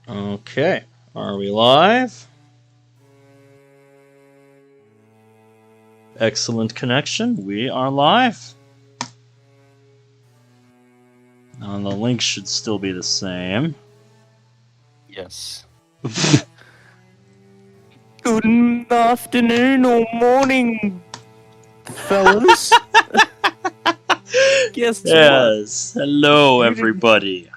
Okay, are we live? Excellent connection. We are live. And the link should still be the same. Yes. Good afternoon or morning, fellas. Guess Yes. Hello, You didn't- everybody.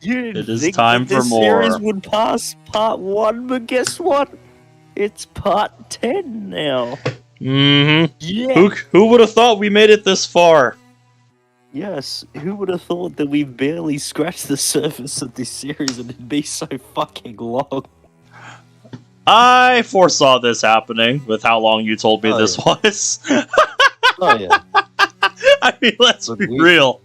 You didn't It is think time that this for more. series would pass part 1, but guess what? It's part 10 now. Mm-hmm. Yeah. Who would have thought we made it this far? Yes. Who would have thought that we barely scratched the surface of this series and it'd be so fucking long? I foresaw this happening with how long you told me Oh, this yeah. was. Oh yeah. I mean, let's But be we- real.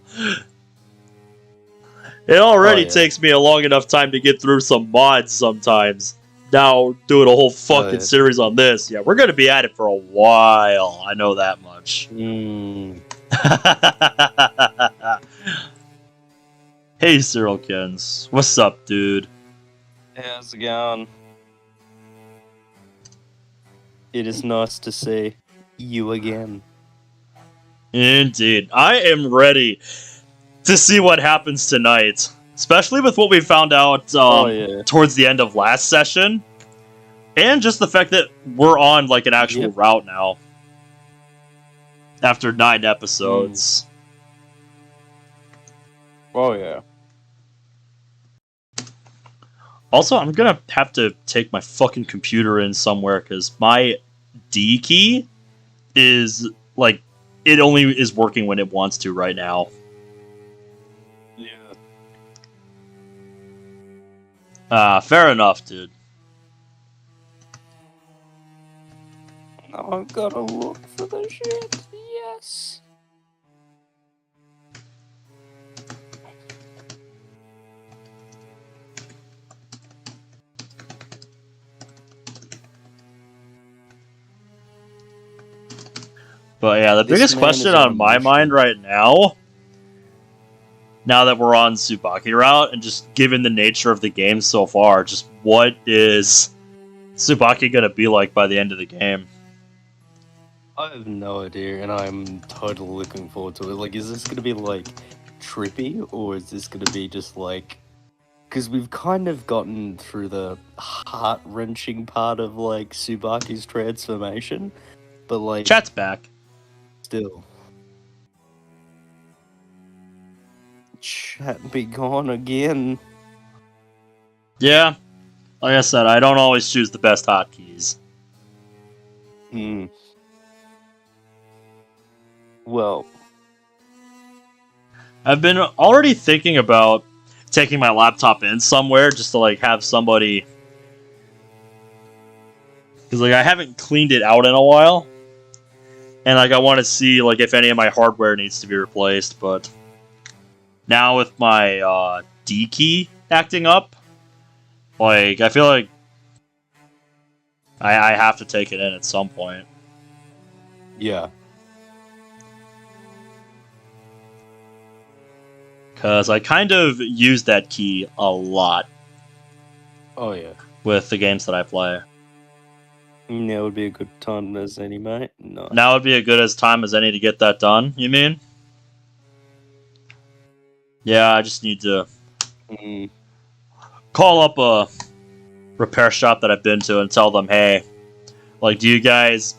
It already Oh, yeah. takes me a long enough time to get through some mods sometimes. Now, doing a whole fucking yeah. series on this. Yeah, we're going to be at it for a while. I know that much. Hey, Cyrilkins. What's up, dude? How's it going? It is nice to see you again. Indeed. I am ready to see what happens tonight. Especially with what we found out towards the end of last session. And just the fact that we're on like an actual route now. After 9 episodes. Oh yeah. Also, I'm gonna have to take my fucking computer in somewhere because my D key is like it only is working when it wants to right now. Yeah. Fair enough, dude. Now I've gotta look for the shit. Yes. But yeah, the This biggest man question is on on my mission. mind right now that we're on Tsubaki route, and just given the nature of the game so far, just what is Tsubaki gonna be like by the end of the game? I have no idea, and I'm totally looking forward to it. Like, is this gonna be like trippy, or is this gonna be just like? Because we've kind of gotten through the heart-wrenching part of like Tsubaki's transformation, but like Chat's back. still. Chat be gone again. Yeah, like I said, I don't always choose the best hotkeys. Hmm. Well, I've been already thinking about taking my laptop in somewhere just to like have somebody, because like I haven't cleaned it out in a while, and like I want to see like if any of my hardware needs to be replaced. But now with my D key acting up, like I feel like I have to take it in at some point. yeah. Because I kind of use that key a lot Oh yeah. with the games that I play. Now would be a good time as any, mate. No. Now would be a good as time as any to get that done, you mean? Yeah, I just need to Mm. call up a repair shop that I've been to and tell them, hey, like, do you guys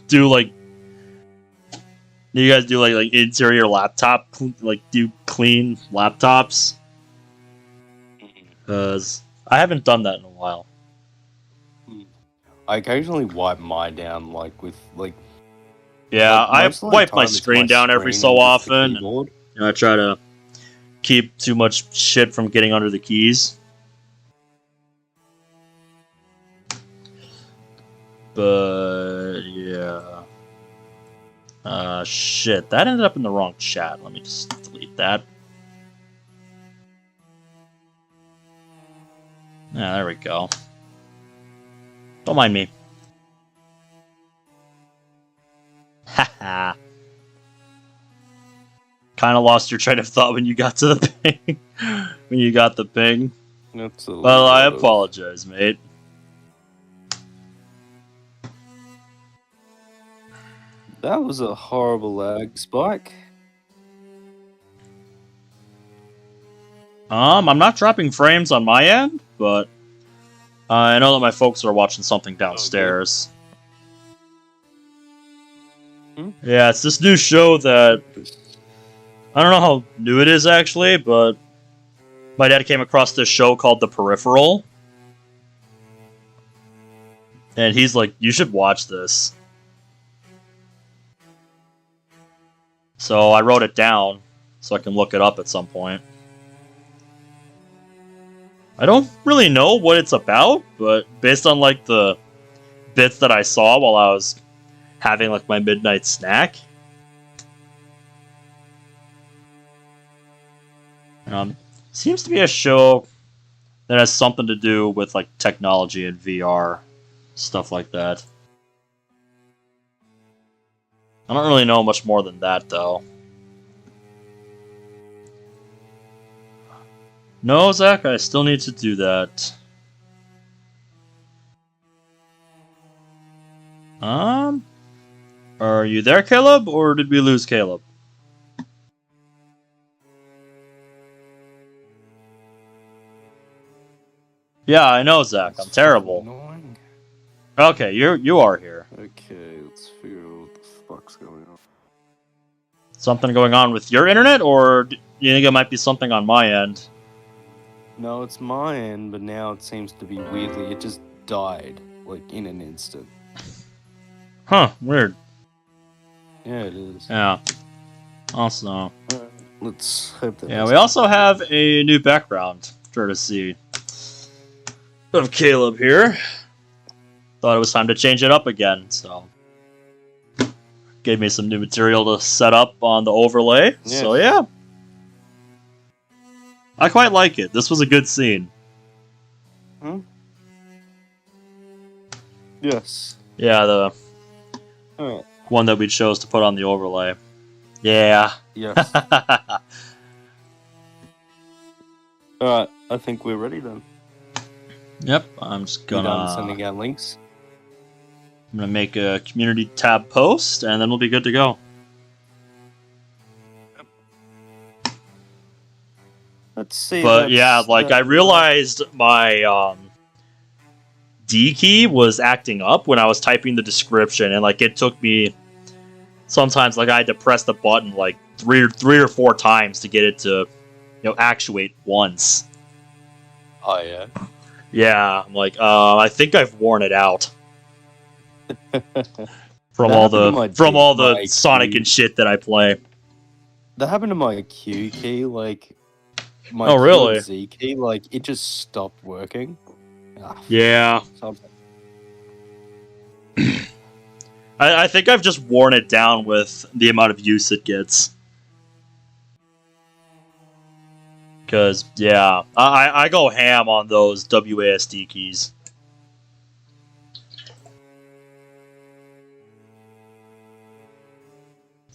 do like interior laptop, do clean laptops? Because I haven't done that in a while. I occasionally wipe mine down, like with like. Yeah, like, I most of the wipe time my it's screen down every screen so and just the often. And, keyboard. I try to keep too much shit from getting under the keys. But yeah. Shit, that ended up in the wrong chat. Let me just delete that. Yeah, there we go. Don't mind me. Haha. Kind of lost your train of thought when you got to the ping. When you got the ping. That's a Well, I lot of- apologize, mate. That was a horrible lag spike. I'm not dropping frames on my end, but I know that my folks are watching something downstairs. Yeah, it's this new show that I don't know how new it is actually, but my dad came across this show called The Peripheral. And he's like, you should watch this. So I wrote it down so I can look it up at some point. I don't really know what it's about, but based on like the bits that I saw while I was having like my midnight snack, seems to be a show that has something to do with like technology and VR, stuff like that. I don't really know much more than that though. No, Zach, I still need to do that. Are you there, Caleb, or did we lose Caleb? Yeah, I know, Zach. I'm terrible. Annoying. Okay, you are here. Okay, let's figure out what the fuck's going on. Something going on with your internet, or do you think it might be something on my end? No, it's mine, but now it seems to be weirdly. It just died, like, in an instant. Huh, weird. Yeah, it is. Yeah. Also. Let's hope that. Yeah, we also have a new background, courtesy of Caleb here. Thought it was time to change it up again, so gave me some new material to set up on the overlay. Yeah. So yeah, I quite like it. This was a good scene. Hmm? Yes. Yeah, the Alright. one that we chose to put on the overlay. Yeah. Yes. Alright, I think we're ready then. Yep, I'm just gonna sending out links. I'm gonna make a community tab post, and then we'll be good to go. Let's see. But yeah, like I realized my D key was acting up when I was typing the description, and like it took me sometimes like I had to press the button like three or four times to get it to actuate once. Oh yeah. Yeah, I'm like I think I've worn it out from all the Sonic and shit that I play. That happened to my Q key, like my Oh really? Z key, like it just stopped working. Yeah. I think I've just worn it down with the amount of use it gets. Because, yeah, I go ham on those WASD keys.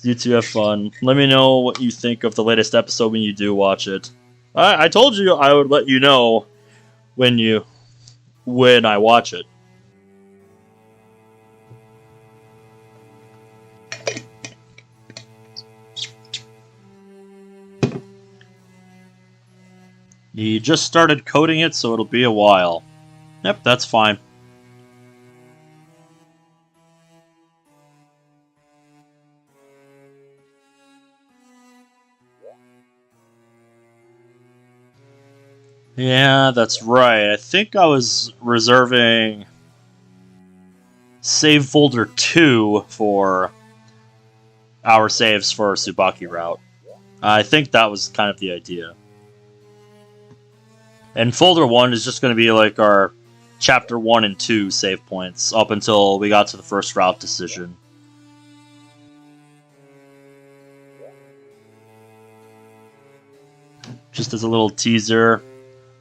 You two have fun. Let me know what you think of the latest episode when you do watch it. I told you I would let you know when I watch it. He just started coding it, so it'll be a while. Yep, that's fine. Yeah, that's right. I think I was reserving save folder 2 for our saves for Tsubaki route. I think that was kind of the idea. And folder 1 is just going to be like our chapter 1 and 2 save points up until we got to the first route decision. Just as a little teaser,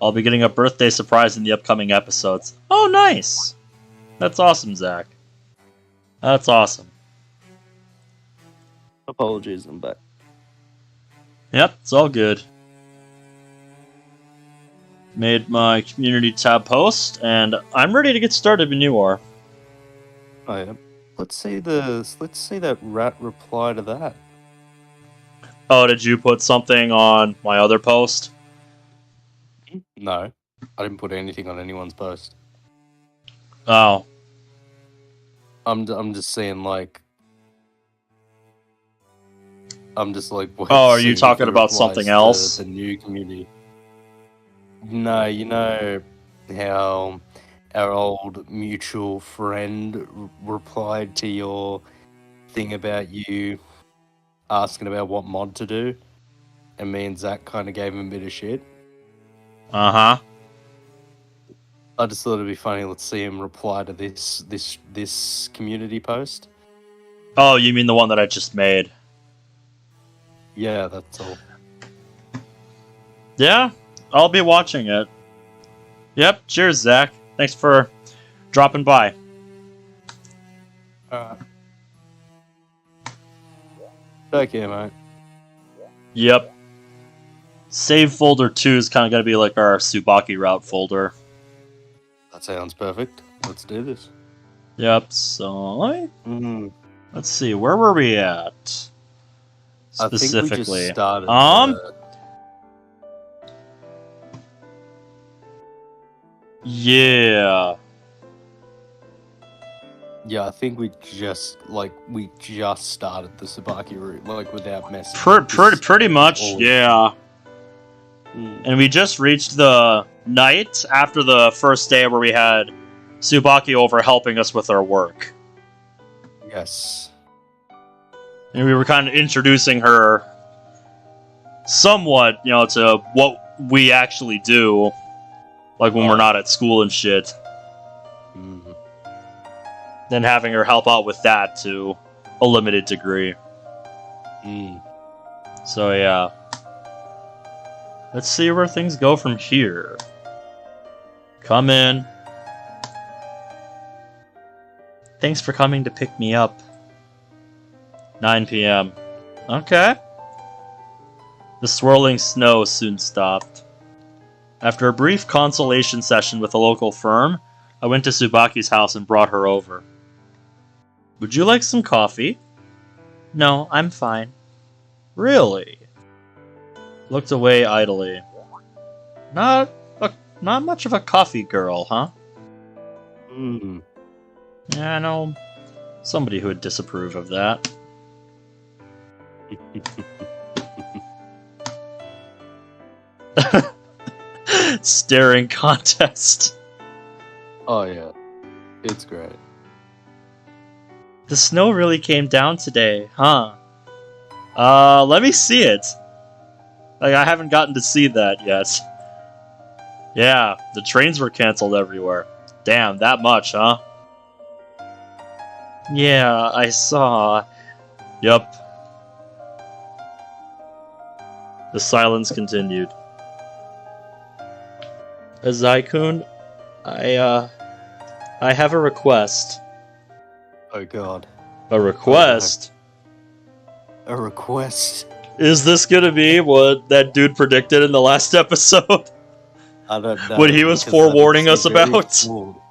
I'll be getting a birthday surprise in the upcoming episodes. Oh, nice! That's awesome, Zach. That's awesome. Apologies, I'm back. Yep, it's all good. Made my community tab post, and I'm ready to get started when you are. Oh yeah. Let's see that rat reply to that. Oh, did you put something on my other post? No, I didn't put anything on anyone's post. Oh. I'm just saying, like, Oh, are you seeing if talking he about replies something to else? the new community. No, you know how our old mutual friend replied to your thing about you asking about what mod to do, and me and Zach kind of gave him a bit of shit. Uh-huh. I just thought it'd be funny. Let's see him reply to this community post. Oh, you mean the one that I just made? Yeah, that's all. Yeah, I'll be watching it. Yep, cheers, Zach. Thanks for dropping by. Okay, mate. Yep. Save folder 2 is kind of going to be like our Tsubaki route folder. That sounds perfect. Let's do this. Yep, so let's see, where were we at? Specifically. I think we just started. Yeah. Yeah, I think we just started the Tsubaki route, like, without messing. Pretty much, yeah. And we just reached the night after the first day where we had Tsubaki over helping us with our work. Yes. And we were kind of introducing her somewhat, to what we actually do, like when we're not at school and shit. Mm-hmm. Then having her help out with that to a limited degree. So yeah. Let's see where things go from here. Come in. Thanks for coming to pick me up. 9 p.m. Okay. The swirling snow soon stopped. After a brief consultation session with a local firm, I went to Tsubaki's house and brought her over. Would you like some coffee? No, I'm fine. Really? Looked away idly. Not much of a coffee girl, huh? Yeah, I know somebody who would disapprove of that. Staring contest. Oh yeah, it's great. The snow really came down today, huh? Let me see it. Like, I haven't gotten to see that yet. Yeah, the trains were canceled everywhere. Damn, that much, huh? Yeah, I saw. Yup. The silence continued. Azai-kun, I have a request. Oh god. A request? A request? Is this gonna be what that dude predicted in the last episode? I don't know. What he was forewarning us about? Cool.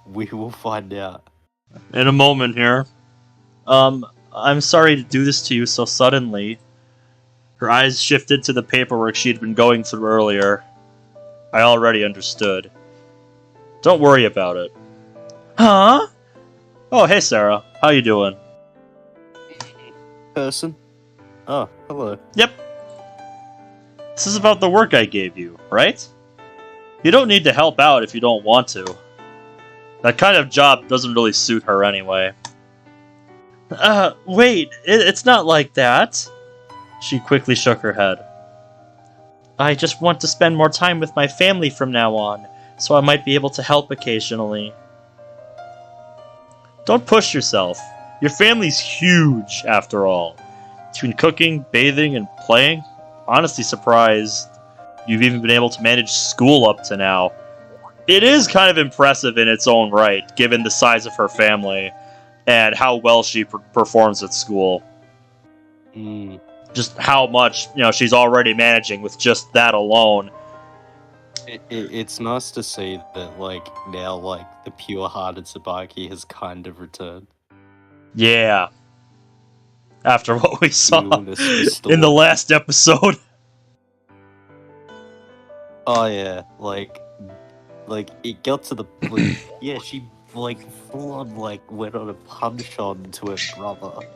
We will find out. In a moment here. I'm sorry to do this to you so suddenly. Her eyes shifted to the paperwork she'd been going through earlier. I already understood. Don't worry about it. Huh? Oh, hey Sarah. How you doing? Person? Oh, hello. Yep. This is about the work I gave you, right? You don't need to help out if you don't want to. That kind of job doesn't really suit her anyway. Wait, it's not like that. She quickly shook her head. I just want to spend more time with my family from now on, so I might be able to help occasionally. Don't push yourself. Your family's huge, after all. Between cooking, bathing, and playing, honestly surprised you've even been able to manage school up to now. It is kind of impressive in its own right, given the size of her family and how well she performs at school. Just how much, she's already managing with just that alone. It's nice to see that, like, now, like, the pure-hearted Tsubaki has kind of returned. Yeah. After what we saw Illness in the restored. last episode. Oh yeah, like it got to the like, yeah, she like full on like went on a punch on to her brother.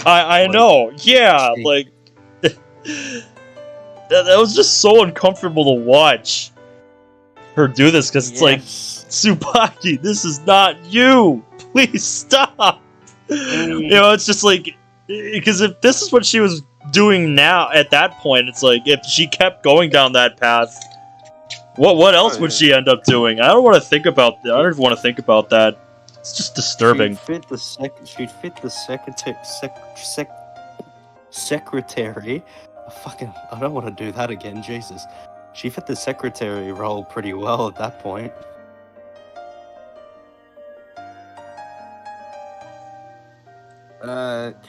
I Like, know. Yeah, she- like that was just so uncomfortable to watch her do this because it's like, yes. Tsubaki, this is not you. Please stop. You know, it's just like, because if this is what she was doing now at that point, it's like if she kept going down that path, what else would she end up doing? I don't want to think about that. I don't even want to think about that. It's just disturbing. She'd fit the secretary. Fucking, I don't want to do that again. Jesus, she fit the secretary role pretty well at that point.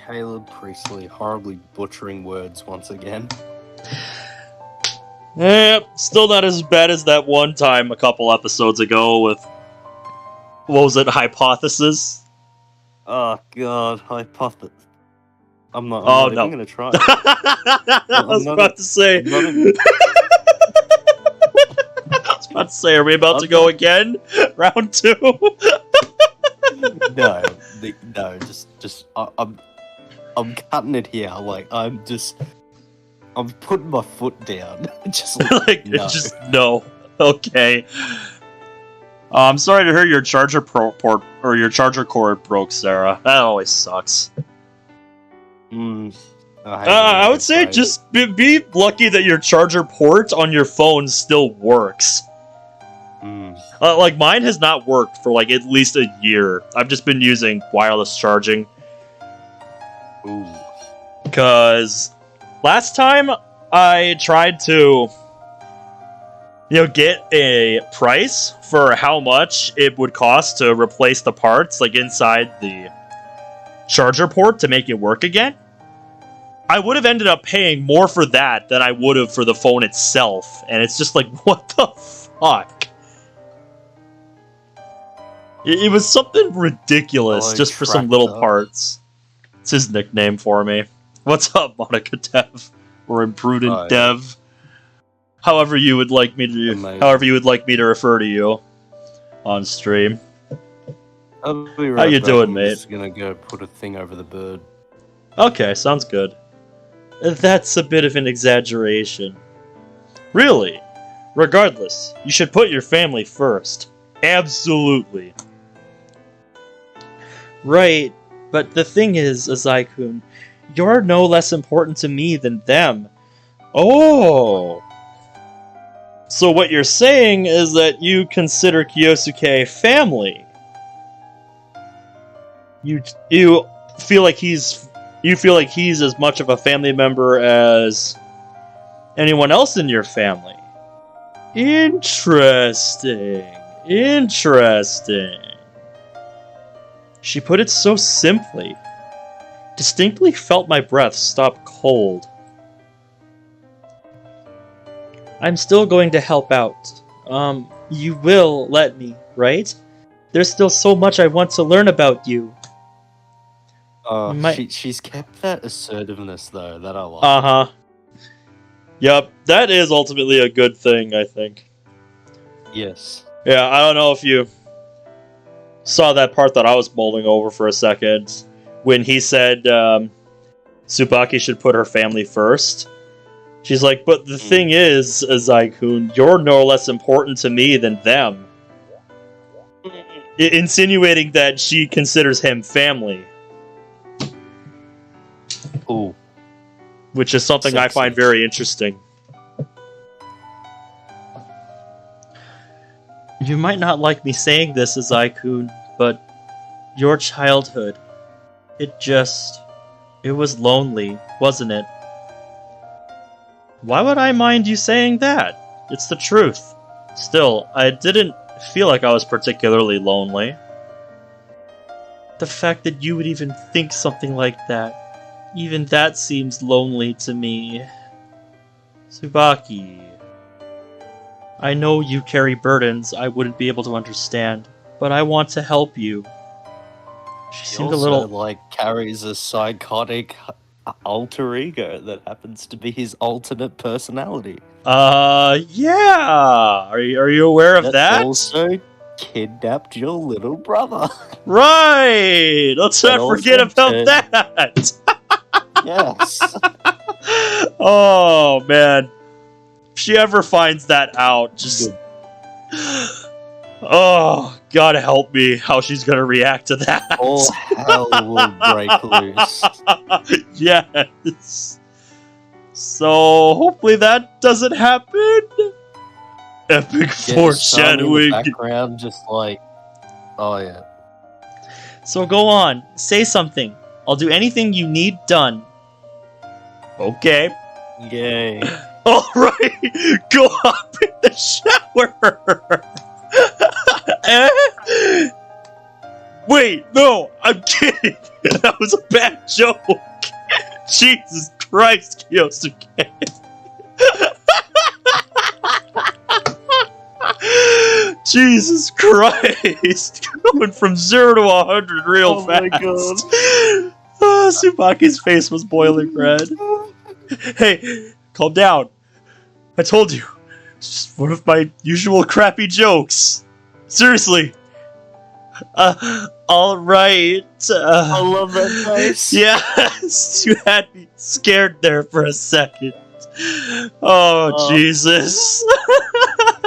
Caleb Priestley horribly butchering words once again. Yep, still not as bad as that one time a couple episodes ago with, what was it, Hypothesis? Oh god, hypothesis. I'm not Oh, even no. gonna try. I was about to say. I'm not even- I was about to say, are we about to go again? Round 2? No, just I'm cutting it here. Like I'm putting my foot down. Just like, no. just no. Okay. I'm sorry to hear your charger port or your charger cord broke, Sarah. That always sucks. I would say just be lucky that your charger port on your phone still works. Like, mine has not worked for, like, at least a year. I've just been using wireless charging. Ooh. Because last time I tried to, get a price for how much it would cost to replace the parts, like, inside the charger port to make it work again. I would have ended up paying more for that than I would have for the phone itself. And it's just like, what the fuck? It was something ridiculous just for some little parts. It's his nickname for me. What's up, Monica Dev? Or Imprudent Dev? However you would like me to refer to you on stream. I'll be right How you back. doing, I'm mate? just gonna go put a thing over the bird. Okay, sounds good. That's a bit of an exaggeration. Really? Regardless, you should put your family first. Absolutely. Right, but the thing is, Azai-kun, you're no less important to me than them. Oh! So what you're saying is that you consider Kyosuke family. You feel like he's as much of a family member as anyone else in your family. Interesting. She put it so simply. Distinctly felt my breath stop cold. I'm still going to help out. You will let me, right? There's still so much I want to learn about you. She's kept that assertiveness though, that I like. Uh-huh. Yep, that is ultimately a good thing, I think. Yes. Yeah, I don't know if you saw that part that I was mulling over for a second, when he said Tsubaki should put her family first. She's like, but the thing is, Azai-kun, you're no less important to me than them. Insinuating that she considers him family. Ooh. Which is something I find very interesting. You might not like me saying this, Azai-kun, but your childhood, it was lonely, wasn't it? Why would I mind you saying that? It's the truth. Still, I didn't feel like I was particularly lonely. The fact that you would even think something like that, even that seems lonely to me. Tsubaki. I know you carry burdens I wouldn't be able to understand, but I want to help you. She He seemed also, a little... like, carries a psychotic alter ego that happens to be his alternate personality. Yeah! Are you aware of that? Also kidnapped your little brother. Right! Let's not also forget about turned- that! Yes. Oh, man. If she ever finds that out, just... Oh, God help me how she's gonna react to that. All hell will break loose. Yes. So, hopefully that doesn't happen. Epic Get Sami in the foreshadowing. background, just like, oh yeah. So go on, say something. I'll do anything you need done. Okay. Yay. Alright, go up in the shower. Wait, no, I'm kidding. That was a bad joke. Jesus Christ, Kyosuke. Jesus Christ. Going from 0 to 100 real fast. My God. Tsubaki's face was boiling red. Hey, calm down. I told you. It's just one of my usual crappy jokes. Seriously. Alright. I love that face. Yes, you had me scared there for a second. Oh, Jesus.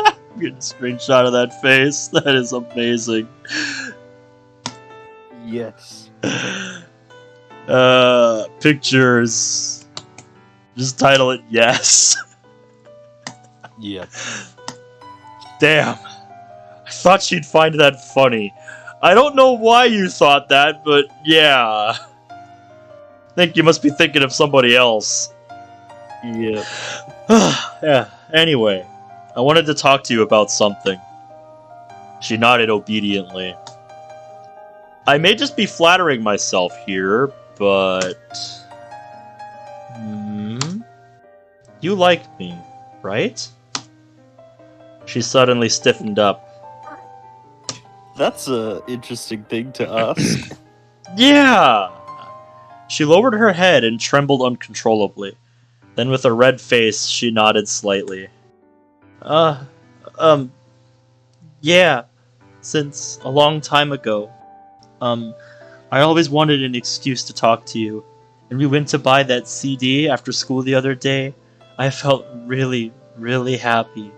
I'm getting a screenshot of that face. That is amazing. Yes. Pictures. Just title it Yes. Yeah. Damn. I thought she'd find that funny. I don't know why you thought that, but yeah. I think you must be thinking of somebody else. Yeah. Yeah. Anyway, I wanted to talk to you about something. She nodded obediently. I may just be flattering myself here, but... You like me, right? She suddenly stiffened up. That's a interesting thing to ask. Yeah! She lowered her head and trembled uncontrollably. Then with a red face, she nodded slightly. Yeah. Since a long time ago. I always wanted an excuse to talk to you. And we went to buy that CD after school the other day. I felt really, really happy.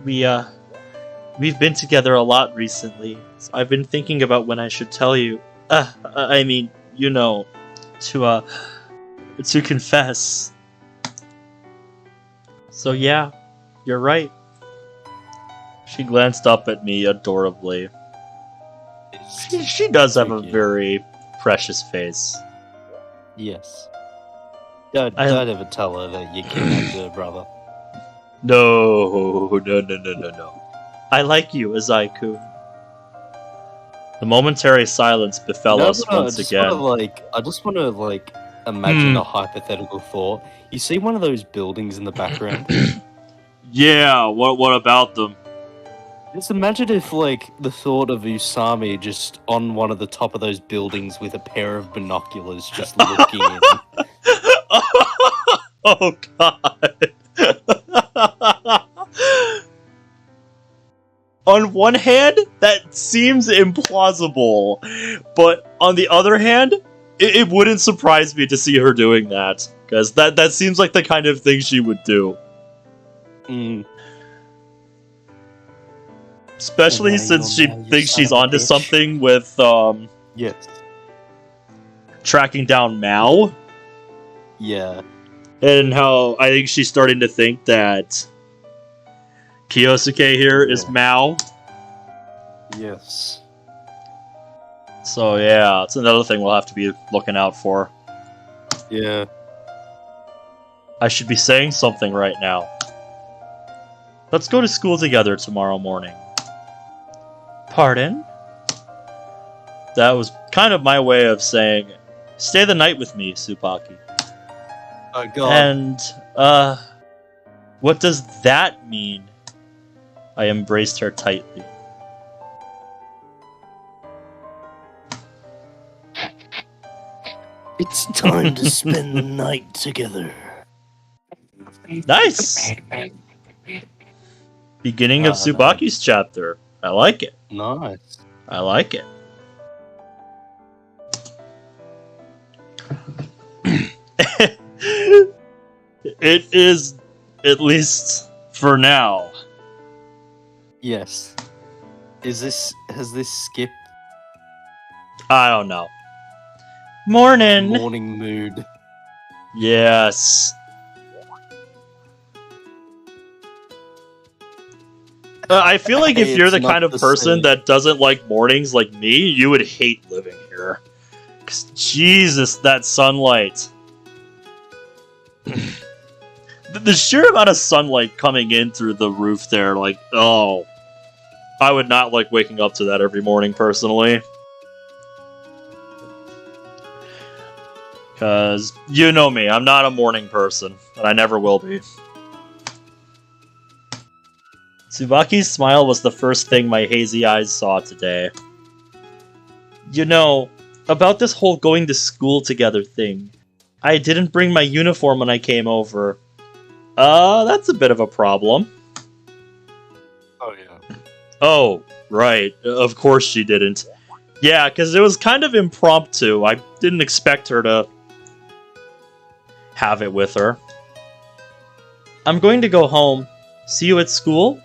We've been together a lot recently. So I've been thinking about when I should tell you. I mean, you know, to confess. So yeah, you're right. She glanced up at me adorably. She does have a very precious face. Yes. Don't ever tell her that you kidnapped her brother. No. I like you, Azai-kun. The momentary silence befell us once again. I just want to imagine a hypothetical thought. You see one of those buildings in the background? Yeah, what about them? Just imagine if, the thought of Usami just on one of the top of those buildings with a pair of binoculars just looking in. Oh, God. On one hand, that seems implausible, but on the other hand, it wouldn't surprise me to see her doing that, because that seems like the kind of thing she would do. Especially since she thinks she's onto something with, yes. tracking down Mao. Yeah. And how I think she's starting to think that Kyosuke here is Mao. Yes. So yeah, it's another thing we'll have to be looking out for. Yeah. I should be saying something right now. Let's go to school together tomorrow morning. Pardon? That was kind of my way of saying, stay the night with me, Tsubaki. Oh god. And, What does that mean? I embraced her tightly. It's time to spend the night together. Nice! Beginning of Tsubaki's chapter. I like it. Nice. I like it. It is, at least for now. Yes. Has this skipped I don't know. Morning! morning mood? Yes. I feel like if Hey, you're it's the not kind of the person same. that doesn't like mornings like me, you would hate living here. 'Cause Jesus, that sunlight. The sheer amount of sunlight coming in through the roof there, like, oh. I would not like waking up to that every morning, personally. Because, you know me, I'm not a morning person, and I never will be. Tsubaki's smile was the first thing my hazy eyes saw today. You know, about this whole going to school together thing, I didn't bring my uniform when I came over. That's a bit of a problem. Oh yeah. Oh, right. Of course she didn't. Yeah, because it was kind of impromptu. I didn't expect her to have it with her. I'm going to go home. See you at school?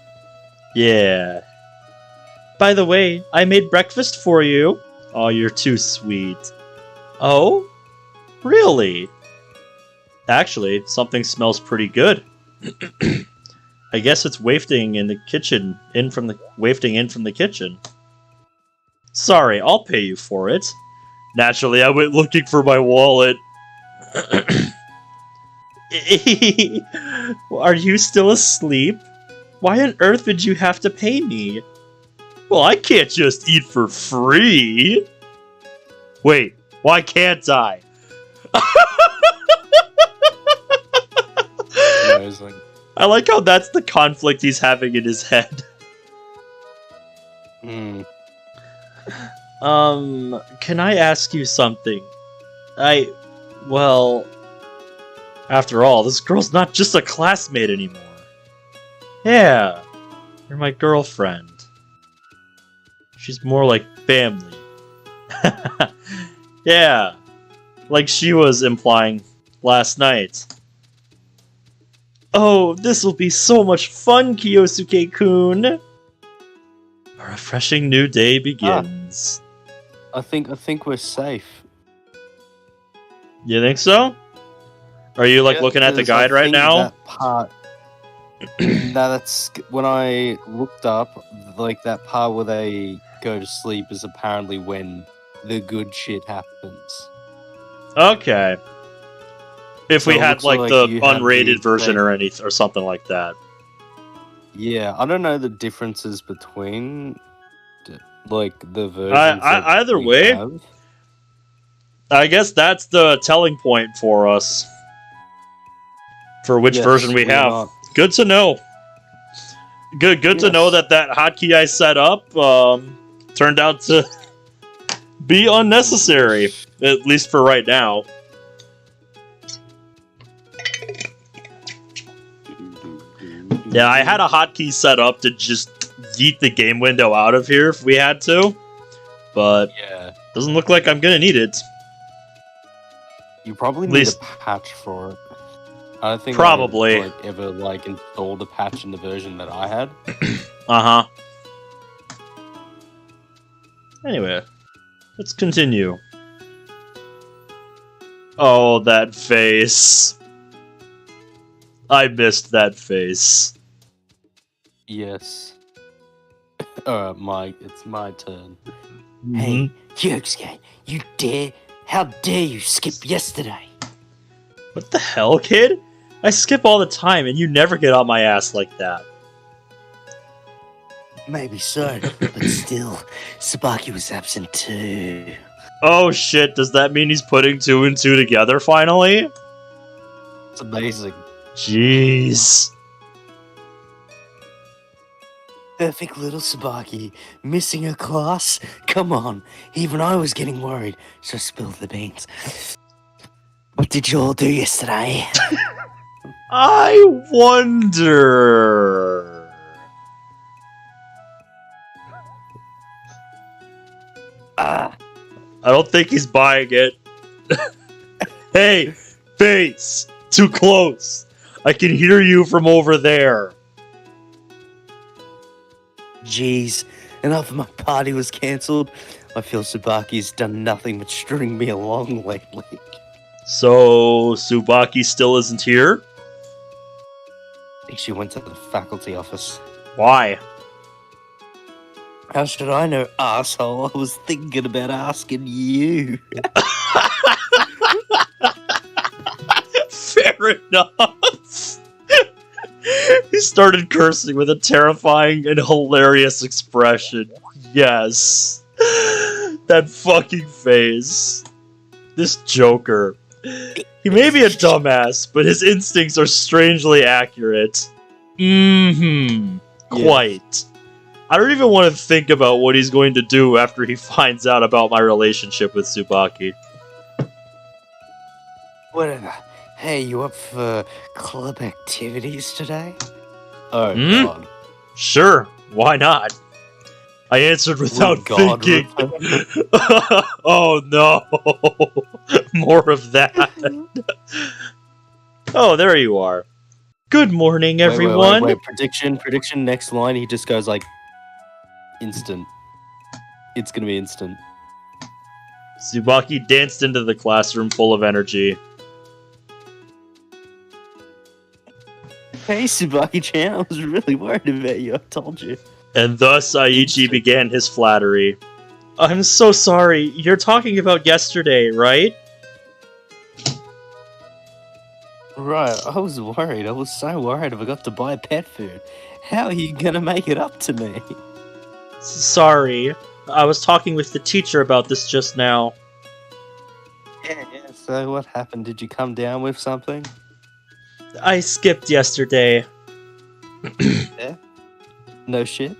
Yeah. By the way, I made breakfast for you. Oh, you're too sweet. Oh? Really? Actually, something smells pretty good. I guess it's wafting in the kitchen, wafting in from the kitchen. Sorry, I'll pay you for it. Naturally, I went looking for my wallet. Are you still asleep? Why on earth would you have to pay me? Well, I can't just eat for free. Wait, why can't I? Amazing. I like how that's the conflict he's having in his head. Can I ask you something? Well, after all, this girl's not just a classmate anymore. Yeah, you're my girlfriend. She's more like family. Yeah, like she was implying last night. Oh, this will be so much fun, Kiyosuke-kun! A refreshing new day begins. I think we're safe. You think so? Are you like looking at the Because I guide right think now? That part. No, that's when I looked up. Like that part where they go to sleep is apparently when the good shit happens. Okay. If So we it had looks like like the you have unrated the, version like- or anything or something like that. Yeah, I don't know the differences between like the versions. Either we way, have. I guess that's the telling point for us. For which Yes, version we we're have. not- Good to know. Good to know Yes. that hotkey I set up turned out to be unnecessary, at least for right now. Yeah, I had a hotkey set up to just yeet the game window out of here if we had to, but Yeah, doesn't look like I'm gonna need it. you probably At need least- a patch for it. I don't think Probably. I ever installed a patch in the version that I had. Uh-huh. Anyway, let's continue. Oh, that face. I missed that face. Yes. It's my turn. Hey, Yosuke, how dare you skip yesterday? What the hell, kid? I skip all the time, and you never get on my ass like that. Maybe so, but still, Tsubaki was absent too. Oh shit, does that mean he's putting 2 and 2 together finally? It's amazing. Jeez. Perfect little Tsubaki. Missing a class? Come on. Even I was getting worried, so spill the beans. What did you all do yesterday? I wonder. Ah, I don't think he's buying it. Hey, face! Too close! I can hear you from over there. jeez. Enough of my party was cancelled. I feel Tsubaki's done nothing but string me along lately. So, Tsubaki still isn't here? I think she went to the faculty office. Why? How should I know, asshole? I was thinking about asking you. Fair enough. He started cursing with a terrifying and hilarious expression. Yes. That fucking face. This Joker. He may be a dumbass, but his instincts are strangely accurate. Mm-hmm. Quite. I don't even want to think about what he's going to do after he finds out about my relationship with Tsubaki. Whatever. Hey, you up for club activities today? Oh, Hmm? God. Sure, why not? I answered without God, thinking. Oh no! More of that. Oh, there you are. Good morning, everyone. Wait. Prediction, next line, he just goes like, instant. It's gonna be instant. Tsubaki danced into the classroom full of energy. Hey, Tsubaki-chan, I was really worried about you, I told you. And thus Aichi began his flattery. I'm so sorry, you're talking about yesterday, right? Right, I was worried. I was so worried I forgot to buy pet food. How are you gonna make it up to me? Sorry, I was talking with the teacher about this just now. Yeah, so what happened? Did you come down with something? I skipped yesterday. No shit?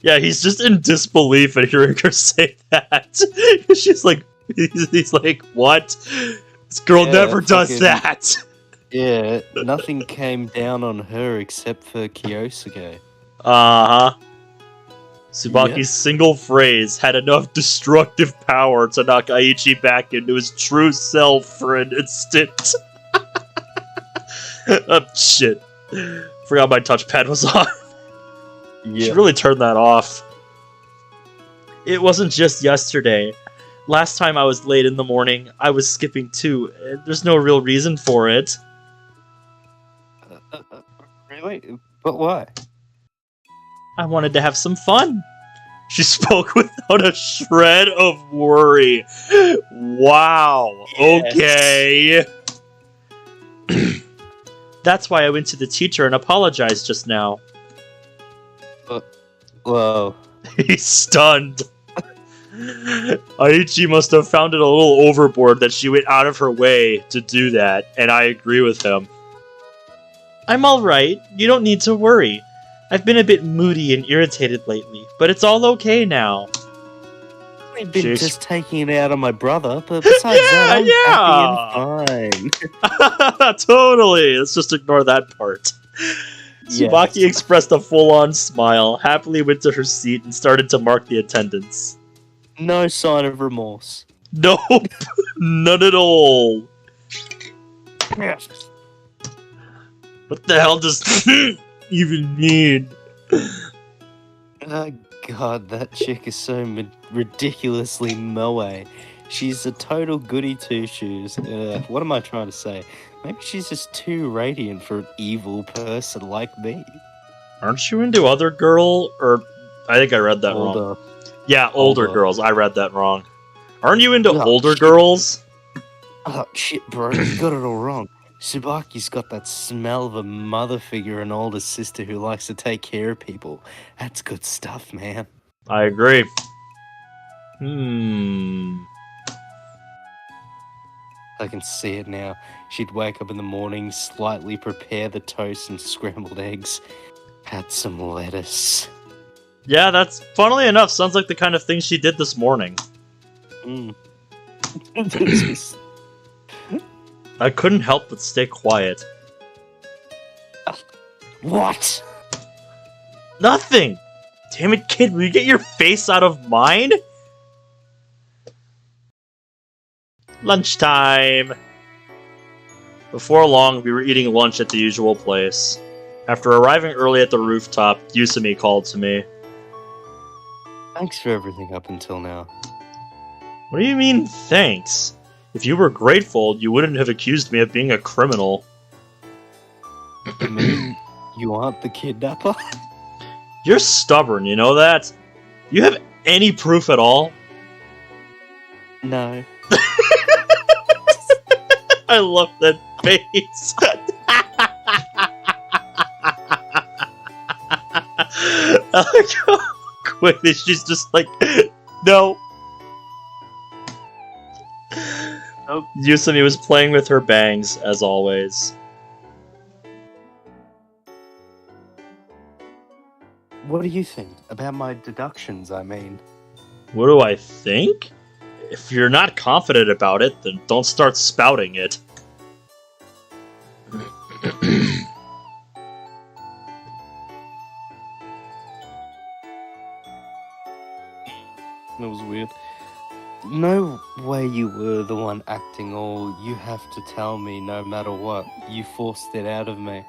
Yeah, he's just in disbelief at hearing her say that. She's like, he's like, what? This girl Yeah, never does fucking- that. Yeah, nothing came down on her except for Kyosuke. Uh-huh. Tsubaki's Yeah. single phrase had enough destructive power to knock Aichi back into his true self for an instant. Oh, shit. Forgot my touchpad was on. Should really turn that off. It wasn't just yesterday. Last time I was late in the morning, I was skipping too. There's no real reason for it. Really? But why? I wanted to have some fun. She spoke without a shred of worry. Wow. Yes. Okay. That's why I went to the teacher and apologized just now. Whoa. He's stunned. Aichi must have found it a little overboard that she went out of her way to do that, and I agree with him. I'm alright. You don't need to worry. I've been a bit moody and irritated lately, but it's all okay now. I've been Jeez. just taking it out on my brother, but besides that, I'm happy and fine. Totally. Let's just ignore that part. Tsubaki Yes. expressed a full-on smile, happily went to her seat, and started to mark the attendance. No sign of remorse. Nope. None at all. Yes. What the hell does even mean? Oh god, that chick is so ridiculously moe. She's a total goody two-shoes. What am I trying to say? Maybe she's just too radiant for an evil person like me. Aren't you into other girl? Or I think I read that wrong. Older. Yeah, older Older. girls. I read that wrong. Aren't you into Oh, older shit. girls? Oh shit, bro, you got it all wrong. Tsubaki's got that smell of a mother figure, an older sister who likes to take care of people. That's good stuff, man. I agree. I can see it now. She'd wake up in the morning, slightly prepare the toast and scrambled eggs, add some lettuce. Yeah, that's funnily enough sounds like the kind of thing she did this morning. Mm. I couldn't help but stay quiet. What? Nothing! Damn it, kid, will you get your face out of mine? Lunchtime! Before long, we were eating lunch at the usual place. After arriving early at the rooftop, Yusumi called to me. Thanks for everything up until now. What do you mean, thanks? If you were grateful, you wouldn't have accused me of being a criminal. You mean you aren't the kidnapper? You're stubborn, you know that? You have any proof at all? No. I love that face. I like how quickly she's just like, no. Nope. Yusumi was playing with her bangs, as always. What do you think about my deductions, I mean? What do I think? If you're not confident about it, then don't start spouting it. That was weird. No way you were the one acting all. You have to tell me no matter what. You forced it out of me.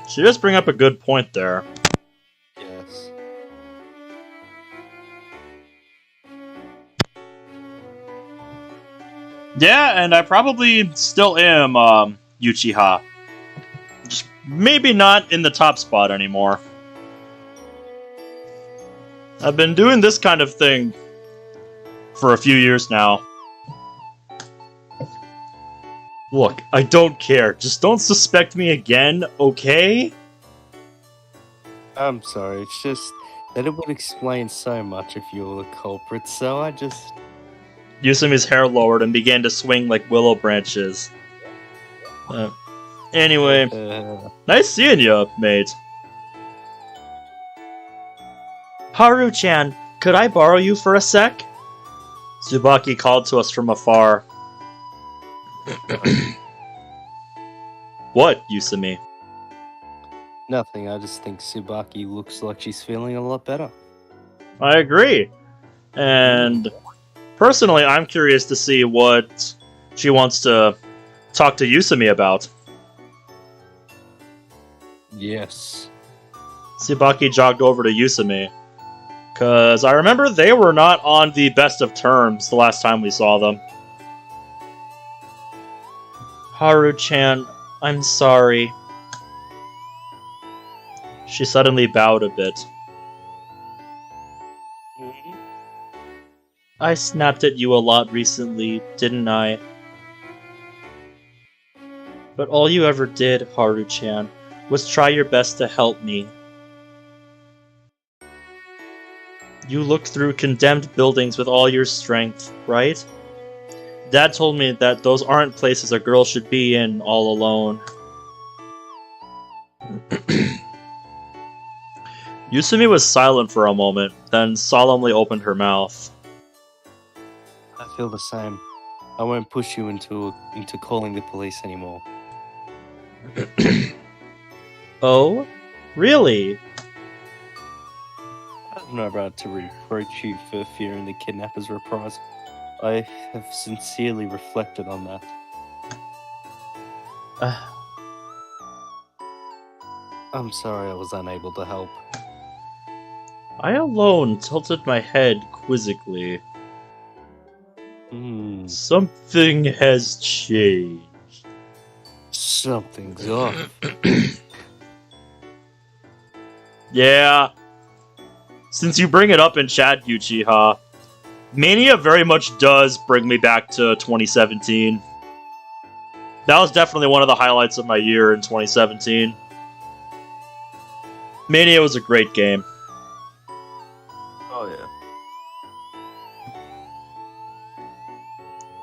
She does bring up a good point there. Yes. Yeah, and I probably still am, Uchiha. Just maybe not in the top spot anymore. I've been doing this kind of thing for a few years now. Look, I don't care. Just don't suspect me again, okay? I'm sorry, it's just that it would explain so much if you were the culprit, so I just... Yusumi's hair lowered and began to swing like willow branches. Anyway, nice seeing you, mate. Haru-chan, could I borrow you for a sec? Tsubaki called to us from afar. What, Yusumi? Nothing, I just think Tsubaki looks like she's feeling a lot better. I agree. And personally, I'm curious to see what she wants to talk to Yusumi about. Yes. Tsubaki jogged over to Yusumi. Because I remember they were not on the best of terms the last time we saw them. Haru-chan, I'm sorry. She suddenly bowed a bit. I snapped at you a lot recently, didn't I? But all you ever did, Haru-chan, was try your best to help me. You looked through condemned buildings with all your strength, right? Dad told me that those aren't places a girl should be in all alone. Yusumi was silent for a moment, then solemnly opened her mouth. I feel the same. I won't push you into calling the police anymore. Oh? Really? I'm not about to reproach you for fearing the kidnapper's reprisal. I have sincerely reflected on that. I'm sorry I was unable to help. I alone tilted my head quizzically. Something has changed. Something's off. Yeah. Since you bring it up in chat, Uchiha, Mania very much does bring me back to 2017. That was definitely one of the highlights of my year in 2017. Mania was a great game. Oh yeah.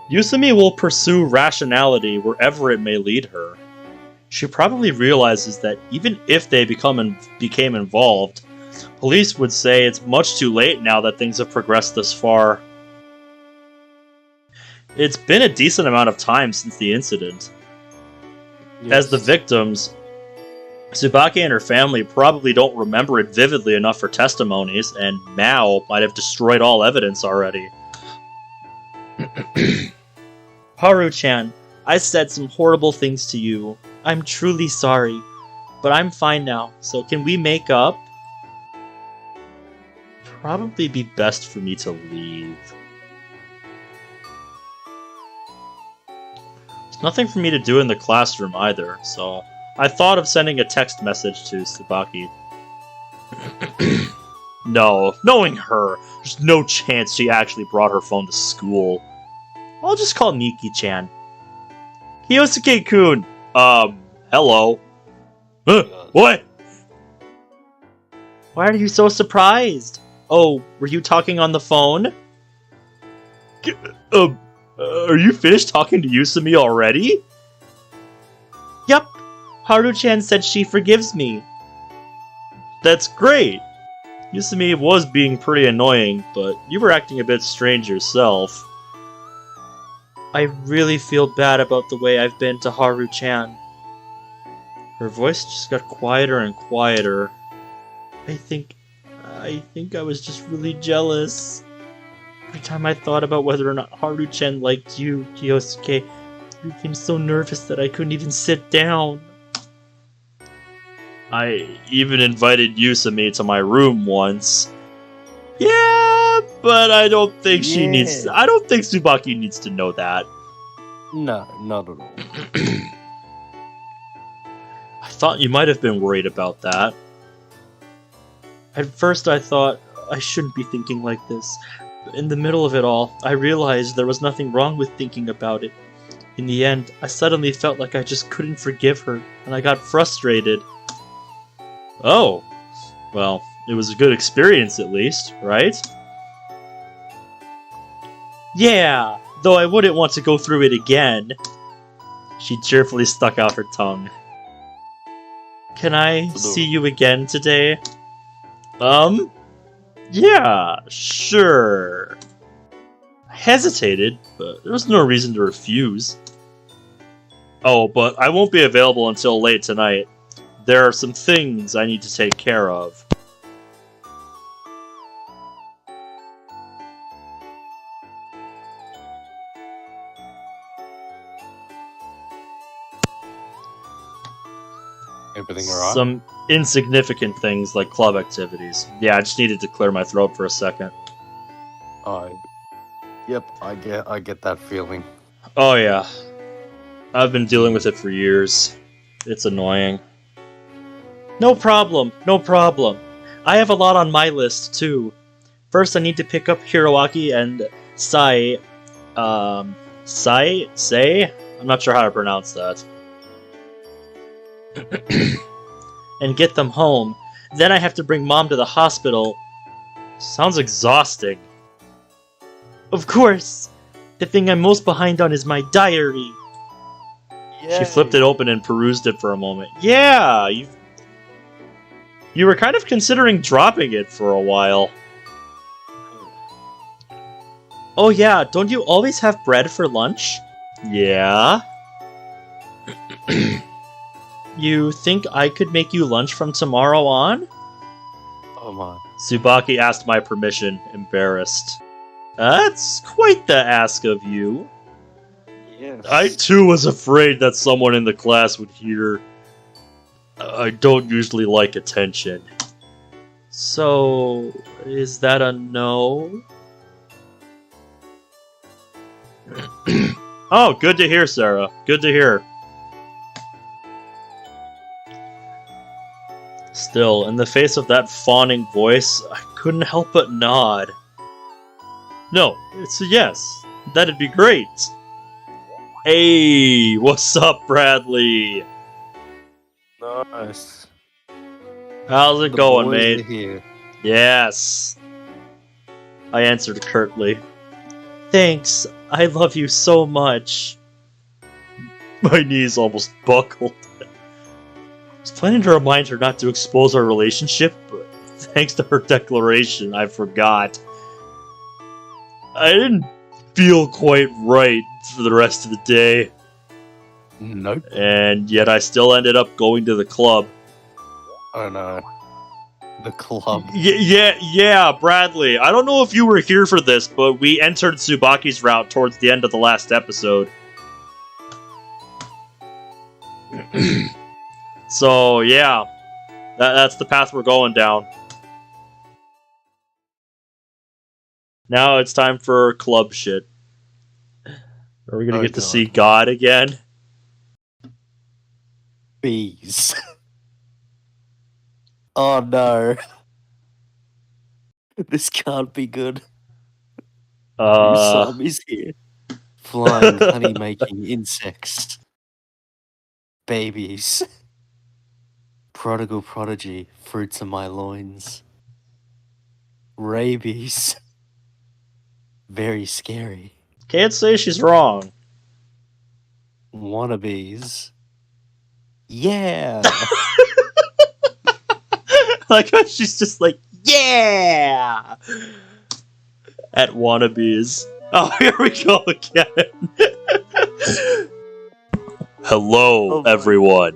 Yusumi will pursue rationality wherever it may lead her. She probably realizes that even if they became involved, police would say it's much too late now that things have progressed this far. It's been a decent amount of time since the incident. Yes. As the victims, Tsubaki and her family probably don't remember it vividly enough for testimonies, and Mao might have destroyed all evidence already. Haru-chan, I said some horrible things to you. I'm truly sorry, but I'm fine now, so can we make up? Probably be best for me to leave. There's nothing for me to do in the classroom either, so I thought of sending a text message to Tsubaki. No, knowing her, there's no chance she actually brought her phone to school. I'll just call Miki-chan. Kyosuke-kun! Hello. What? Why are you so surprised? Oh, were you talking on the phone? Are you finished talking to Yusumi already? Yup. Haru-chan said she forgives me. That's great. Yusumi was being pretty annoying, but you were acting a bit strange yourself. I really feel bad about the way I've been to Haru-chan. Her voice just got quieter and quieter. I think I was just really jealous. Every time I thought about whether or not Haru-chan liked you, Kyosuke, I became so nervous that I couldn't even sit down. I even invited Yusumi to my room once. Yeah, but I don't think she needs. I don't think Tsubaki needs to know that. No, not at all. I thought you might have been worried about that. At first I thought I shouldn't be thinking like this. But in the middle of it all, I realized there was nothing wrong with thinking about it. In the end, I suddenly felt like I just couldn't forgive her, and I got frustrated. Oh, well, it was a good experience at least, right? Yeah, though I wouldn't want to go through it again. She cheerfully stuck out her tongue. Can I see you again today? Yeah, sure. I hesitated, but there was no reason to refuse. Oh, but I won't be available until late tonight. There are some things I need to take care of. Everything alright? Some insignificant things like club activities. Yeah, I just needed to clear my throat for a second. Yep, I get that feeling. Oh yeah. I've been dealing with it for years. It's annoying. No problem, no problem. I have a lot on my list, too. First, I need to pick up Hiroaki and Sai. Say? I'm not sure how to pronounce that. And get them home. Then I have to bring Mom to the hospital. Sounds exhausting. Of course! The thing I'm most behind on is my diary. Yay. She flipped it open and perused it for a moment. Yeah, you were kind of considering dropping it for a while. Oh yeah, don't you always have bread for lunch? Yeah. You think I could make you lunch from tomorrow on? Oh my. Tsubaki asked my permission, embarrassed. That's quite the ask of you. Yes. I too was afraid that someone in the class would hear. I don't usually like attention. So, is that a no? Oh, good to hear, Sarah. Good to hear. Still, in the face of that fawning voice, I couldn't help but nod. No, it's a yes. That'd be great. Hey, what's up, Bradley? Nice. How's it going, boys mate? are here. Yes. I answered curtly. Thanks, I love you so much. My knees almost buckled. planning to remind her not to expose our relationship, but thanks to her declaration, I forgot. I didn't feel quite right for the rest of the day. Nope. And yet I still ended up going to the club. Oh no. The club. Yeah, Bradley. I don't know if you were here for this, but we entered Tsubaki's route towards the end of the last episode. So, yeah. That's the path we're going down. Now it's time for club shit. Are we gonna get to see God again? Bees. Oh no. This can't be good. Usami's here. Flying, honey-making insects. Babies. Prodigal prodigy, fruits of my loins. Rabies. Very scary. Can't say she's wrong. Wannabes. Yeah! Like, she's just like, yeah! At wannabes. Oh, here we go again. Hello, everyone.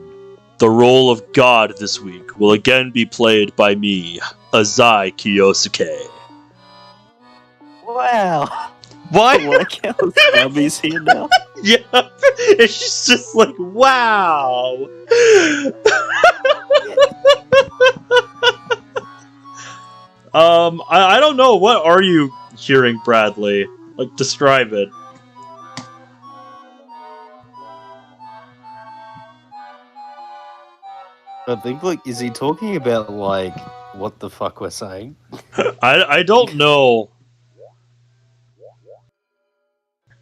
The role of God this week will again be played by me, Azai Kiyosuke. Wow! Why? Like how Usami's here now? Yeah, and she's just like, wow. I don't know. What are you hearing, Bradley? Like, describe it. I think, like, is he talking about, like, what the fuck we're saying? I don't know.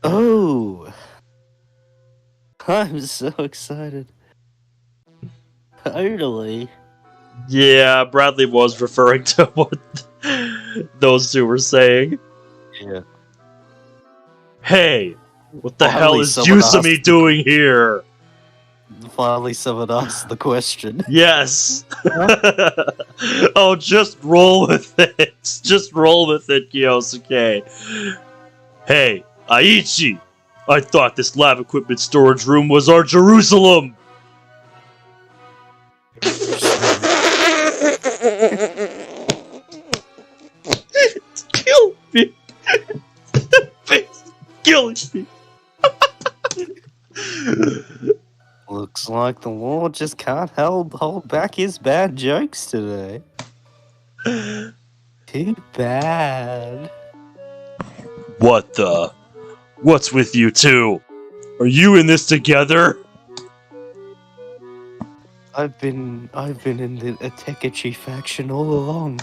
Oh! I'm so excited. Totally. Yeah, Bradley was referring to what those two were saying. Yeah. Hey, what the Finally, hell is someone Usami asked- doing here? Finally, someone asked the question. Yes. Oh, just roll with it. Just roll with it, Kiyosuke. Hey, Aichi. I thought this lab equipment storage room was our Jerusalem. It's killing me. It's killing me. Looks like the Lord just can't hold back his bad jokes today. Too bad. What the? What's with you two? Are you in this together? I've been in the Atekichi faction all along.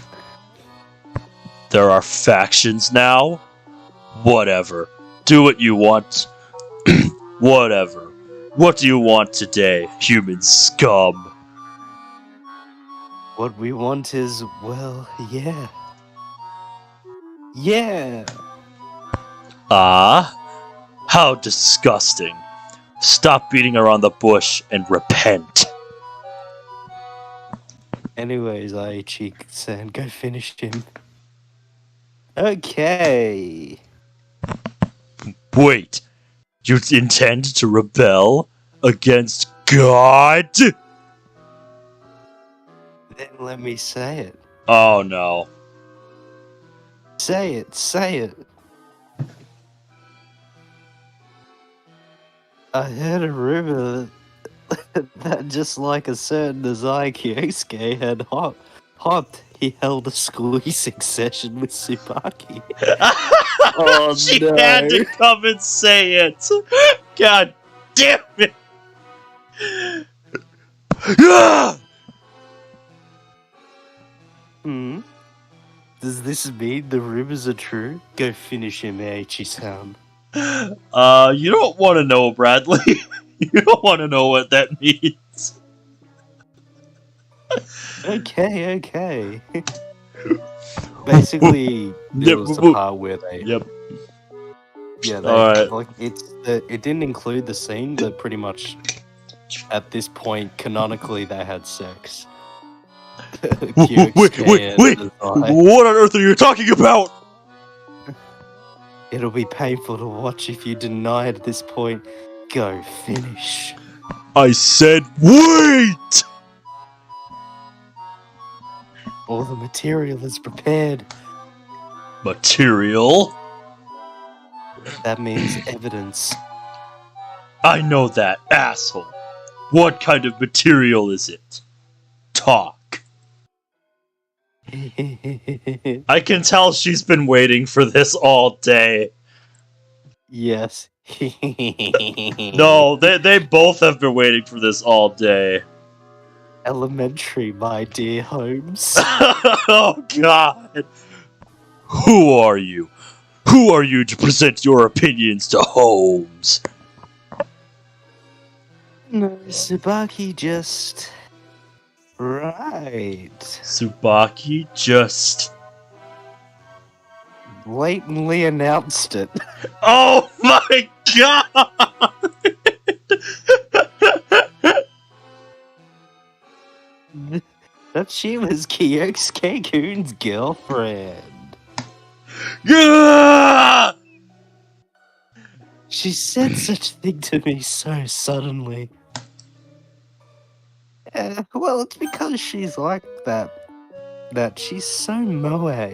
There are factions now? Whatever. Do what you want. Whatever. What do you want today, human scum? What we want is, well, yeah. Yeah! Ah? How disgusting. Stop beating around the bush and repent. Anyways, Aichi-san, go finish him. Okay. Wait. You intend to rebel against God? Then let me say it. Oh no. Say it, say it. I heard a rumor that just like a certain Azai Kyosuke had hopped, he held a squeezing session with Tsubaki. Oh, she no. had to come and say it. God damn it. Hmm? Does this mean the rumors are true? Go finish him, Aichi-san. You don't want to know, Bradley. You don't want to know what that means. Okay. Basically, there was the part where they... Yep. Yeah, Alright. like it didn't include the scene, but pretty much At this point, canonically, they had sex. Wait, what on earth are you talking about? It'll be painful to watch if you deny it at this point. Go finish. I said wait! All the material is prepared. Material? That means evidence. I know that, asshole. What kind of material is it? Talk. I can tell she's been waiting for this all day. Yes. No, they both have been waiting for this all day. Elementary, my dear Holmes. Oh, God. Who are you? Who are you to present your opinions to Holmes? No, Tsubaki just... Right. Tsubaki just... Blatantly announced it. Oh my God! That she was Kyosuke-kun's girlfriend. Yeah! She said such a thing to me so suddenly. Well, it's because she's like that. That she's so moe.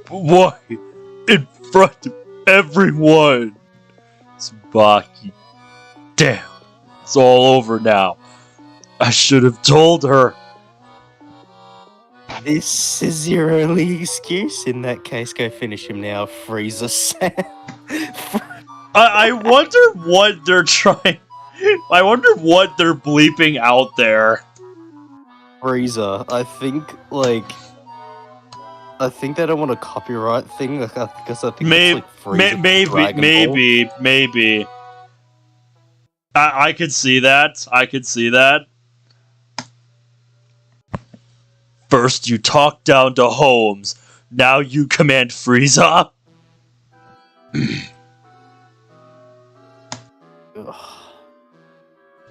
Why? In front of everyone! Tsubaki. Damn. It's all over now. I should have told her. This is your only excuse. In that case, go finish him now, Frieza said. I wonder what they're trying... I wonder what they're bleeping out there. Frieza, I think they don't want a copyright thing, because I think it's like Frieza Maybe. I could see that. First you talk down to Holmes, now you command Frieza?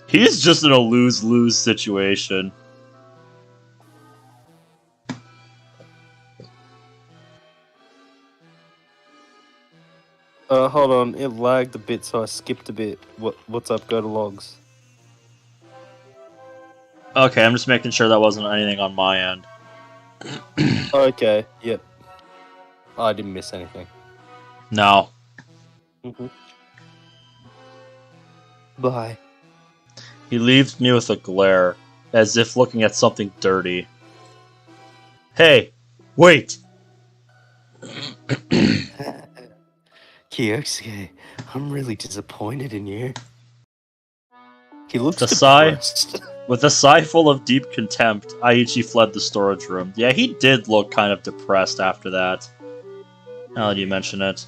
He's just in a lose-lose situation. Hold on, it lagged a bit, so I skipped a bit. What's up? Go to logs. Okay, I'm just making sure that wasn't anything on my end. Okay, yep. I didn't miss anything. No. Bye. He leaves me with a glare, as if looking at something dirty. Hey, wait! Kyosuke, I'm really disappointed in you. He looks The sigh? depressed. With a sigh full of deep contempt, Aichi fled the storage room. Yeah, he did look kind of depressed after that. Now that you mention it.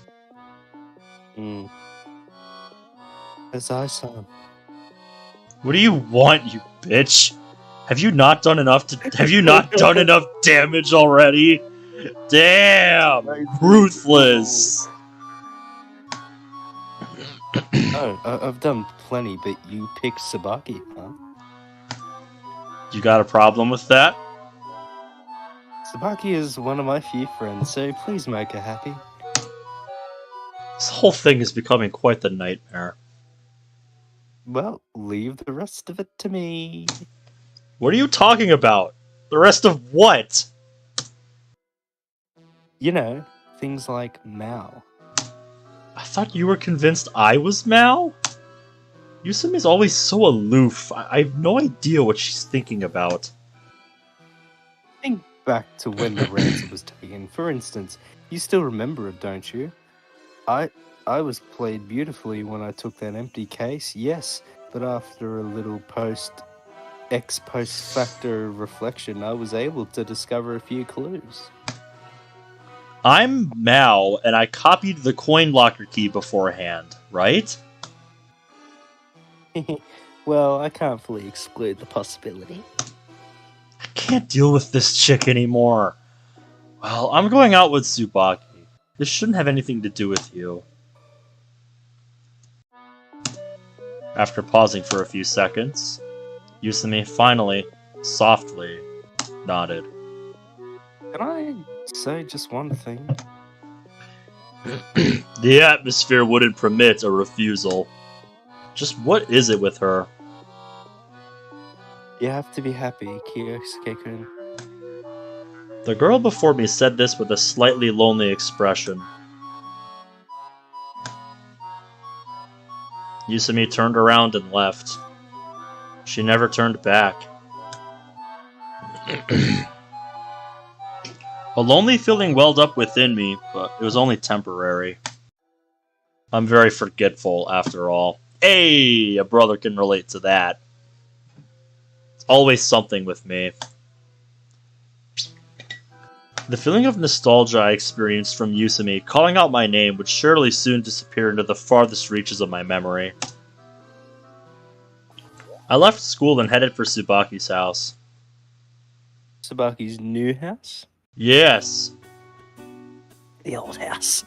As I saw. What do you want, you bitch? Have you not done enough damage already? Damn! Ruthless! Oh, I've done plenty, but you picked Tsubaki, huh? You got a problem with that? Tsubaki is one of my few friends, so please make her happy. This whole thing is becoming quite the nightmare. Well, leave the rest of it to me. What are you talking about? The rest of what? You know, things like Mao. I thought you were convinced I was Mao? Yusumi's always so aloof. I have no idea what she's thinking about. Think back to when the ransom was taken. For instance, you still remember it, don't you? I was played beautifully when I took that empty case, yes, but after a little ex-post-factor reflection, I was able to discover a few clues. I'm Mao, and I copied the coin locker key beforehand, right? Well, I can't fully exclude the possibility. I can't deal with this chick anymore. Well, I'm going out with Tsubaki. This shouldn't have anything to do with you. After pausing for a few seconds, Yusumi finally, softly, nodded. Can I say just one thing? The atmosphere wouldn't permit a refusal. Just what is it with her? You have to be happy, Kyosuke-kun. The girl before me said this with a slightly lonely expression. Yusumi turned around and left. She never turned back. A lonely feeling welled up within me, but it was only temporary. I'm very forgetful, after all. Hey, a brother can relate to that. It's always something with me. The feeling of nostalgia I experienced from Yusumi calling out my name would surely soon disappear into the farthest reaches of my memory. I left school and headed for Tsubaki's house. Tsubaki's new house? Yes. The old house.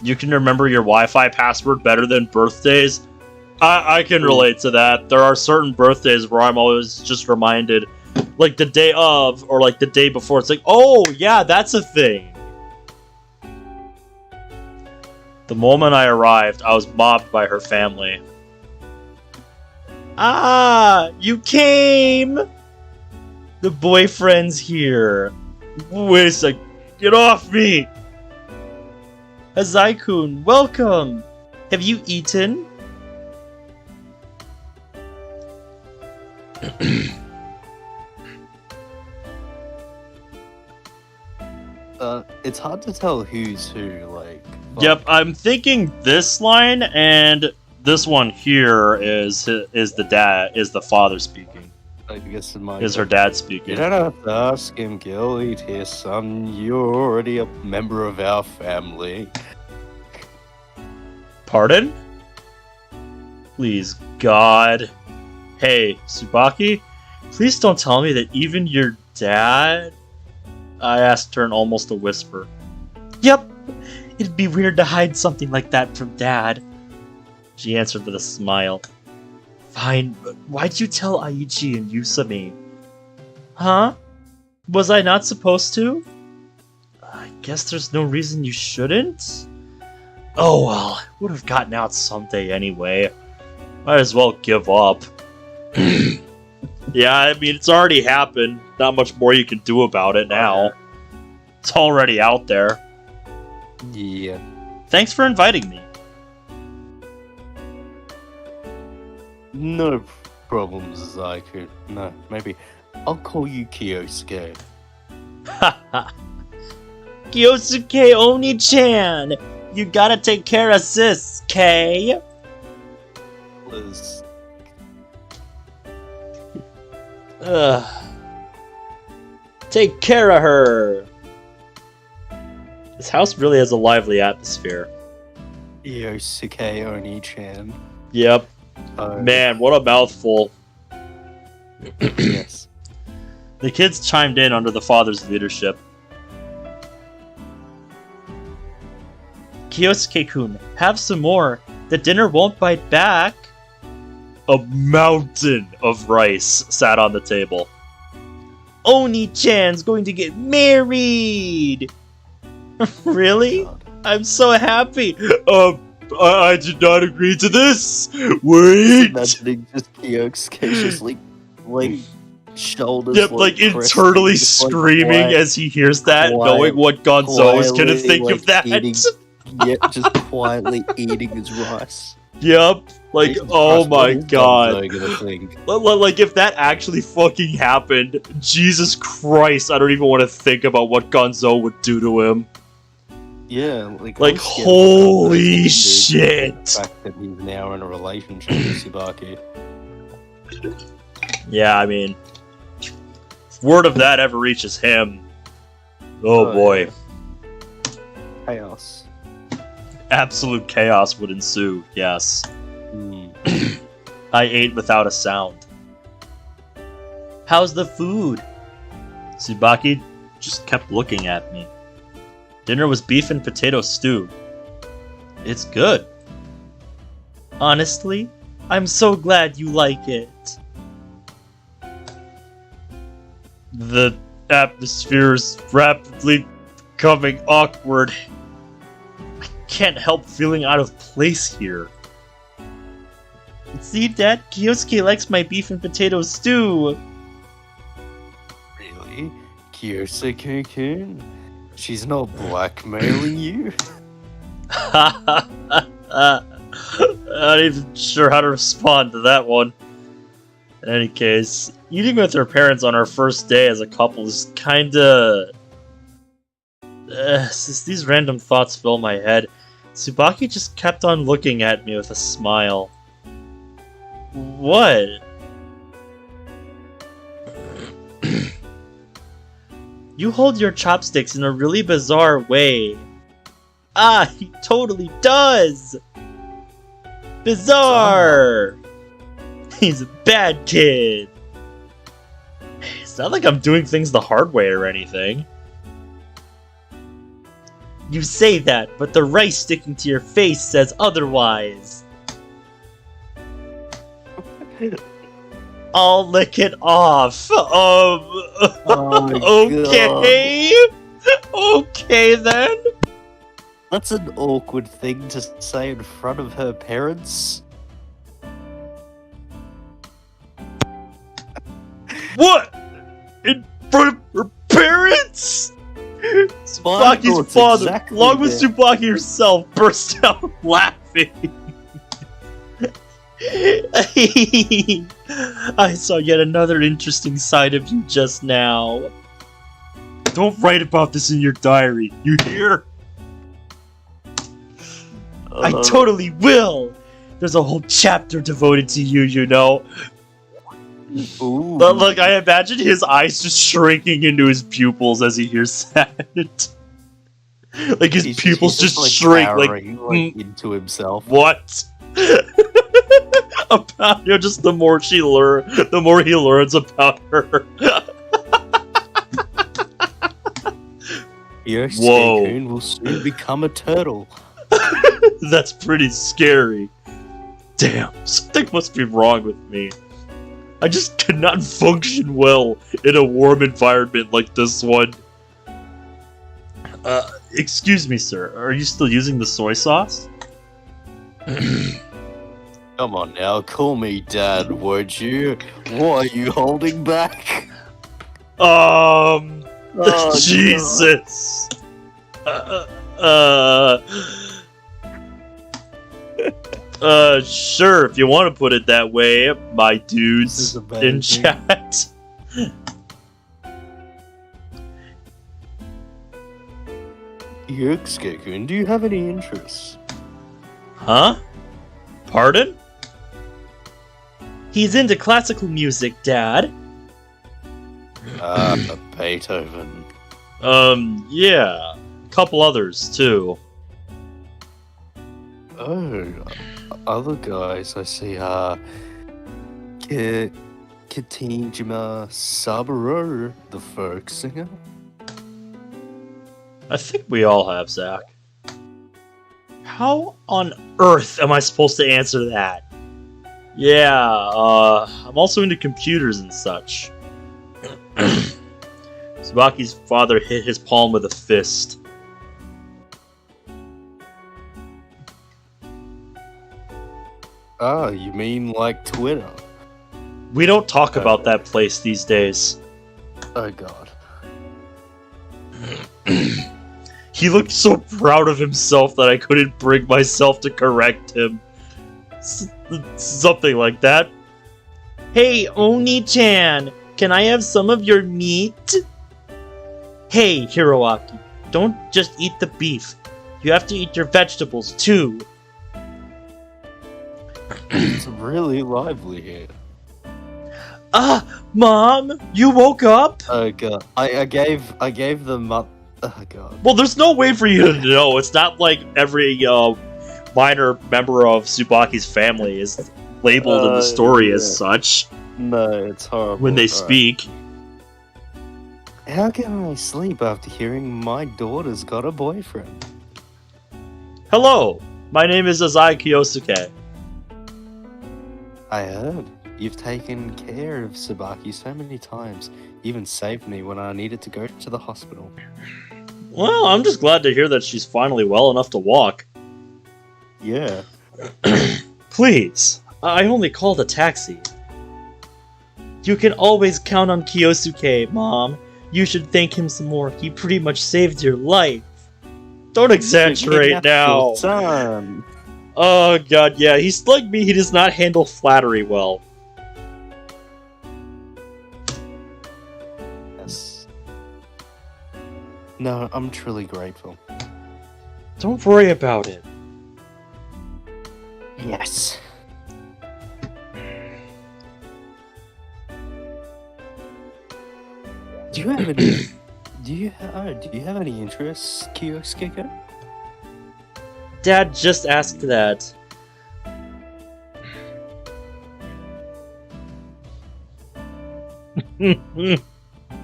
You can remember your Wi-Fi password better than birthdays? I can relate to that. There are certain birthdays where I'm always just reminded, like the day of, or like the day before. It's like, oh, yeah, that's a thing. The moment I arrived, I was mobbed by her family. Ah, you came! The boyfriend's here. Wait a sec. Get off me! Hazai-kun, welcome! Have you eaten? It's hard to tell who's who, like... Yep, I'm thinking this line and this one here is the father speaking. I guess it might Is her dad speaking. You don't have to ask him, Gil. Eat here, son. You're already a member of our family. Pardon? Please, God. Hey, Tsubaki, please don't tell me that even your dad... I asked her in almost a whisper. Yep, it'd be weird to hide something like that from Dad. She answered with a smile. Fine, but why'd you tell Aichi and Yusumi? Huh? Was I not supposed to? I guess there's no reason you shouldn't? Oh well, would have gotten out someday anyway. Might as well give up. Yeah, I mean, it's already happened. Not much more you can do about it now. It's already out there. Yeah. Thanks for inviting me. No problems, Zaiku. No, maybe I'll call you Kyosuke. Haha. Kyosuke Oni-chan! You gotta take care of sis, Kay! Liz. Take care of her! This house really has a lively atmosphere. Kyosuke Oni-chan. Yep. Man, what a mouthful. Yes. The kids chimed in under the father's leadership. Kyosuke-kun, have some more. The dinner won't bite back. A mountain of rice sat on the table. Oni-chan's going to get married! Really? God. I'm so happy! I did not agree to this! Wait! Imagining just Kyosuke just like shoulders. Yep, like internally screaming as he hears that, knowing what Gonzo is gonna think of that. Yep, just quietly eating his rice. Yep, like, Jesus oh Christ, my what is god. Gonzo gonna think? Like, if that actually fucking happened, Jesus Christ, I don't even want to think about what Gonzo would do to him. Yeah, Like, I'm scared of holy Gonzo doing shit! The fact that he's now in a relationship with Tsubaki. Yeah, I mean, if word of that ever reaches him, oh boy. Chaos. Absolute chaos would ensue, yes. I ate without a sound. How's the food? Tsubaki just kept looking at me. Dinner was beef and potato stew. It's good. Honestly, I'm so glad you like it. The atmosphere is rapidly becoming awkward. I can't help feeling out of place here. See, Dad? Kyosuke likes my beef and potato stew. Really? Kyosuke-kun? She's not blackmailing you? I'm not even sure how to respond to that one. In any case, eating with her parents on our first day as a couple is kinda... these random thoughts fill my head. Tsubaki just kept on looking at me with a smile. What? You hold your chopsticks in a really bizarre way. Ah, he totally does! Bizarre! He's a bad kid. It's not like I'm doing things the hard way or anything. You say that, but the rice sticking to your face says otherwise. I'll lick it off. Okay. Okay then. That's an awkward thing to say in front of her parents. What? In front of her parents? My Tsubaki's thoughts father, exactly along with there. Tsubaki herself, burst out laughing. I saw yet another interesting side of you just now. Don't write about this in your diary, you hear? I totally will! There's a whole chapter devoted to you, you know. Ooh. But look, I imagine his eyes just shrinking into his pupils as he hears that. Like his pupils just like, shrink, towering, like into himself. what? About just the more he learns about her. Kyosuke-kun will soon become a turtle. That's pretty scary. Damn, something must be wrong with me. I just cannot function well in a warm environment like this one. Excuse me, sir. Are you still using the soy sauce? Come on now, call me Dad, would you? What are you holding back? Oh, Jesus. Sure, if you want to put it that way, my dudes in chat. Kyosuke-kun, do you have any interests? Huh? Pardon? He's into classical music, Dad. Beethoven. Yeah. A couple others, too. Oh, other guys, I see, Kitijima Saburo, the folk singer. I think we all have, Zach. How on earth am I supposed to answer that? Yeah, I'm also into computers and such. Tsubaki's father hit his palm with a fist. Ah, you mean like Twitter? We don't talk about that place these days. Oh god. He looked so proud of himself that I couldn't bring myself to correct him. Something like that. Hey, Oni-chan, can I have some of your meat? Hey, Hiroaki, don't just eat the beef. You have to eat your vegetables, too. It's really lively here. Ah, Mom, you woke up? Oh god. I gave them up. Oh god. Well, there's no way for you to know. It's not like every minor member of Tsubaki's family is labeled in the story as such No, it's horrible. when they speak. How can I sleep after hearing my daughter's got a boyfriend? Hello, my name is Azai Kyosuke. I heard. You've taken care of Tsubaki so many times. Even saved me when I needed to go to the hospital. Well, I'm just glad to hear that she's finally well enough to walk. Yeah. Please, I only called a taxi. You can always count on Kyosuke, Mom. You should thank him some more. He pretty much saved your life. Don't exaggerate now. Son. Oh god, yeah, he's like me, he does not handle flattery well. Yes. No, I'm truly grateful. Don't worry about it. Yes. Do you have any? do you have any interests, Kyosuke? Dad just asked that.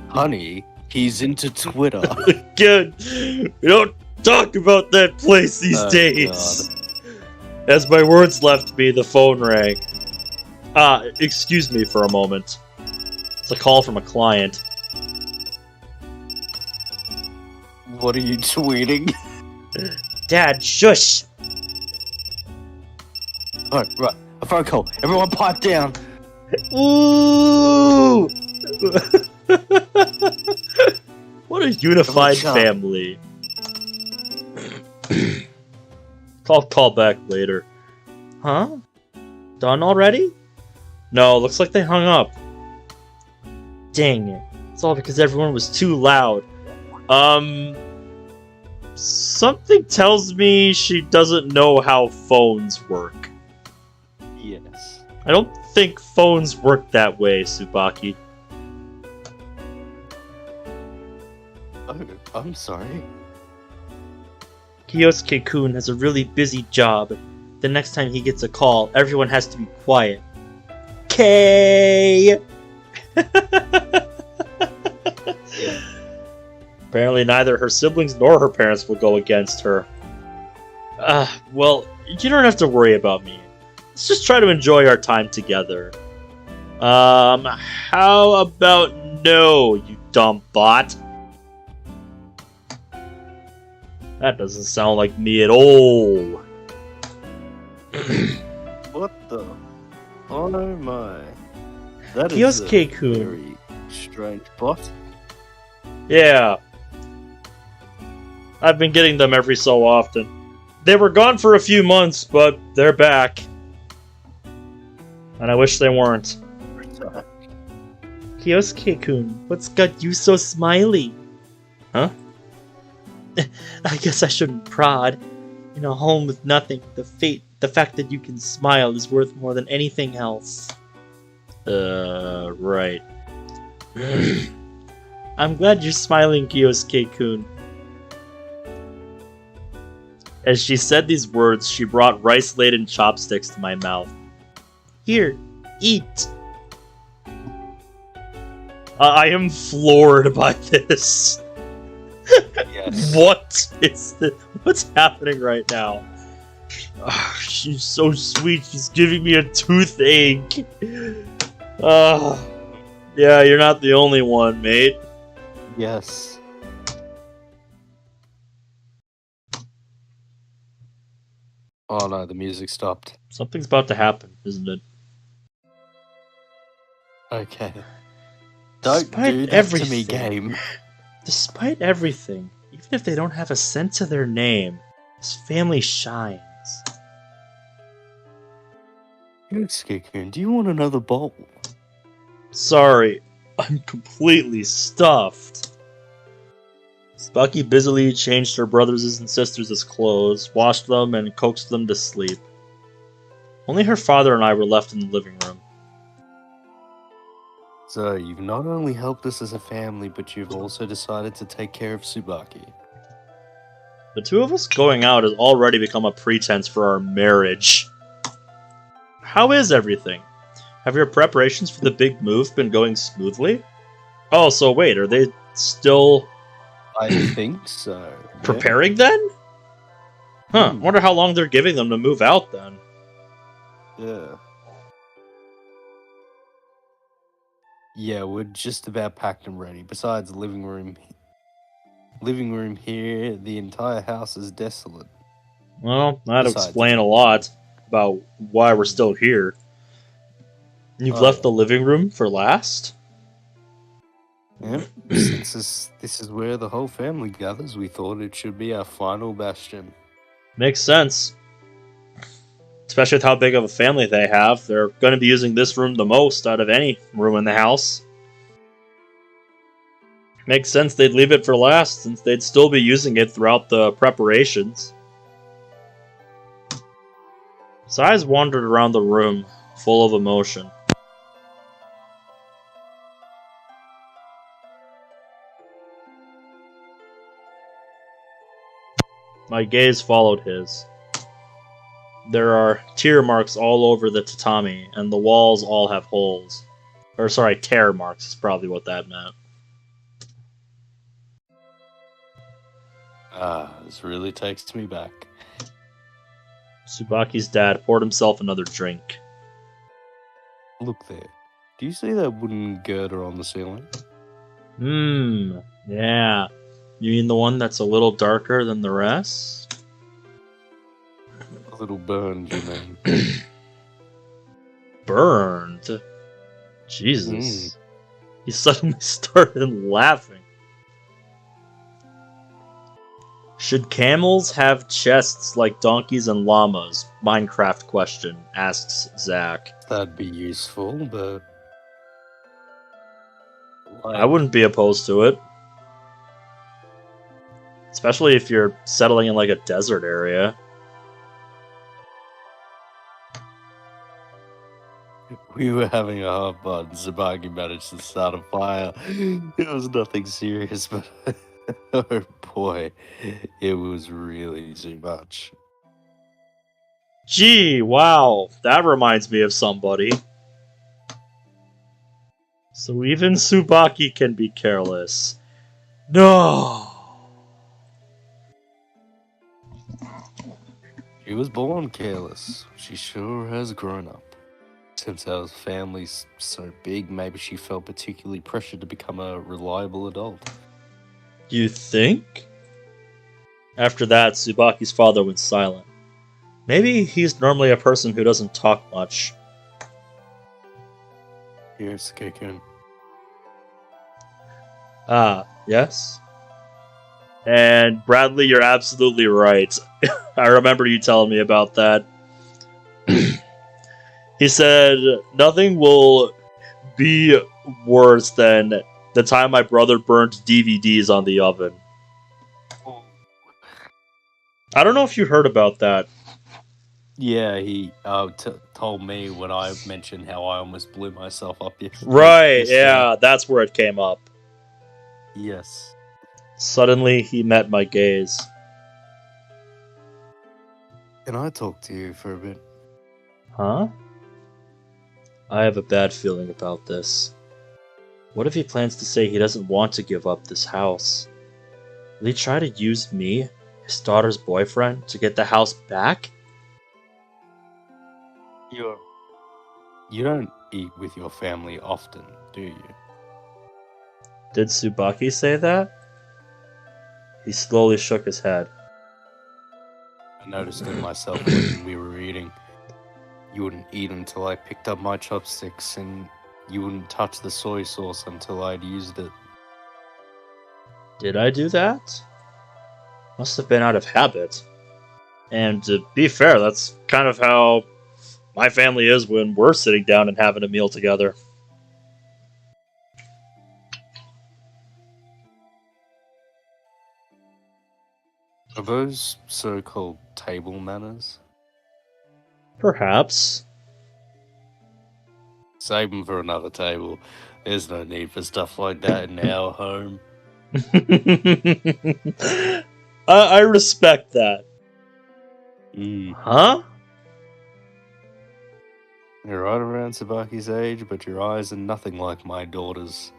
Honey, he's into Twitter. Good. We don't talk about that place these Oh, days. As my words left me, the phone rang. Excuse me for a moment. It's a call from a client. What are you tweeting? Dad, shush! Oh, right. A phone call. Everyone pipe down. Ooh! What a unified Shut up. family. I'll call back later. Huh? Done already? No, looks like they hung up. Dang it. It's all because everyone was too loud. Something tells me she doesn't know how phones work. Yes. I don't think phones work that way, Tsubaki. Oh, I'm sorry. Kyosuke-kun has a really busy job. The next time he gets a call, everyone has to be quiet. K. Apparently neither her siblings nor her parents will go against her. Well, you don't have to worry about me. Let's just try to enjoy our time together. How about no, you dumb bot? That doesn't sound like me at all. What the? Oh my. That is Kyosuke-kun. a very strange bot. Yeah. I've been getting them every so often. They were gone for a few months, but they're back. And I wish they weren't. Kyosuke-kun, what's got you so smiley? Huh? I guess I shouldn't prod. In a home with nothing, the fact that you can smile is worth more than anything else. Right. I'm glad you're smiling, Kyosuke-kun. As she said these words, she brought rice-laden chopsticks to my mouth. Here, eat! I am floored by this. Yes. What's happening right now? She's so sweet, she's giving me a toothache. Yeah, you're not the only one, mate. Yes. Oh no, the music stopped. Something's about to happen, isn't it? Okay. Don't Despite do that everything, to me, game. Despite everything, even if they don't have a cent to their name, this family shines. Kyosuke-kun, do you want another bowl? Sorry, I'm completely stuffed. Tsubaki busily changed her brothers' and sisters' clothes, washed them, and coaxed them to sleep. Only her father and I were left in the living room. So, you've not only helped us as a family, but you've also decided to take care of Tsubaki. The two of us going out has already become a pretense for our marriage. How is everything? Have your preparations for the big move been going smoothly? Oh, so wait, are they still I think so. yeah. preparing then? Huh, wonder how long they're giving them to move out then. Yeah. Yeah, we're just about packed and ready. Besides the living room here, the entire house is desolate. Well, that'd Besides, explain a lot about why we're still here. You've left the living room for last? Yep. Since this is where the whole family gathers, we thought it should be our final bastion. Makes sense. Especially with how big of a family they have. They're going to be using this room the most out of any room in the house. Makes sense they'd leave it for last, since they'd still be using it throughout the preparations. His eyes wandered around the room, full of emotion. My gaze followed his. There are tear marks all over the tatami, and the walls all have holes. Or, sorry, tear marks is probably what that meant. This really takes me back. Tsubaki's dad poured himself another drink. Look there. Do you see that wooden girder on the ceiling? Yeah. You mean the one that's a little darker than the rest? A little burned, you mean? Burned? Jesus. He suddenly started laughing. Should camels have chests like donkeys and llamas? Minecraft question, asks Zach. That'd be useful, but... I wouldn't be opposed to it. Especially if you're settling in like a desert area. We were having a hot fun. Tsubaki managed to start a fire. It was nothing serious, but oh boy, it was really too much. Gee, wow, that reminds me of somebody. So even Tsubaki can be careless. No! She was born careless. She sure has grown up. Since our family's so big, maybe she felt particularly pressured to become a reliable adult. You think? After that, Tsubaki's father went silent. Maybe he's normally a person who doesn't talk much. Here's Keikun. Ah, yes? And Bradley, you're absolutely right. I remember you telling me about that. He said, nothing will be worse than the time my brother burned DVDs on the oven. I don't know if you heard about that. Yeah, he told me when I mentioned how I almost blew myself up yesterday. Right, yeah, that's where it came up. Yes. Suddenly, he met my gaze. Can I talk to you for a bit? Huh? I have a bad feeling about this. What if he plans to say he doesn't want to give up this house? Will he try to use me, his daughter's boyfriend, to get the house back? You don't eat with your family often, do you? Did Tsubaki say that? He slowly shook his head. I noticed it myself when we were eating. You wouldn't eat until I picked up my chopsticks, and you wouldn't touch the soy sauce until I'd used it. Did I do that? Must have been out of habit. And to be fair, that's kind of how my family is when we're sitting down and having a meal together. Are those so-called table manners? Perhaps. Save them for another table. There's no need for stuff like that in our home. I respect that. Huh? You're right around Tsubaki's age, but your eyes are nothing like my daughter's.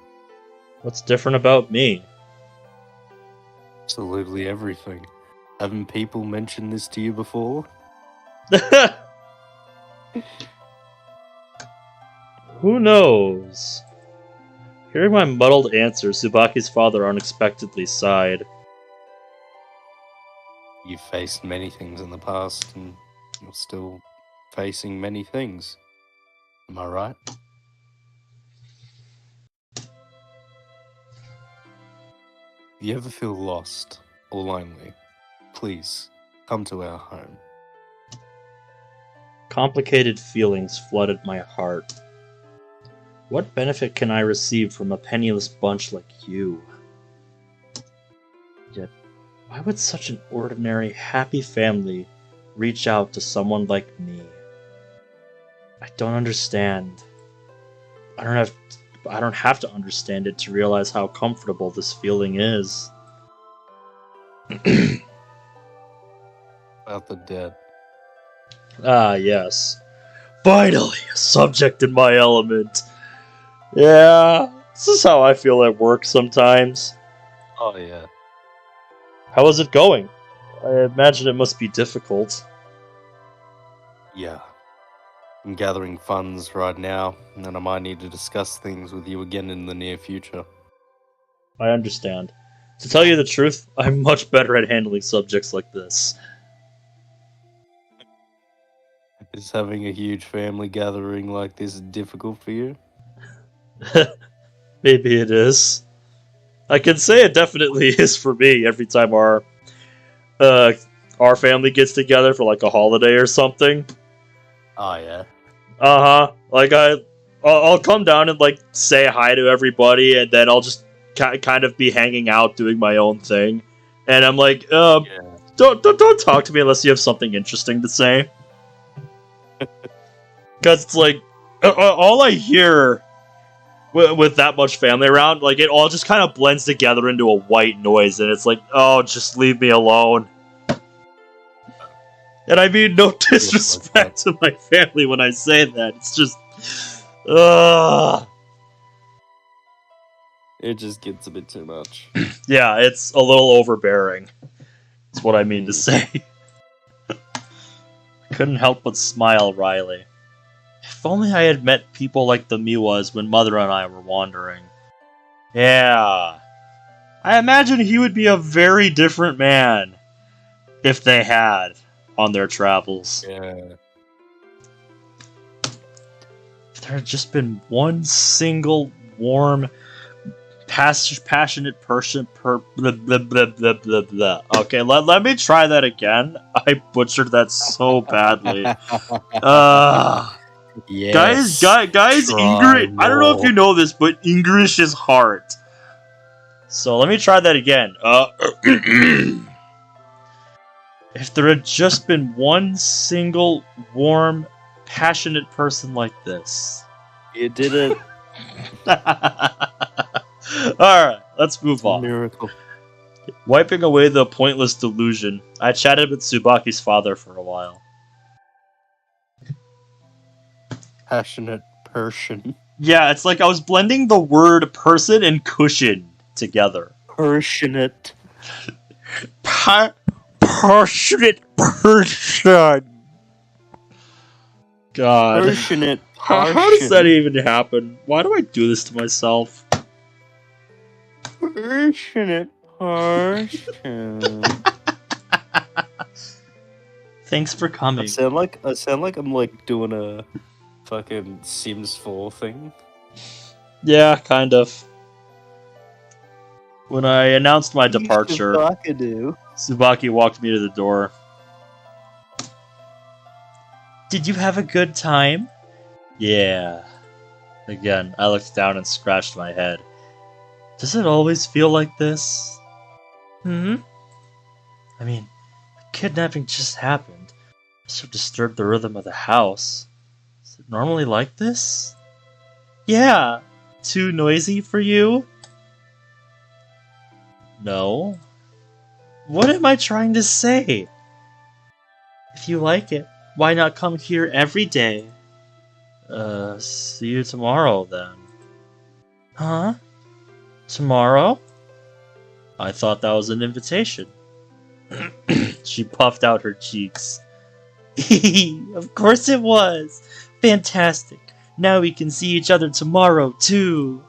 What's different about me? Absolutely everything. Haven't people mentioned this to you before? Who knows? Hearing my muddled answer, Tsubaki's father unexpectedly sighed. You've faced many things in the past, and you're still facing many things. Am I right? If you ever feel lost or lonely, please come to our home. Complicated feelings flooded my heart. What benefit can I receive from a penniless bunch like you? Yet, why would such an ordinary, happy family reach out to someone like me? I don't understand. I don't have to understand it to realize how comfortable this feeling is. About the dead. Ah, yes. Finally, a subject in my element. Yeah, this is how I feel at work sometimes. Oh, yeah. How is it going? I imagine it must be difficult. Yeah. I'm gathering funds right now, and I might need to discuss things with you again in the near future. I understand. To tell you the truth, I'm much better at handling subjects like this. Is having a huge family gathering like this difficult for you? Maybe it is. I can say it definitely is for me every time our family gets together for like a holiday or something. Oh, yeah. Uh-huh. Like I'll come down and like say hi to everybody, and then I'll just kind of be hanging out doing my own thing. And I'm like, Yeah. don't talk to me unless you have something interesting to say. Because it's like all I hear with that much family around, like it all just kind of blends together into a white noise, and it's like, oh, just leave me alone. And I mean no disrespect to my family when I say that. It's just, It just gets a bit too much. yeah, it's a little overbearing. That's what I mean to say. I couldn't help but smile wryly. If only I had met people like the Miwas when Mother and I were wandering. Yeah. I imagine he would be a very different man if they had on their travels. Yeah. If there had just been one single warm, passionate person blah, blah, blah, blah, blah, blah. Okay, let me try that again. I butchered that so badly. Yes. Guys, English. I don't know if you know this, but English is hard. So let me try that again. If there had just been one single warm, passionate person like this. You did it. Alright, let's move on. Miracle. Wiping away the pointless delusion, I chatted with Tsubaki's father for a while. Passionate person. Yeah, it's like I was blending the word person and cushion together. Passionate. Passionate person. God. Passionate. How does that even happen? Why do I do this to myself? Passionate person. Thanks for coming. I sound like I'm like doing a fucking Sims 4 thing. Yeah, kind of. When I announced my departure, Tsubaki walked me to the door. Did you have a good time? Yeah. Again, I looked down and scratched my head. Does it always feel like this? I mean, the kidnapping just happened. So disturbed the rhythm of the house. Is it normally like this? Yeah. Too noisy for you? No. What am I trying to say? If you like it, why not come here every day? See you tomorrow then. Huh? Tomorrow? I thought that was an invitation. She puffed out her cheeks. Of course it was. Fantastic. Now we can see each other tomorrow, too.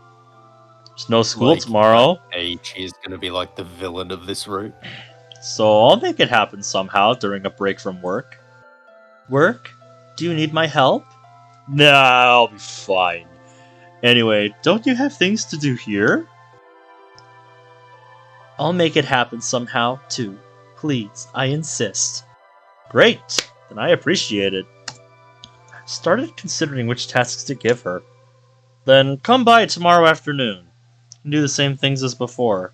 There's no school Like, tomorrow, Eiichi is gonna be like the villain of this route. so I'll make it happen somehow during a break from work. Work? Do you need my help? Nah, I'll be fine. Anyway, don't you have things to do here? I'll make it happen somehow, too. Please, I insist. Great, then I appreciate it. I started considering which tasks to give her. Then come by tomorrow afternoon and do the same things as before.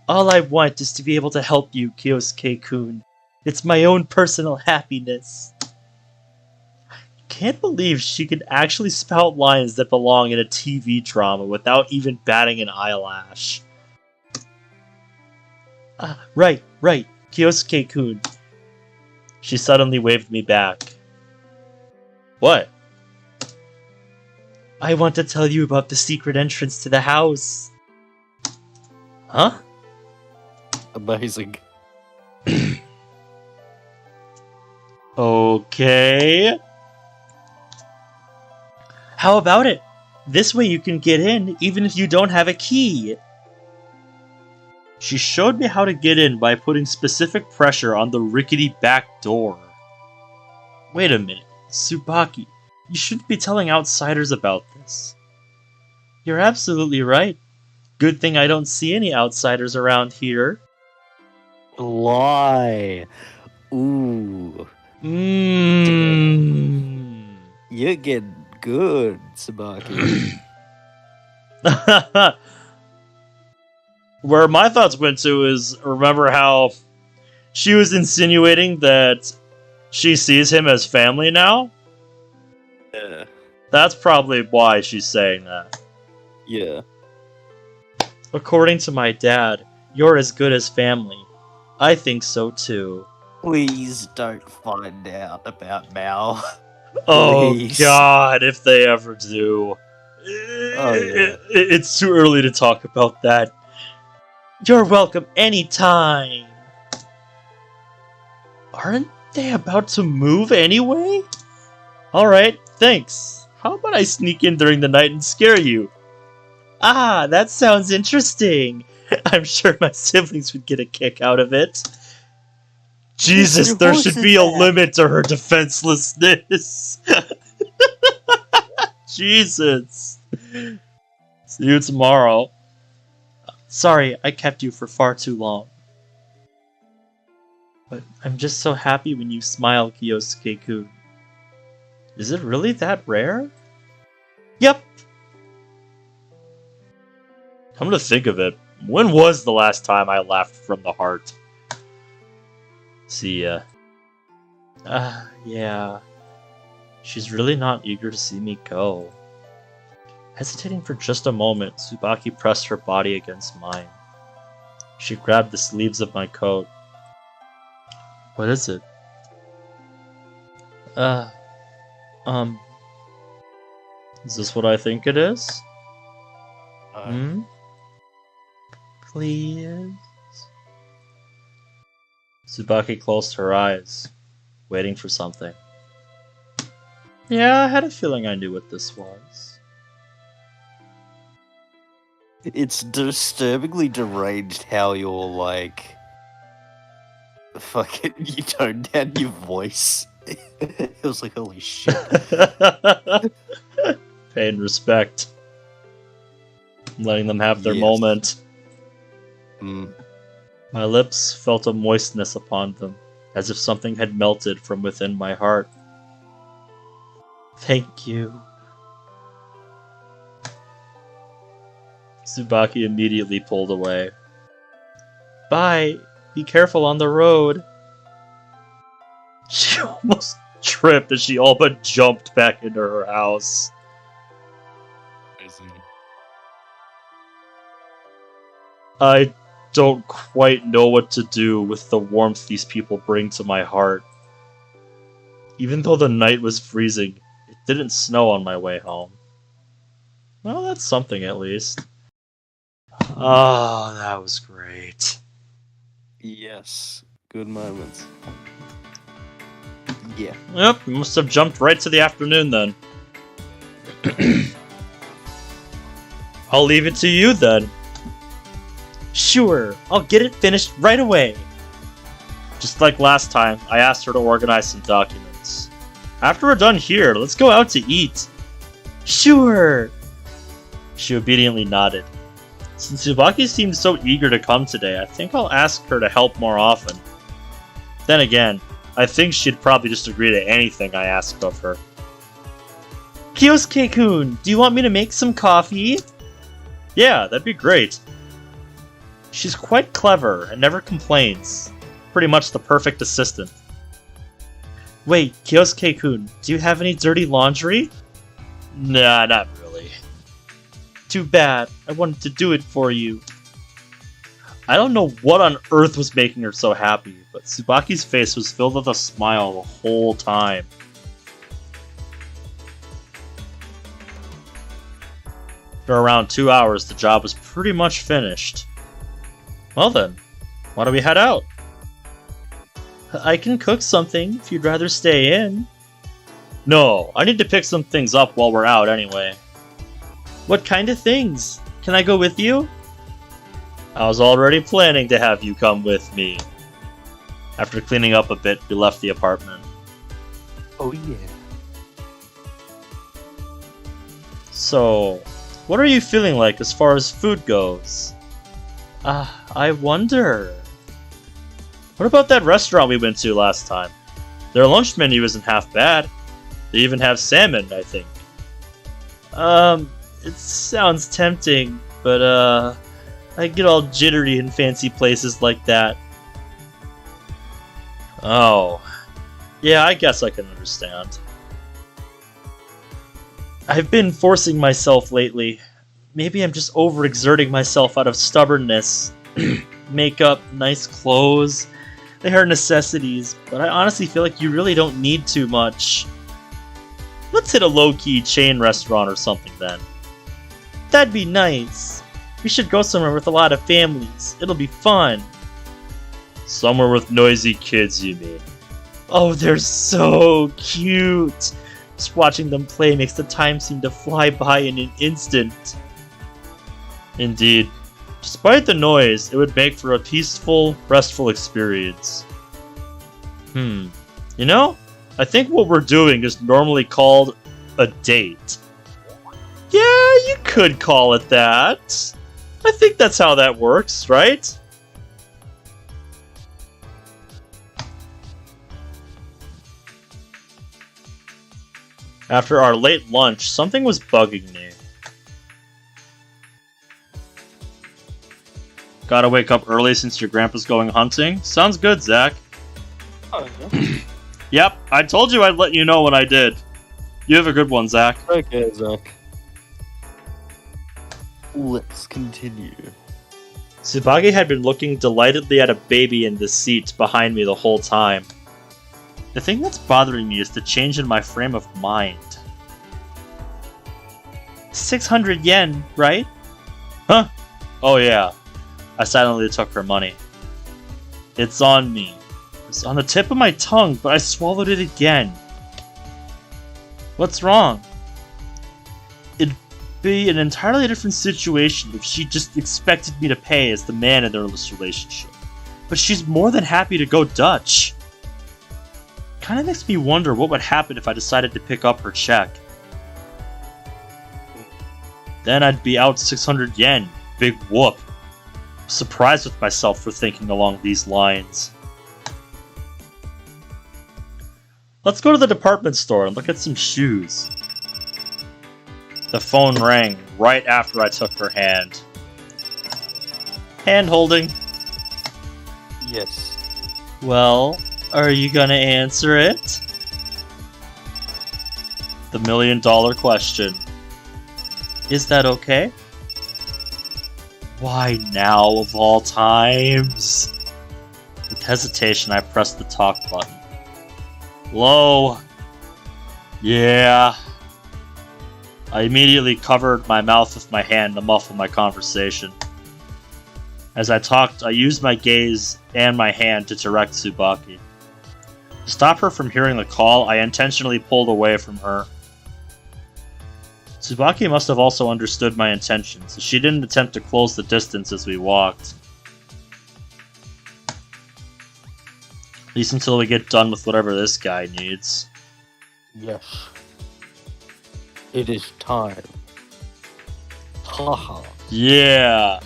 All I want is to be able to help you, Kyosuke-kun. It's my own personal happiness. I can't believe she can actually spout lines that belong in a TV drama without even batting an eyelash. Right, Kyosuke-kun. She suddenly waved me back. What? I want to tell you about the secret entrance to the house. Huh? Amazing. Okay. How about it? This way you can get in even if you don't have a key. She showed me how to get in by putting specific pressure on the rickety back door. Wait a minute, Tsubaki, you shouldn't be telling outsiders about this. You're absolutely right. Good thing I don't see any outsiders around here. Lie. Ooh. You're getting good, Tsubaki. Where my thoughts went to is, remember how she was insinuating that she sees him as family now? Yeah. That's probably why she's saying that. Yeah. According to my dad, you're as good as family. I think so too. Please don't find out about Mal. Oh Please. god, if they ever do. Oh, yeah. It's too early to talk about that. You're welcome anytime. Aren't they about to move anyway? Alright, thanks. How about I sneak in during the night and scare you? Ah, that sounds interesting. I'm sure my siblings would get a kick out of it. Jesus, there should be a limit to her defenselessness. Jesus. See you tomorrow. Sorry, I kept you for far too long. But I'm just so happy when you smile, Kyosuke-kun. Is it really that rare? Yep. Come to think of it, when was the last time I laughed from the heart? See ya. Yeah. She's really not eager to see me go. Hesitating for just a moment, Tsubaki pressed her body against mine. She grabbed the sleeves of my coat. What is it? Is this what I think it is? Please? Tsubaki closed her eyes, waiting for something. Yeah, I had a feeling I knew what this was. It's disturbingly deranged how you're like... Fucking, you tone down your voice. It was like, holy shit. Pay and respect. I'm letting them have their Yes. moment. Mm. My lips felt a moistness upon them, as if something had melted from within my heart. Thank you. Tsubaki immediately pulled away. Bye. Be careful on the road. She almost tripped as she all but jumped back into her house. I don't quite know what to do with the warmth these people bring to my heart. Even though the night was freezing, it didn't snow on my way home. Well, that's something at least. Oh, that was great. Yes. Good moments. Yeah. Yep, you must have jumped right to the afternoon then. I'll leave it to you then. Sure, I'll get it finished right away. Just like last time, I asked her to organize some documents. After we're done here, let's go out to eat. Sure. She obediently nodded. Since Tsubaki seemed so eager to come today, I think I'll ask her to help more often. Then again, I think she'd probably just agree to anything I ask of her. Kyosuke-kun, do you want me to make some coffee? Yeah, that'd be great. She's quite clever and never complains. Pretty much the perfect assistant. Wait, Kyosuke-kun, do you have any dirty laundry? Nah, not really. Too bad. I wanted to do it for you. I don't know what on earth was making her so happy, but Tsubaki's face was filled with a smile the whole time. For around 2 hours, the job was pretty much finished. Well then, why don't we head out? I can cook something if you'd rather stay in. No, I need to pick some things up while we're out anyway. What kind of things? Can I go with you? I was already planning to have you come with me. After cleaning up a bit, we left the apartment. Oh yeah. So, what are you feeling like as far as food goes? I wonder. What about that restaurant we went to last time? Their lunch menu isn't half bad. They even have salmon, I think. It sounds tempting, but I get all jittery in fancy places like that. Oh. Yeah, I guess I can understand. I've been forcing myself lately. Maybe I'm just overexerting myself out of stubbornness. Makeup, nice clothes, they are necessities, but I honestly feel like you really don't need too much. Let's hit a low-key chain restaurant or something then. That'd be nice. We should go somewhere with a lot of families. It'll be fun. Somewhere with noisy kids, you mean? Oh, they're so cute. Just watching them play makes the time seem to fly by in an instant. Indeed. Despite the noise, it would make for a peaceful, restful experience. You know, I think what we're doing is normally called a date. Yeah, you could call it that. I think that's how that works, right? After our late lunch, something was bugging me. Gotta wake up early since your grandpa's going hunting? Sounds good, Zach. Oh, yeah. Yep, I told you I'd let you know when I did. You have a good one, Zach. Okay, Zach. Let's continue. Tsubaki had been looking delightedly at a baby in the seat behind me the whole time. The thing that's bothering me is the change in my frame of mind. 600 yen, right? Huh? Oh yeah. I silently took her money. It's on me. It's on the tip of my tongue, but I swallowed it again. What's wrong? It'd be an entirely different situation if she just expected me to pay as the man in their relationship. But she's more than happy to go Dutch. Kinda makes me wonder what would happen if I decided to pick up her check. Then I'd be out 600 yen. Big whoop. Surprised with myself for thinking along these lines. Let's go to the department store and look at some shoes. The phone rang right after I took her hand. Hand holding. Yes. Well, are you gonna answer it? The $1,000,000 question. Is that okay? Why now of all times? With hesitation, I pressed the talk button. Hello? Yeah. I immediately covered my mouth with my hand to muffle my conversation. As I talked, I used my gaze and my hand to direct Tsubaki. To stop her from hearing the call, I intentionally pulled away from her. Tsubaki must have also understood my intentions, as she didn't attempt to close the distance as we walked. At least until we get done with whatever this guy needs. Yes. It is time. Haha. Yeah!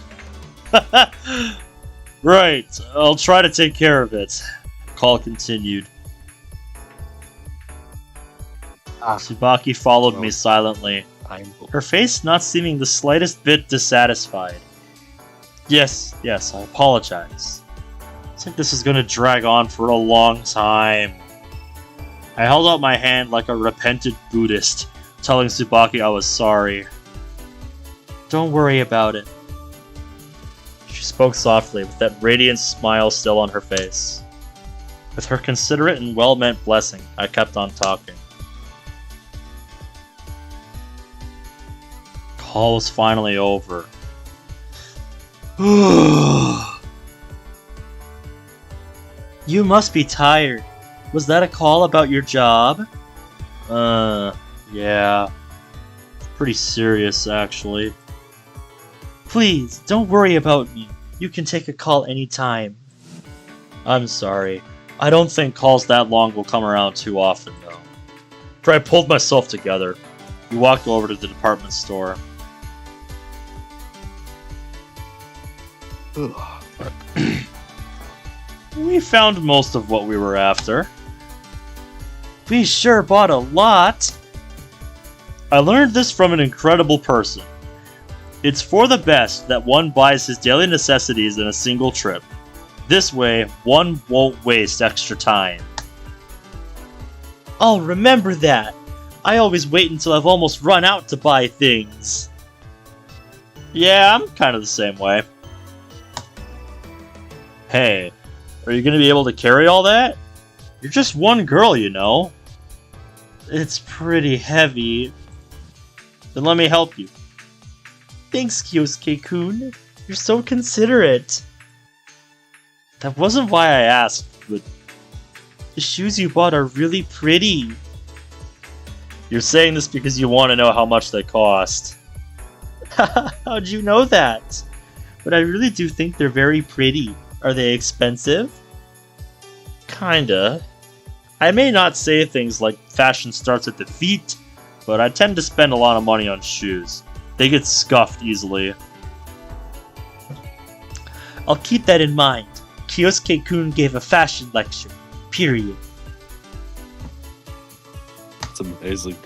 Right, I'll try to take care of it. Call continued. Tsubaki followed me silently, her face not seeming the slightest bit dissatisfied. Yes, I apologize. It's like this is gonna drag on for a long time. I held out my hand like a repentant Buddhist, telling Tsubaki I was sorry. Don't worry about it. She spoke softly, with that radiant smile still on her face. With her considerate and well-meant blessing, I kept on talking. Call was finally over. You must be tired. Was that a call about your job? Yeah. Pretty serious, actually. Please, don't worry about me. You can take a call anytime. I'm sorry. I don't think calls that long will come around too often, though. After I pulled myself together, we walked over to the department store. We found most of what we were after. We sure bought a lot! I learned this from an incredible person. It's for the best that one buys his daily necessities in a single trip. This way, one won't waste extra time. I'll remember that! I always wait until I've almost run out to buy things. Yeah, I'm kind of the same way. Hey, are you gonna be able to carry all that? You're just one girl, you know. It's pretty heavy. Then let me help you. Thanks, Kyosuke-kun. You're so considerate. That wasn't why I asked, but the shoes you bought are really pretty. You're saying this because you want to know how much they cost. How'd you know that? But I really do think they're very pretty. Are they expensive? Kinda. I may not say things like fashion starts at the feet, but I tend to spend a lot of money on shoes. They get scuffed easily. I'll keep that in mind. Kyosuke-kun gave a fashion lecture. Period. It's amazing.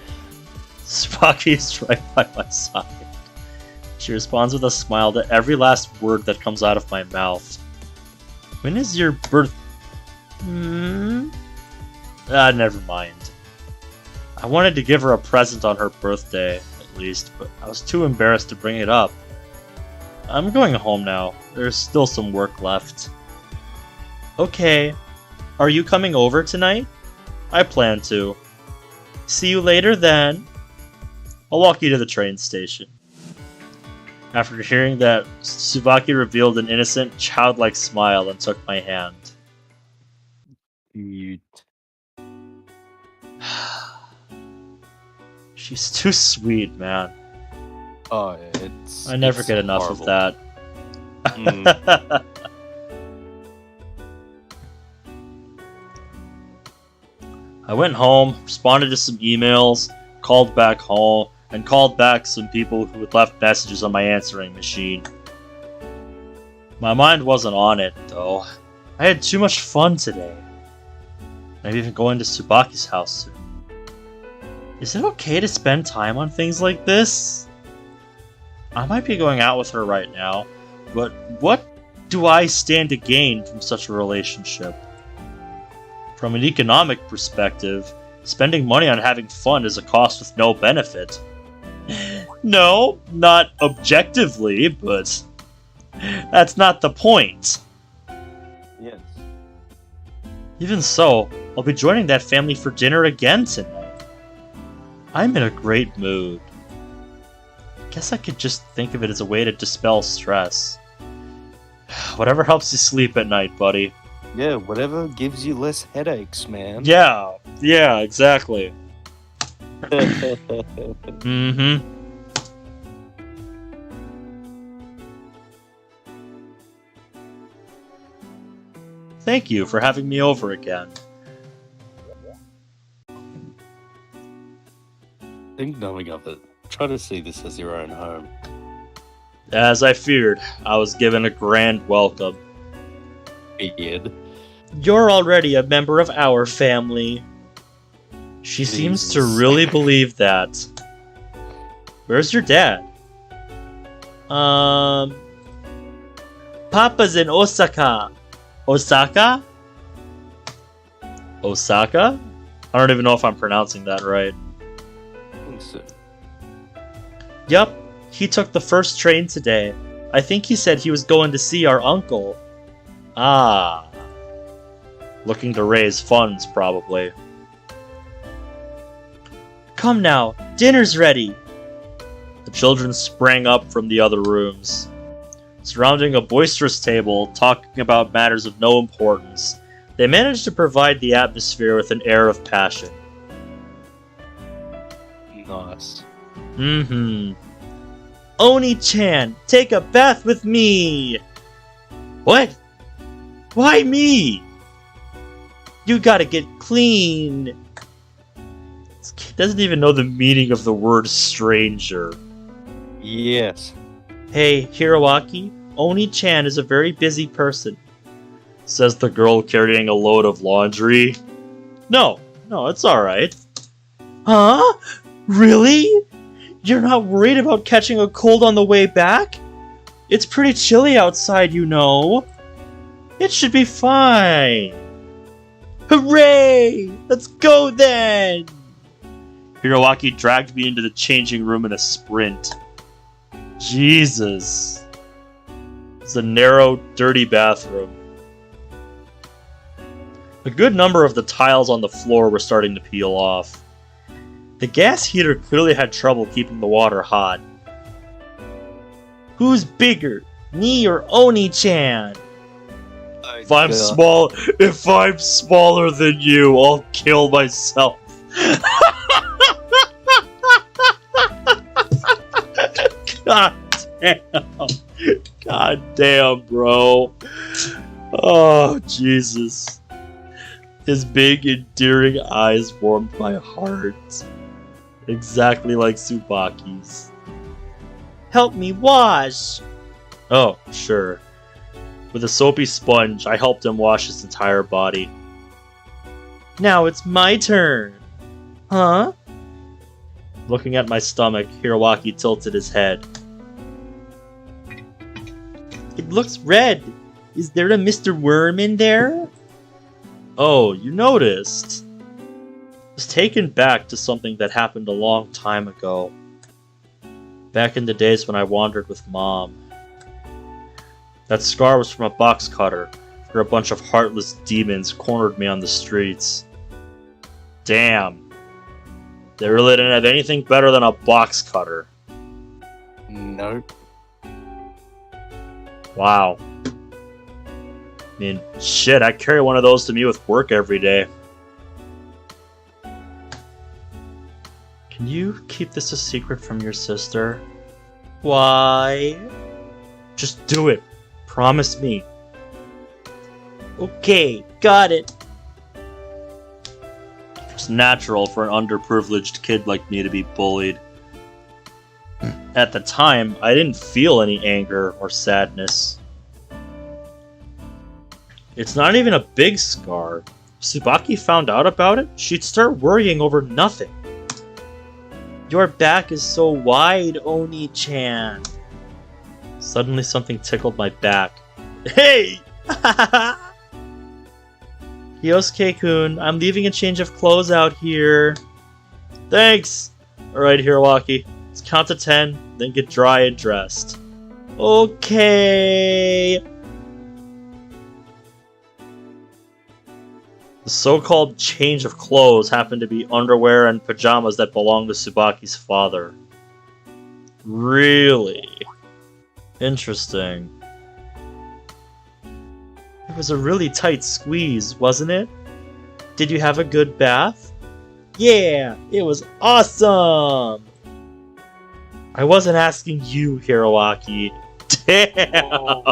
Tsubaki is right by my side. She responds with a smile to every last word that comes out of my mouth. When is your birth... never mind. I wanted to give her a present on her birthday, at least, but I was too embarrassed to bring it up. I'm going home now. There's still some work left. Okay. Are you coming over tonight? I plan to. See you later then. I'll walk you to the train station. After hearing that, Tsubaki revealed an innocent, childlike smile and took my hand. Cute. She's too sweet, man. Oh, it's... I never it's get enough horrible. of that. I went home, responded to some emails, called back home, and called back some people who had left messages on my answering machine. My mind wasn't on it, though. I had too much fun today. I'm even going to Tsubaki's house soon. Is it okay to spend time on things like this? I might be going out with her right now, but what do I stand to gain from such a relationship? From an economic perspective, spending money on having fun is a cost with no benefit. No, not objectively, but that's not the point. Yes. Even so, I'll be joining that family for dinner again tonight. I'm in a great mood. Guess I could just think of it as a way to dispel stress. Whatever helps you sleep at night, buddy. Yeah, whatever gives you less headaches, man. Yeah, exactly. Mm-hmm. Thank you for having me over again. Think nothing of it. Try to see this as your own home. As I feared, I was given a grand welcome. Weird. You're already a member of our family. She seems to Jesus. really believe that. Where's your dad? Papa's in Osaka. Osaka? Osaka? I don't even know if I'm pronouncing that right. Yup, he took the first train today. I think he said he was going to see our uncle. Ah. Looking to raise funds, probably. Come now, dinner's ready. The children sprang up from the other rooms. Surrounding a boisterous table, talking about matters of no importance, they managed to provide the atmosphere with an air of passion. Nice. Oni-chan, take a bath with me! What? Why me? You gotta get clean. This kid doesn't even know the meaning of the word stranger. Yes. Hey, Hiroaki, Oni-chan is a very busy person. Says the girl carrying a load of laundry. No, it's alright. Huh? Really? You're not worried about catching a cold on the way back? It's pretty chilly outside, you know. It should be fine. Hooray! Let's go then! Hiroaki dragged me into the changing room in a sprint. Jesus. It's a narrow, dirty bathroom. A good number of the tiles on the floor were starting to peel off. The gas heater clearly had trouble keeping the water hot. Who's bigger, me or Oni-chan? If I'm smaller than you, I'll kill myself. God damn. God damn, bro. Oh, Jesus. His big, endearing eyes warmed my heart. Exactly like Tsubaki's. Help me wash! Oh, sure. With a soapy sponge, I helped him wash his entire body. Now it's my turn. Huh? Looking at my stomach, Hiroaki tilted his head. It looks red. Is there a Mr. Worm in there? Oh, you noticed. I was taken back to something that happened a long time ago. Back in the days when I wandered with Mom. That scar was from a box cutter, where a bunch of heartless demons cornered me on the streets. Damn. They really didn't have anything better than a box cutter. Nope. Wow. I mean, shit, I carry one of those to me with work every day. Can you keep this a secret from your sister? Why? Just do it. Promise me. Okay, got it. It's natural for an underprivileged kid like me to be bullied. At the time, I didn't feel any anger or sadness. It's not even a big scar. If Tsubaki found out about it, she'd start worrying over nothing. Your back is so wide, Oni-chan. Suddenly something tickled my back. Hey! Yosuke-kun, I'm leaving a change of clothes out here. Thanks! Alright, Hiroaki. Let's count to 10, then get dry and dressed. Okay. The so-called change of clothes happened to be underwear and pajamas that belonged to Tsubaki's father. Really? Interesting. It was a really tight squeeze, wasn't it? Did you have a good bath? Yeah, it was awesome! I wasn't asking you, Hiroaki. Damn!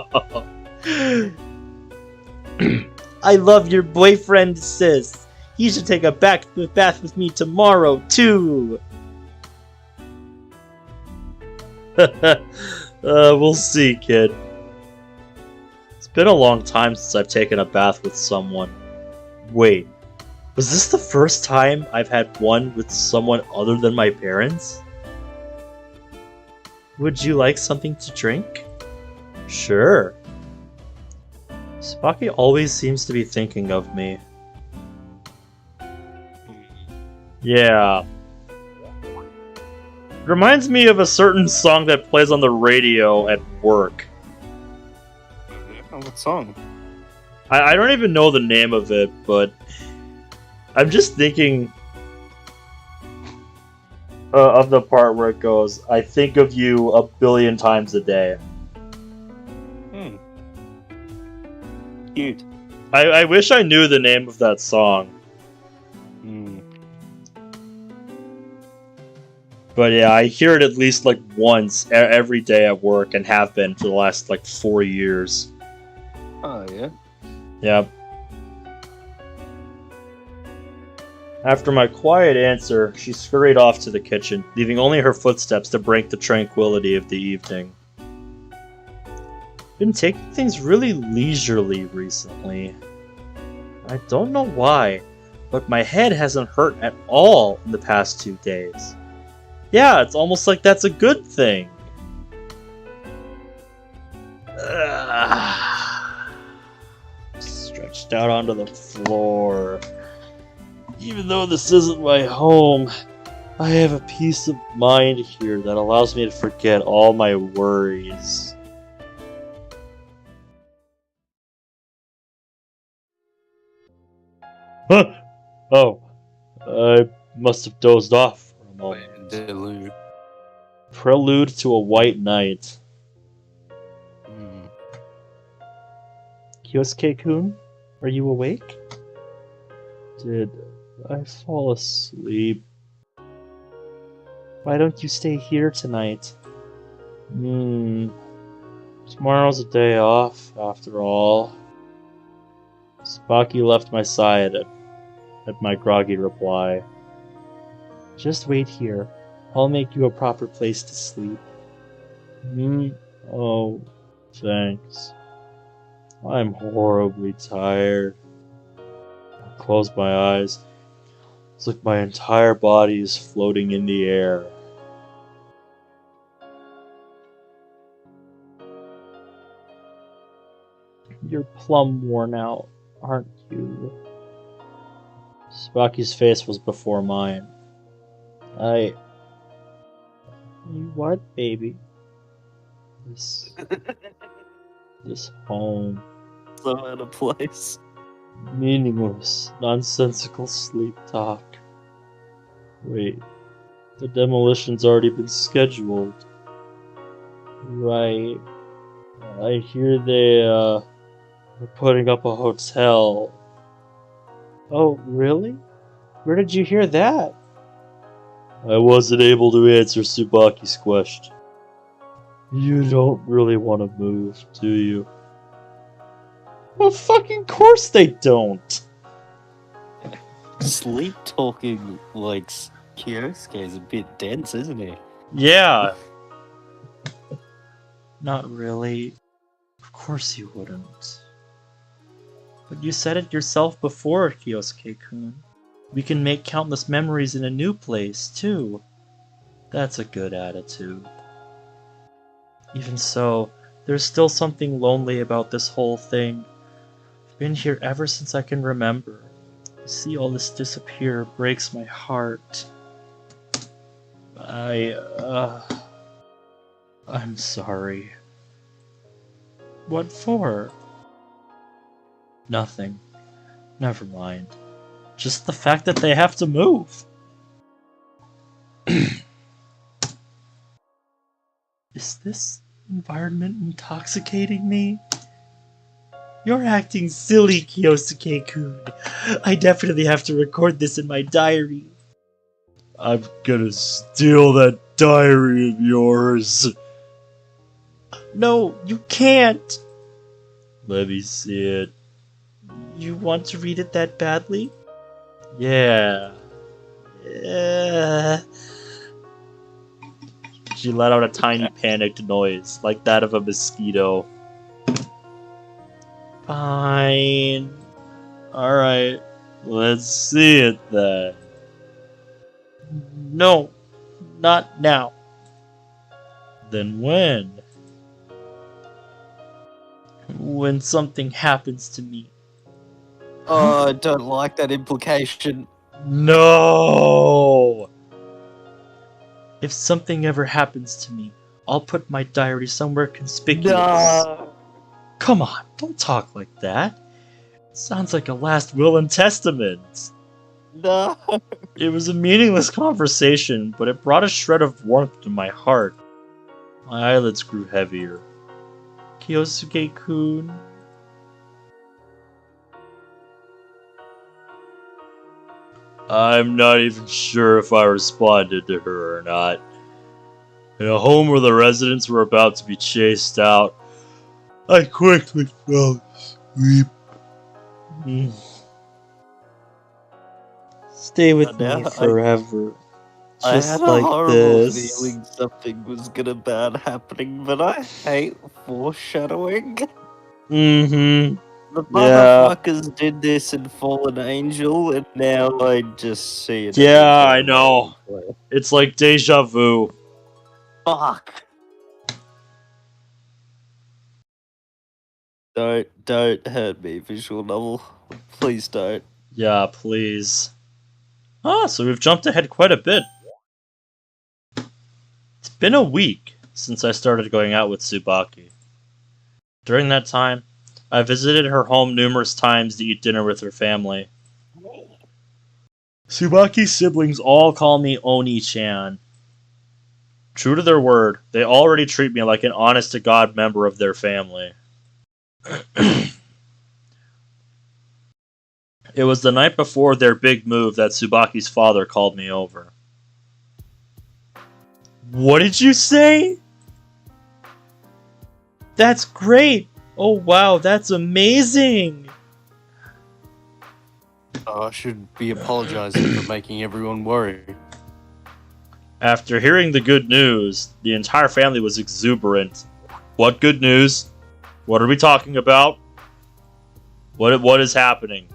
I love your boyfriend, sis. He should take a bath with me tomorrow, too. We'll see, kid. It's been a long time since I've taken a bath with someone. Wait, was this the first time I've had one with someone other than my parents? Would you like something to drink? Sure. Tsubaki always seems to be thinking of me. Yeah. Reminds me of a certain song that plays on the radio at work. Oh, what song? I don't even know the name of it, but I'm just thinking of the part where it goes, I think of you a billion times a day. Cute. I wish I knew the name of that song. But yeah, I hear it at least like once every day at work and have been for the last like 4 years. Oh, yeah? Yep. After my quiet answer, she scurried off to the kitchen, leaving only her footsteps to break the tranquility of the evening. Been taking things really leisurely recently. I don't know why, but my head hasn't hurt at all in the past 2 days. Yeah, it's almost like that's a good thing. Stretched out onto the floor. Even though this isn't my home, I have a peace of mind here that allows me to forget all my worries. Huh? Oh, I must have dozed off for a moment. Delude. Prelude to a White Night. Kyosuke-kun, are you awake? Did I fall asleep? Why don't you stay here tonight? Tomorrow's a day off, after all. Tsubaki left my side at my groggy reply. Just wait here. I'll make you a proper place to sleep. Oh, thanks. I'm horribly tired. I close my eyes. It's like my entire body is floating in the air. You're plumb worn out, aren't you? Tsubaki's face was before mine. You what, baby? This home. So out of place. Meaningless, nonsensical sleep talk. Wait, the demolition's already been scheduled. Right. I hear they're putting up a hotel. Oh, really? Where did you hear that? I wasn't able to answer Tsubaki's question. You don't really want to move, do you? Well, fucking course they don't! Sleep talking like Kyosuke is a bit dense, isn't he? Yeah. Not really. Of course you wouldn't. But you said it yourself before, Kyosuke-kun. We can make countless memories in a new place, too. That's a good attitude. Even so, there's still something lonely about this whole thing. I've been here ever since I can remember. To see all this disappear breaks my heart. I'm sorry. What for? Nothing. Never mind. Just the fact that they have to move. Is this environment intoxicating me? You're acting silly, Kyosuke-kun. I definitely have to record this in my diary. I'm gonna steal that diary of yours. No, you can't. Let me see it. You want to read it that badly? Yeah. Yeah. She let out a tiny panicked noise, like that of a mosquito. Fine. Alright, let's see it then. No, not now. Then when? When something happens to me. Oh, I don't like that implication. No! If something ever happens to me, I'll put my diary somewhere conspicuous. No. Come on, don't talk like that. Sounds like a last will and testament. No. It was a meaningless conversation, but it brought a shred of warmth to my heart. My eyelids grew heavier. Kyosuke-kun. I'm not even sure if I responded to her or not. In a home where the residents were about to be chased out, I quickly fell asleep. Stay with me forever. Just I had like a horrible this. feeling something was gonna bad happening, but I hate foreshadowing. Mm-hmm. The Yeah. motherfuckers did this in Fallen Angel, and now I just see it. Yeah, every I know. time. It's like deja vu. Fuck. Don't hurt me, visual novel. Please don't. Yeah, please. Ah, so we've jumped ahead quite a bit. It's been a week since I started going out with Tsubaki. During that time, I visited her home numerous times to eat dinner with her family. Tsubaki's siblings all call me Oni-chan. True to their word, they already treat me like an honest-to-God member of their family. It was the night before their big move that Tsubaki's father called me over. What did you say? That's great! Oh wow, that's amazing! I should be apologizing for making everyone worry. After hearing the good news, the entire family was exuberant. What good news? What are we talking about? What is happening?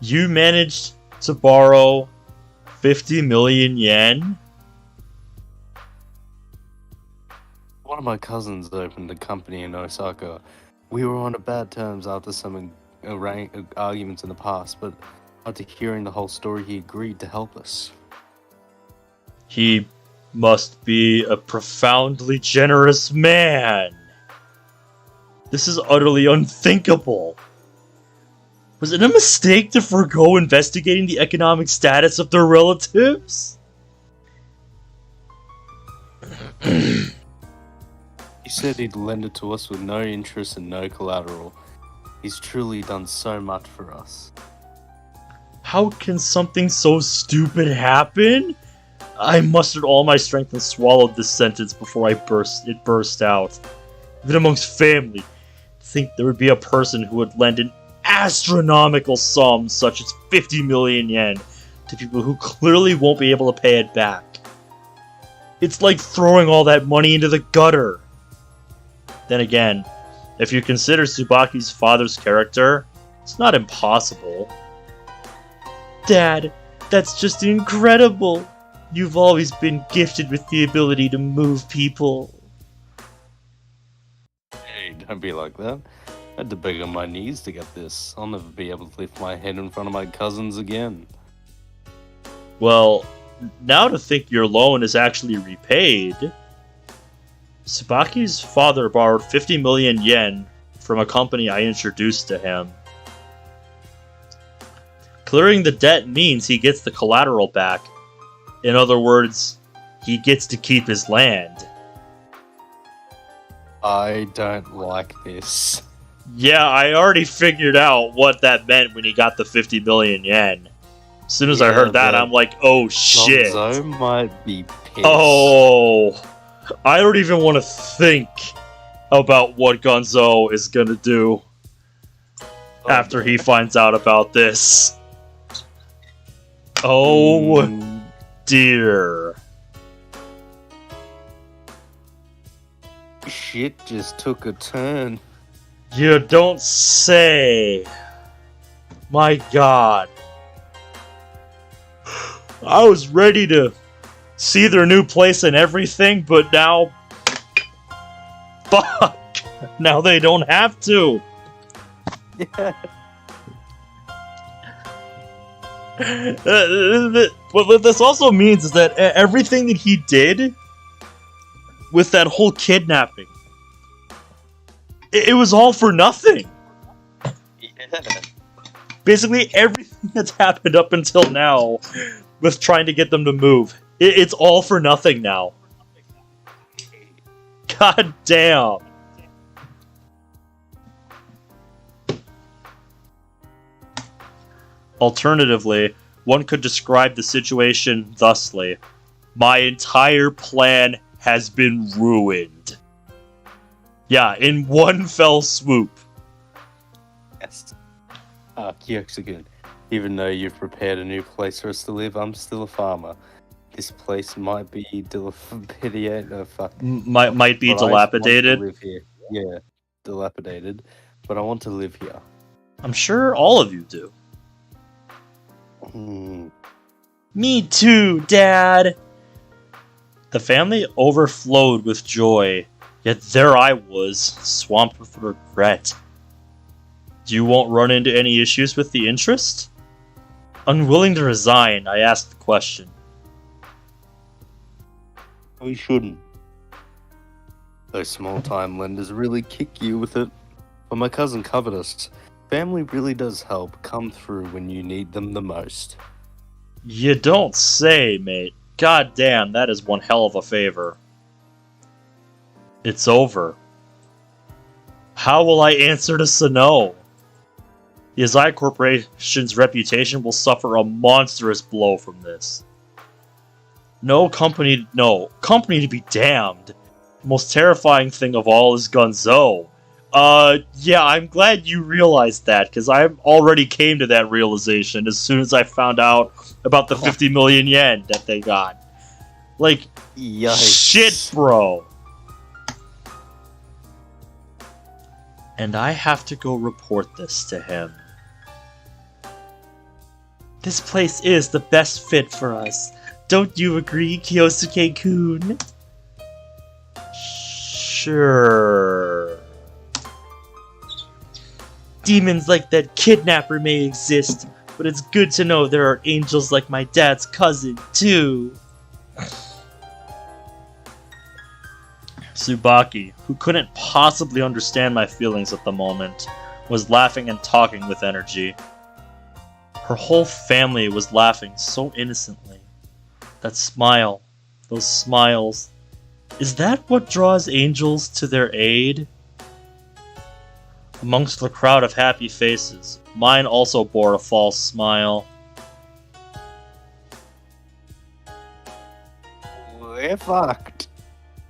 You managed to borrow 50 million yen? One of my cousins opened a company in Osaka. We were on bad terms after some arguments in the past, but after hearing the whole story, he agreed to help us. He must be a profoundly generous man. This is utterly unthinkable. Was it a mistake to forego investigating the economic status of their relatives? He said he'd lend it to us with no interest and no collateral. He's truly done so much for us. How can something so stupid happen? I mustered all my strength and swallowed this sentence before it burst out. Even amongst family, to think there would be a person who would lend an astronomical sum such as 50 million yen to people who clearly won't be able to pay it back. It's like throwing all that money into the gutter. Then again, if you consider Tsubaki's father's character, it's not impossible. Dad, that's just incredible! You've always been gifted with the ability to move people. Hey, don't be like that. I had to beg on my knees to get this. I'll never be able to lift my head in front of my cousins again. Well, now to think your loan is actually repaid, Tsubaki's father borrowed 50 million yen from a company I introduced to him. Clearing the debt means he gets the collateral back. In other words, he gets to keep his land. I don't like this. Yeah, I already figured out what that meant when he got the 50 million yen. As soon as I heard that, I'm like, oh shit. Gonzo might be pissed. Oh, I don't even want to think about what Gonzo is gonna do after he finds out about this. Oh dear. Shit just took a turn. You don't say. My god. I was ready to see their new place and everything, but now... Fuck! Now they don't have to! Yeah. What this also means is that everything that he did with that whole kidnapping, it was all for nothing. Yeah. Basically, everything that's happened up until now with trying to get them to move, it's all for nothing now. God damn. Alternatively, one could describe the situation thusly. My entire plan has been ruined. Yeah, in one fell swoop. Yes. Kyosuke, even though you've prepared a new place for us to live, I'm still a farmer. This place might be dilapidated. Might be but I dilapidated. want to live here. Yeah, dilapidated. But I want to live here. I'm sure all of you do. Hmm. Me too, Dad! The family overflowed with joy, yet there I was, swamped with regret. You won't run into any issues with the interest? Unwilling to resign, I asked the question. We shouldn't. Those small-time lenders really kick you with it. But my cousin covered us. Family really does help come through when you need them the most. You don't say, mate. God damn, that is one hell of a favor. It's over. How will I answer to Sano? The Azai Corporation's reputation will suffer a monstrous blow from this. No, company to be damned. The most terrifying thing of all is Gonzo. Yeah, I'm glad you realized that, because I already came to that realization as soon as I found out about the 50 million yen that they got. Like, Yikes. shit, bro. And I have to go report this to him. This place is the best fit for us. Don't you agree, Kyosuke-kun? Sure. Demons like that kidnapper may exist, but it's good to know there are angels like my dad's cousin, too. Tsubaki, who couldn't possibly understand my feelings at the moment, was laughing and talking with energy. Her whole family was laughing so innocently. That smile, those smiles, is that what draws angels to their aid? Amongst the crowd of happy faces, mine also bore a false smile. We're fucked.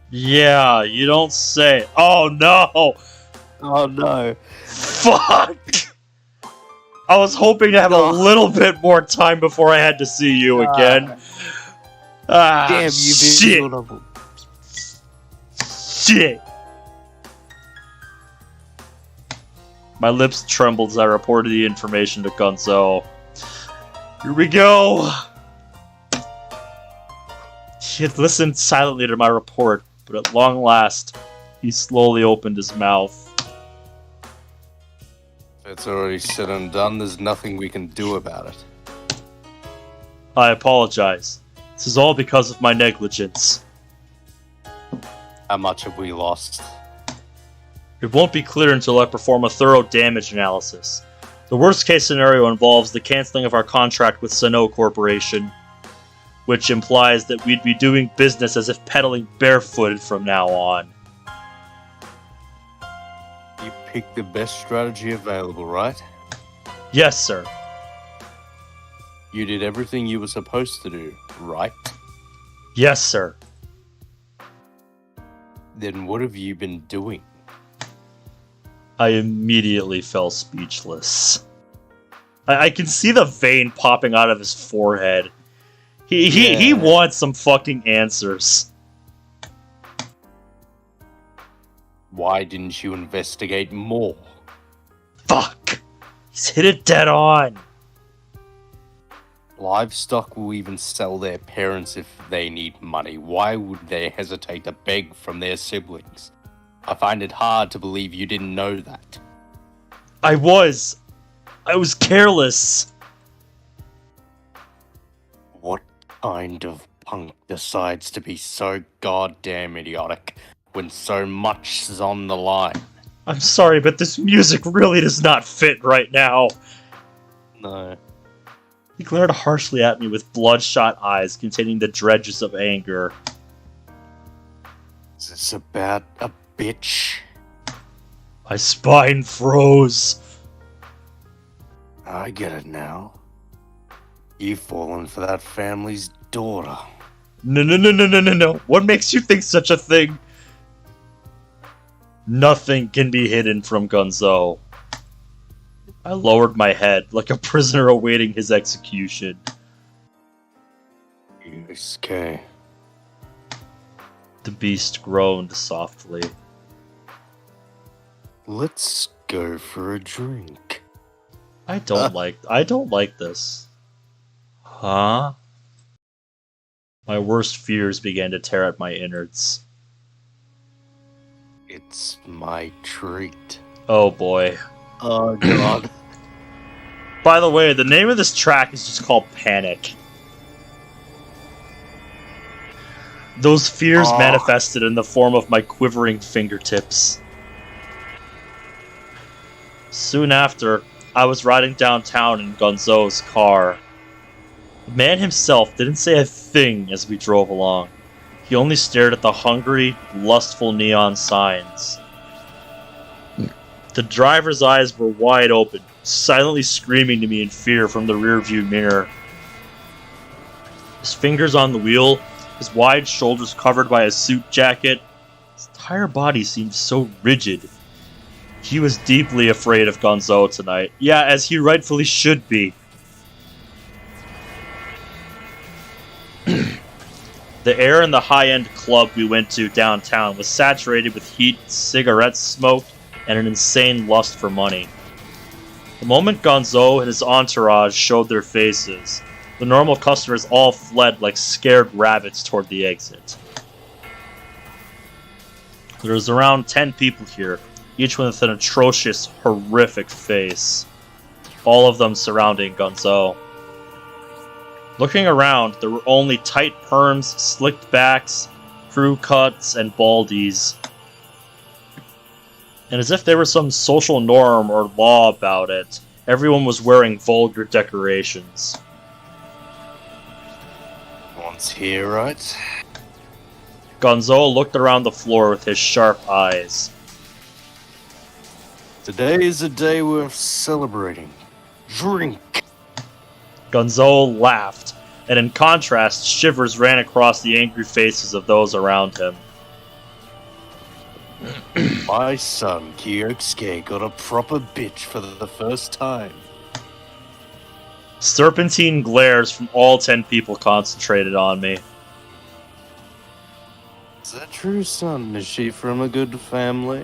Yeah, you don't say. Oh no! Oh no. Fuck! I was hoping to have a little bit more time before I had to see you again. Damn you, shit! beautiful. Shit! My lips trembled as I reported the information to Gonzo. Here we go! He had listened silently to my report, but at long last, he slowly opened his mouth. It's already said and done. There's nothing we can do about it. I apologize. This is all because of my negligence. How much have we lost? It won't be clear until I perform a thorough damage analysis. The worst case scenario involves the canceling of our contract with Sano Corporation, which implies that we'd be doing business as if pedaling barefooted from now on. You picked the best strategy available, right? Yes, sir. You did everything you were supposed to do, right? Yes, sir. Then what have you been doing? I immediately fell speechless. I can see the vein popping out of his forehead. He wants some fucking answers. Why didn't you investigate more? Fuck! He's hit it dead on! Livestock will even sell their parents if they need money. Why would they hesitate to beg from their siblings? I find it hard to believe you didn't know that. I was careless. What kind of punk decides to be so goddamn idiotic when so much is on the line? I'm sorry, but this music really does not fit right now. No. He glared harshly at me with bloodshot eyes containing the dredges of anger. Is this about a bitch? My spine froze. I get it now. You've fallen for that family's daughter. No. What makes you think such a thing? Nothing can be hidden from Gonzo. I lowered my head like a prisoner awaiting his execution. Yusuke. The beast groaned softly. Let's go for a drink. I don't like this. Huh? My worst fears began to tear at my innards. It's my treat. Oh boy. Oh god. By the way, the name of this track is just called Panic. Those fears manifested in the form of my quivering fingertips. Soon after, I was riding downtown in Gonzo's car. The man himself didn't say a thing as we drove along. He only stared at the hungry, lustful neon signs. The driver's eyes were wide open, silently screaming to me in fear from the rearview mirror. His fingers on the wheel, his wide shoulders covered by a suit jacket, his entire body seemed so rigid. He was deeply afraid of Gonzo tonight. Yeah, as he rightfully should be. The air in the high-end club we went to downtown was saturated with heat, cigarette smoke, and an insane lust for money. The moment Gonzo and his entourage showed their faces, the normal customers all fled like scared rabbits toward the exit. There was around 10 people here, each with an atrocious, horrific face. All of them surrounding Gonzo. Looking around, there were only tight perms, slicked backs, crew cuts, and baldies. And as if there was some social norm or law about it, everyone was wearing vulgar decorations. One's here, right? Gonzo looked around the floor with his sharp eyes. Today is a day worth celebrating. Drink! Gonzo laughed, and in contrast, shivers ran across the angry faces of those around him. My son, Kyosuke, got a proper bitch for the first time. Serpentine glares from all 10 people concentrated on me. Is that true, son? Is she from a good family?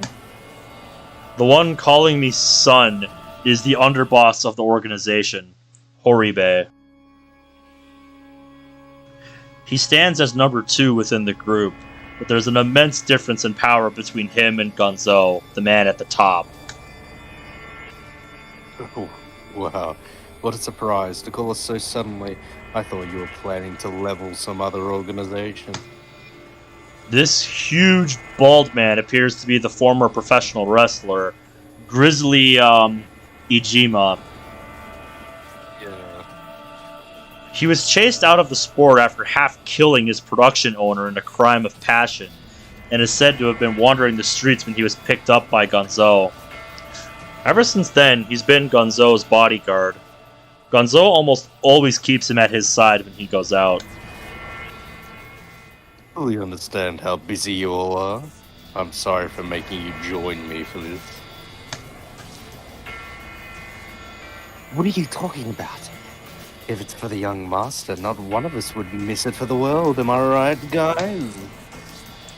The one calling me son is the underboss of the organization, Horibe. He stands as number 2 within the group, but there's an immense difference in power between him and Gonzo, the man at the top. Oh, wow. What a surprise to call us so suddenly. I thought you were planning to level some other organization. This huge, bald man appears to be the former professional wrestler, Grizzly, Ijima. Yeah. He was chased out of the sport after half-killing his production owner in a crime of passion, and is said to have been wandering the streets when he was picked up by Gonzo. Ever since then, he's been Gonzo's bodyguard. Gonzo almost always keeps him at his side when he goes out. Fully understand how busy you all are. I'm sorry for making you join me for this. What are you talking about? If it's for the young master, not one of us would miss it for the world, am I right, guys?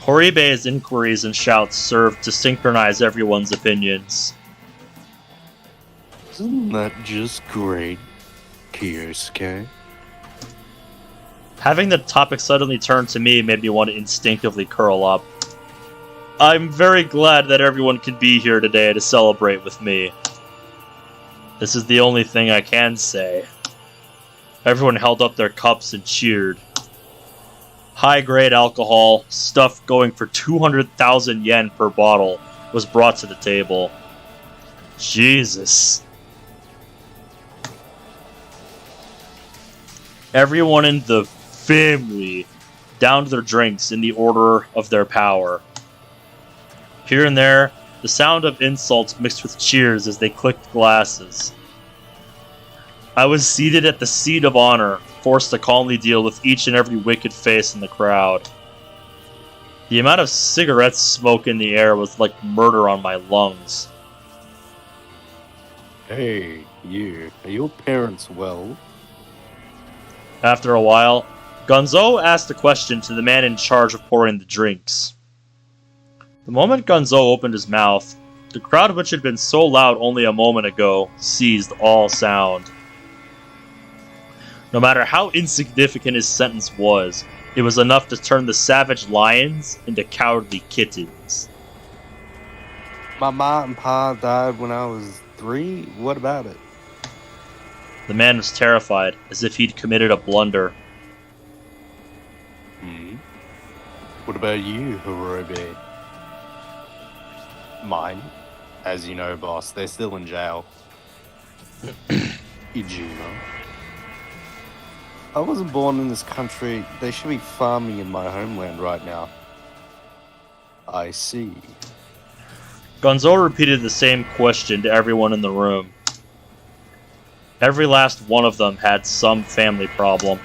Horibe's inquiries and shouts served to synchronize everyone's opinions. Isn't that just great, Kyosuke? Having the topic suddenly turn to me made me want to instinctively curl up. I'm very glad that everyone could be here today to celebrate with me. This is the only thing I can say. Everyone held up their cups and cheered. High-grade alcohol, stuff going for 200,000 yen per bottle, was brought to the table. Jesus. Everyone in the family downed their drinks in the order of their power. Here and there, the sound of insults mixed with cheers as they clicked glasses. I was seated at the seat of honor, forced to calmly deal with each and every wicked face in the crowd. The amount of cigarette smoke in the air was like murder on my lungs. Hey, you. Are your parents well? After a while, Gonzo asked a question to the man in charge of pouring the drinks. The moment Gonzo opened his mouth, the crowd, which had been so loud only a moment ago, ceased all sound. No matter how insignificant his sentence was, it was enough to turn the savage lions into cowardly kittens. My mom and pa died when I was 3. What about it? The man was terrified, as if he'd committed a blunder. What about you, Hirobe? Mine? As you know, boss, they're still in jail. Ijima. I wasn't born in this country. They should be farming in my homeland right now. I see. Gonzo repeated the same question to everyone in the room. Every last one of them had some family problem.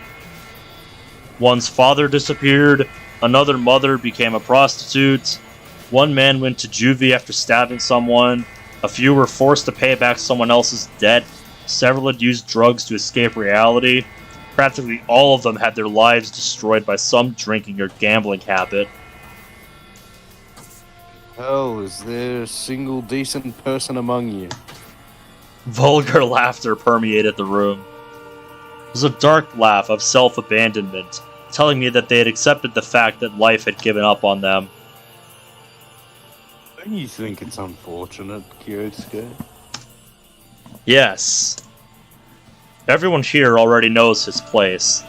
One's father disappeared, another mother became a prostitute, one man went to juvie after stabbing someone, a few were forced to pay back someone else's debt, several had used drugs to escape reality. Practically all of them had their lives destroyed by some drinking or gambling habit. Hell, is there a single decent person among you? Vulgar laughter permeated the room. It was a dark laugh of self-abandonment, telling me that they had accepted the fact that life had given up on them. Don't you think it's unfortunate, Kyosuke? Yes. Everyone here already knows his place.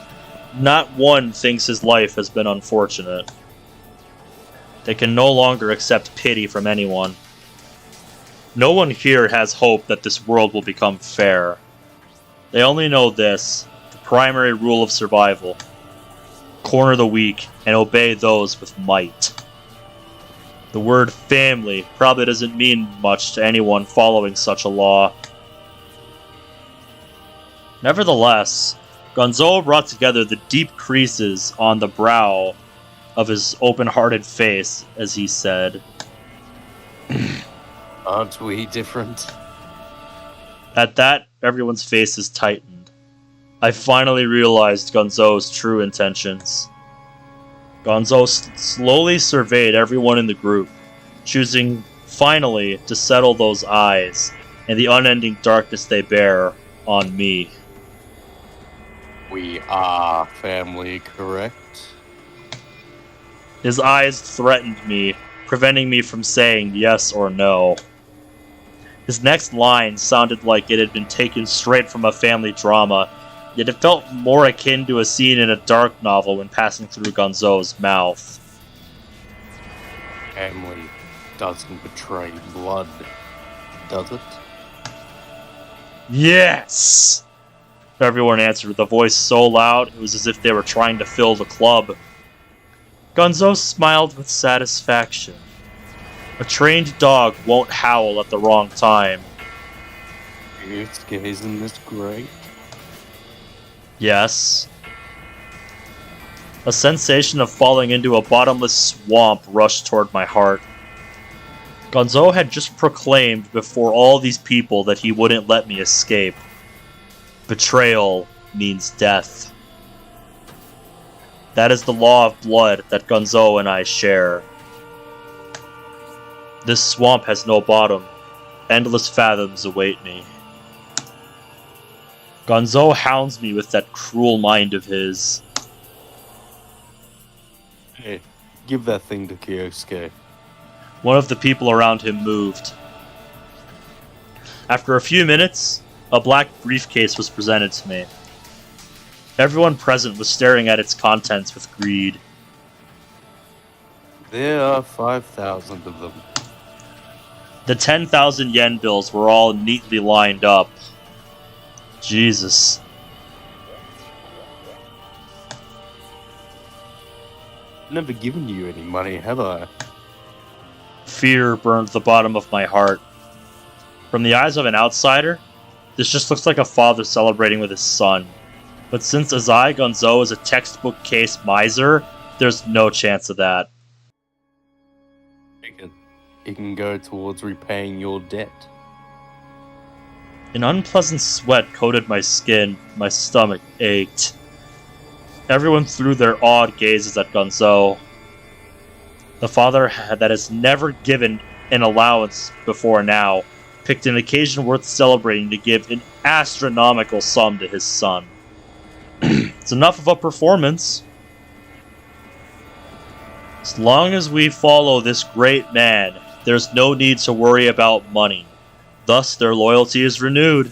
Not one thinks his life has been unfortunate. They can no longer accept pity from anyone. No one here has hope that this world will become fair. They only know this, the primary rule of survival. Corner the weak and obey those with might. The word family probably doesn't mean much to anyone following such a law. Nevertheless, Gonzo brought together the deep creases on the brow of his open-hearted face as he said, Aren't we different? At that, everyone's faces tightened. I finally realized Gonzo's true intentions. Gonzo slowly surveyed everyone in the group, choosing finally to settle those eyes and the unending darkness they bear on me. We are family, correct? His eyes threatened me, preventing me from saying yes or no. His next line sounded like it had been taken straight from a family drama, yet it felt more akin to a scene in a dark novel when passing through Gonzo's mouth. Family doesn't betray blood, does it? Yes! Everyone answered with a voice so loud it was as if they were trying to fill the club. Gonzo smiled with satisfaction. A trained dog won't howl at the wrong time. Isn't this great? Yes. A sensation of falling into a bottomless swamp rushed toward my heart. Gonzo had just proclaimed before all these people that he wouldn't let me escape. Betrayal means death. That is the law of blood that Gonzo and I share. This swamp has no bottom. Endless fathoms await me. Gonzo hounds me with that cruel mind of his. Hey, give that thing to Kyosuke. One of the people around him moved. After a few minutes, a black briefcase was presented to me. Everyone present was staring at its contents with greed. There are 5,000 of them. The 10,000 yen bills were all neatly lined up. Jesus. Never given you any money, have I? Fear burned the bottom of my heart. From the eyes of an outsider, this just looks like a father celebrating with his son. But since Azai Gonzo is a textbook case miser, there's no chance of that. It can go towards repaying your debt. An unpleasant sweat coated my skin, my stomach ached. Everyone threw their awed gazes at Gonzo. The father that has never given an allowance before now picked an occasion worth celebrating to give an astronomical sum to his son. It's enough of a performance. As long as we follow this great man, there's no need to worry about money. Thus, their loyalty is renewed.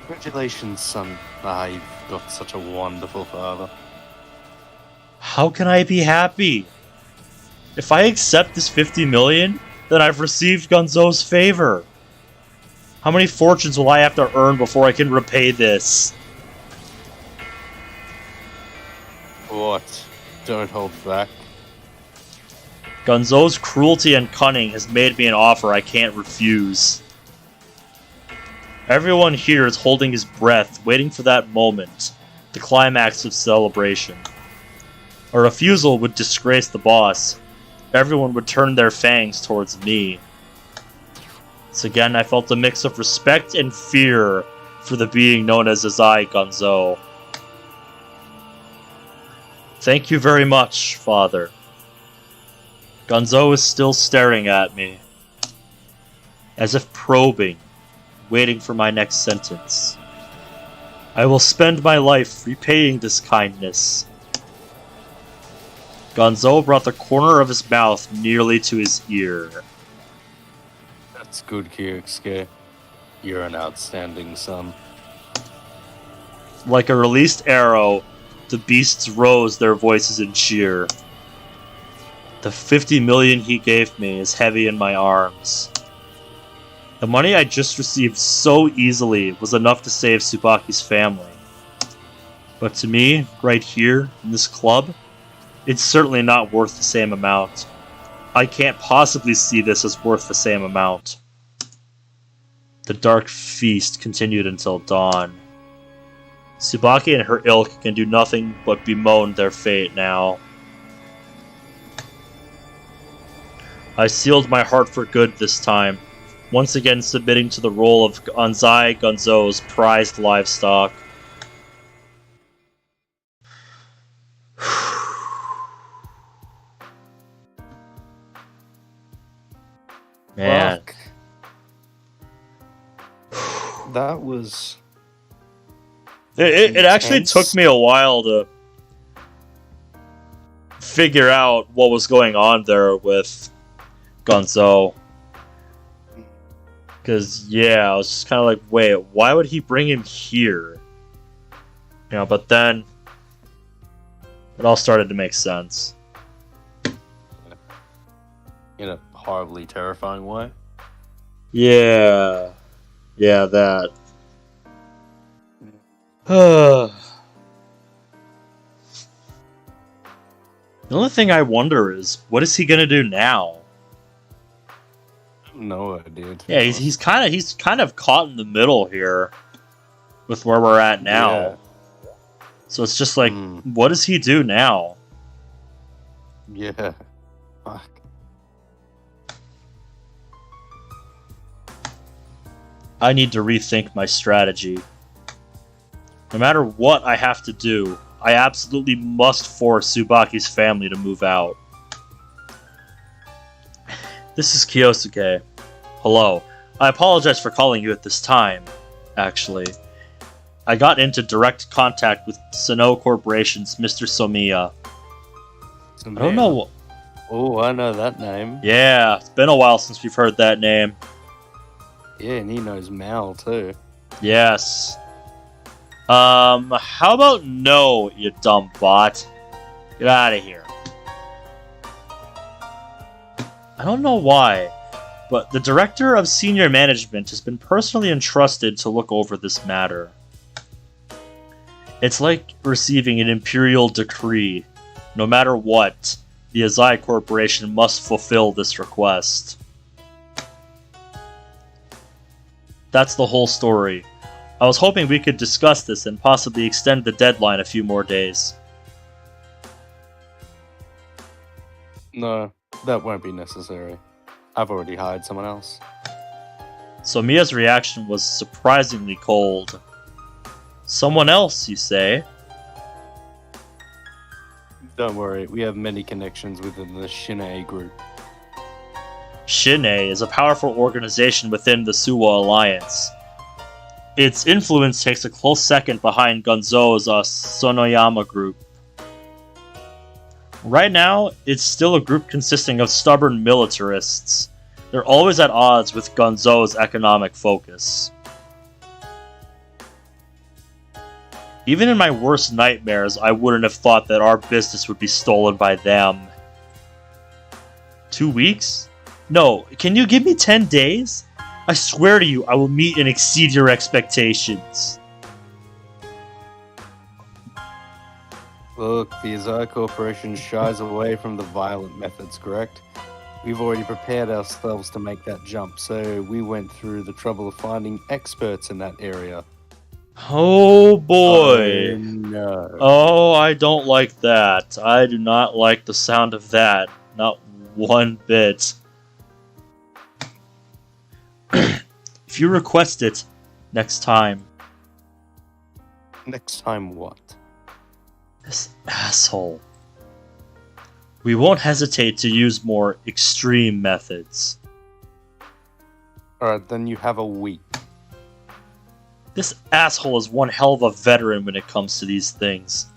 Congratulations, son. You've got such a wonderful father. How can I be happy? If I accept this 50 million, then I've received Gonzo's favor. How many fortunes will I have to earn before I can repay this? What? Don't hold back. Gonzo's cruelty and cunning has made me an offer I can't refuse. Everyone here is holding his breath, waiting for that moment, the climax of celebration. A refusal would disgrace the boss. Everyone would turn their fangs towards me. Once again, I felt a mix of respect and fear for the being known as Azai Gonzo. Thank you very much, Father. Gonzo is still staring at me, as if probing, waiting for my next sentence. I will spend my life repaying this kindness. Gonzo brought the corner of his mouth nearly to his ear. That's good, Kyosuke. You're an outstanding son. Like a released arrow, the beasts rose their voices in cheer. The 50 million he gave me is heavy in my arms. The money I just received so easily was enough to save Tsubaki's family. But to me, right here, in this club, it's certainly not worth the same amount. I can't possibly see this as worth the same amount. The dark feast continued until dawn. Tsubaki and her ilk can do nothing but bemoan their fate now. I sealed my heart for good this time, once again submitting to the role of Anzai Gonzo's prized livestock. Man. Fuck. That was... It actually took me a while to figure out what was going on there with Gonzo. Because, yeah, I was just kind of like, wait, why would he bring him here? You know, but then it all started to make sense. in a horribly terrifying way. Yeah. Yeah, that. The only thing I wonder is, what is he gonna do now? No idea. Yeah, he's kind of caught in the middle here with where we're at now. Yeah. So it's just like, what does he do now? Yeah. Fuck. I need to rethink my strategy. No matter what I have to do, I absolutely must force Tsubaki's family to move out. This is Kyosuke. Hello. I apologize for calling you at this time, actually. I got into direct contact with Sano Corporation's Mr. Somiya. I don't know. Oh, I know that name. Yeah, it's been a while since we've heard that name. Yeah, and he knows Mal too. Yes. How about no, you dumb bot? Get out of here. I don't know why, but the Director of Senior Management has been personally entrusted to look over this matter. It's like receiving an imperial decree. No matter what, the Azai Corporation must fulfill this request. That's the whole story. I was hoping we could discuss this and possibly extend the deadline a few more days. No, that won't be necessary. I've already hired someone else. So Mia's reaction was surprisingly cold. Someone else, you say? Don't worry, we have many connections within the Shin-A group. Shin-A is a powerful organization within the Suwa Alliance. Its influence takes a close second behind Gonzo's Sonoyama group. Right now, it's still a group consisting of stubborn militarists. They're always at odds with Gonzo's economic focus. Even in my worst nightmares, I wouldn't have thought that our business would be stolen by them. 2 weeks? No, can you give me 10 days? I swear to you, I will meet and exceed your expectations. Look, the Azai Corporation shies away from the violent methods, correct? We've already prepared ourselves to make that jump, so we went through the trouble of finding experts in that area. Oh boy. Oh, no. Oh, I don't like that. I do not like the sound of that. Not one bit. If you request it, next time. Next time what? This asshole. We won't hesitate to use more extreme methods. Alright, then you have a week. This asshole is one hell of a veteran when it comes to these things.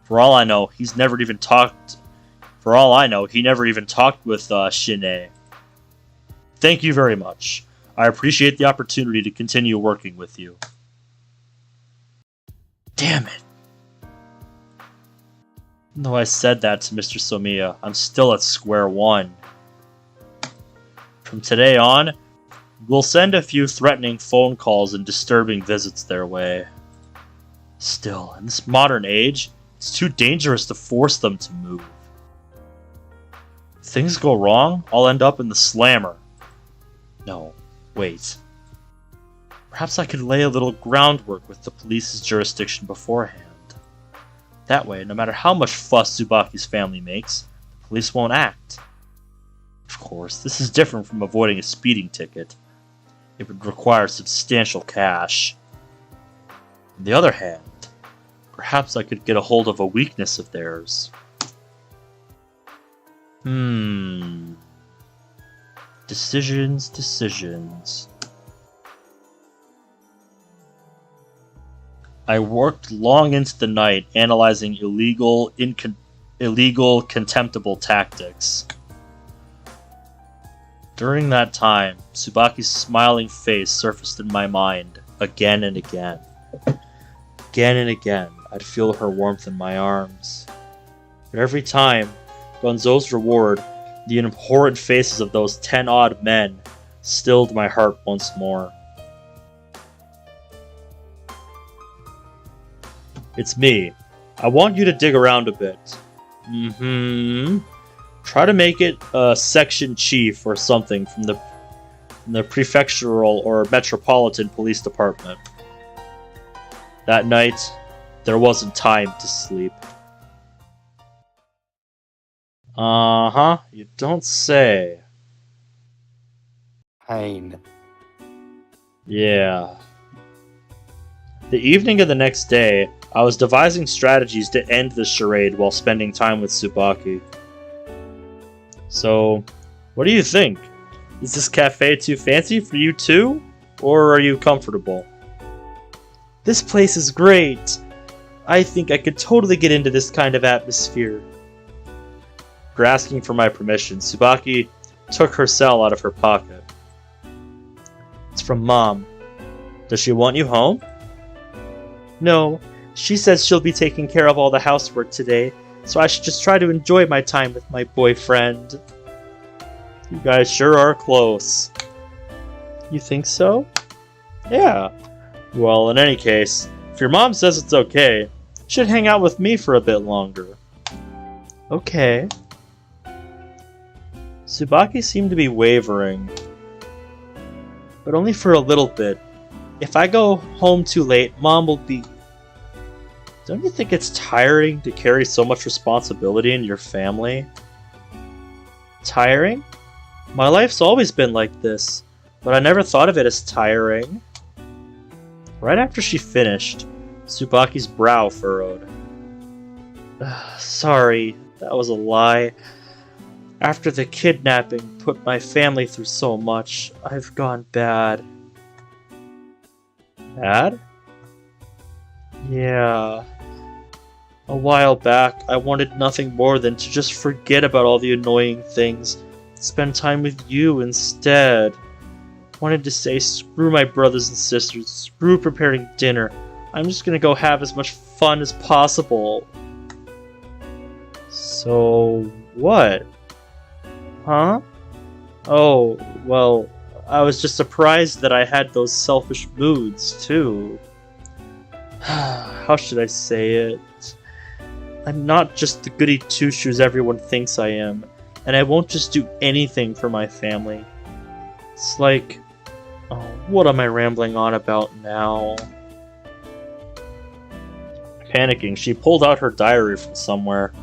For all I know, he never even talked with Shin-A. Thank you very much. I appreciate the opportunity to continue working with you. Damn it. Even though I said that to Mr. Somiya, I'm still at square one. From today on, we'll send a few threatening phone calls and disturbing visits their way. Still, in this modern age, it's too dangerous to force them to move. If things go wrong, I'll end up in the slammer. No, wait. Perhaps I could lay a little groundwork with the police's jurisdiction beforehand. That way, no matter how much fuss Tsubaki's family makes, the police won't act. Of course, this is different from avoiding a speeding ticket. It would require substantial cash. On the other hand, perhaps I could get a hold of a weakness of theirs. Decisions. I worked long into the night analyzing illegal, contemptible tactics. During that time, Tsubaki's smiling face surfaced in my mind again and again. Again and again, I'd feel her warmth in my arms. But every time, Gonzo's reward, the abhorrent faces of those 10-odd men, stilled my heart once more. It's me. I want you to dig around a bit. Try to make it a section chief or something from the prefectural or metropolitan police department. That night, there wasn't time to sleep. You don't say. Pain. Yeah. The evening of the next day, I was devising strategies to end the charade while spending time with Tsubaki. So, what do you think? Is this cafe too fancy for you too? Or are you comfortable? This place is great! I think I could totally get into this kind of atmosphere. For asking for my permission, Tsubaki took her cell out of her pocket. It's from Mom. Does she want you home? No, she says she'll be taking care of all the housework today, so I should just try to enjoy my time with my boyfriend. You guys sure are close. You think so? Yeah. Well, in any case, if your mom says it's okay, you should hang out with me for a bit longer. Okay. Tsubaki seemed to be wavering, but only for a little bit. If I go home too late, Mom will be... Don't you think it's tiring to carry so much responsibility in your family? Tiring? My life's always been like this, but I never thought of it as tiring. Right after she finished, Tsubaki's brow furrowed. Sorry, that was a lie. After the kidnapping put my family through so much, I've gone bad. Bad? Yeah. A while back, I wanted nothing more than to just forget about all the annoying things, spend time with you instead. Wanted to say screw my brothers and sisters, screw preparing dinner. I'm just gonna go have as much fun as possible. So, what? Huh? Oh, well, I was just surprised that I had those selfish moods, too. How should I say it? I'm not just the goody two-shoes everyone thinks I am, and I won't just do anything for my family. It's like... Oh, what am I rambling on about now? Panicking, she pulled out her diary from somewhere.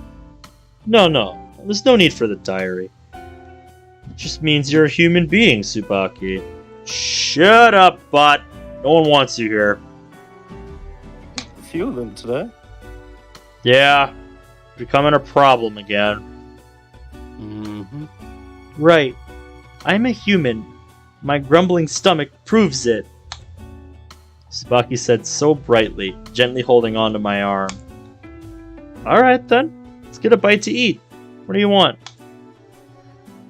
No, there's no need for the diary. It just means you're a human being, Tsubaki. Shut up, bot! No one wants you here. A few of them today. Yeah, becoming a problem again. Mm-hmm. Right. I'm a human. My grumbling stomach proves it. Tsubaki said so brightly, gently holding onto my arm. Alright then, let's get a bite to eat. What do you want?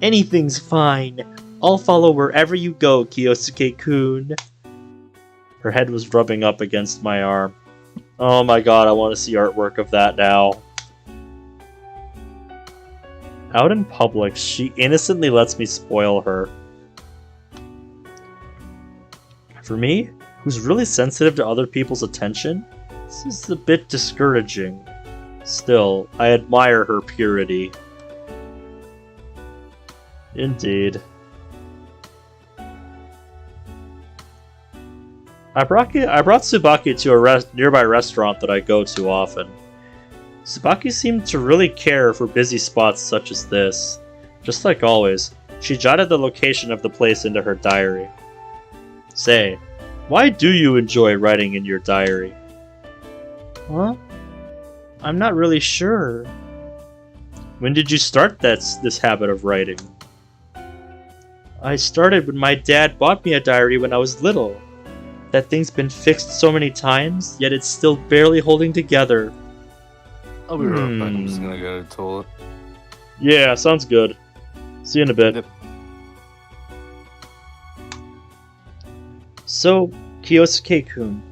Anything's fine. I'll follow wherever you go, Kyosuke-kun. Her head was rubbing up against my arm. Oh my god, I want to see artwork of that now. Out in public, she innocently lets me spoil her. For me, who's really sensitive to other people's attention, this is a bit discouraging. Still, I admire her purity. Indeed. I brought Tsubaki to a nearby restaurant that I go to often. Tsubaki seemed to really care for busy spots such as this. Just like always, she jotted the location of the place into her diary. Say, why do you enjoy writing in your diary? Huh? I'm not really sure. When did you start this habit of writing? I started when my dad bought me a diary when I was little. That thing's been fixed so many times, yet it's still barely holding together. I'll be right back. I'm just gonna go to the toilet. Yeah, sounds good. See you in a bit. Yep. So, Kyosuke-kun,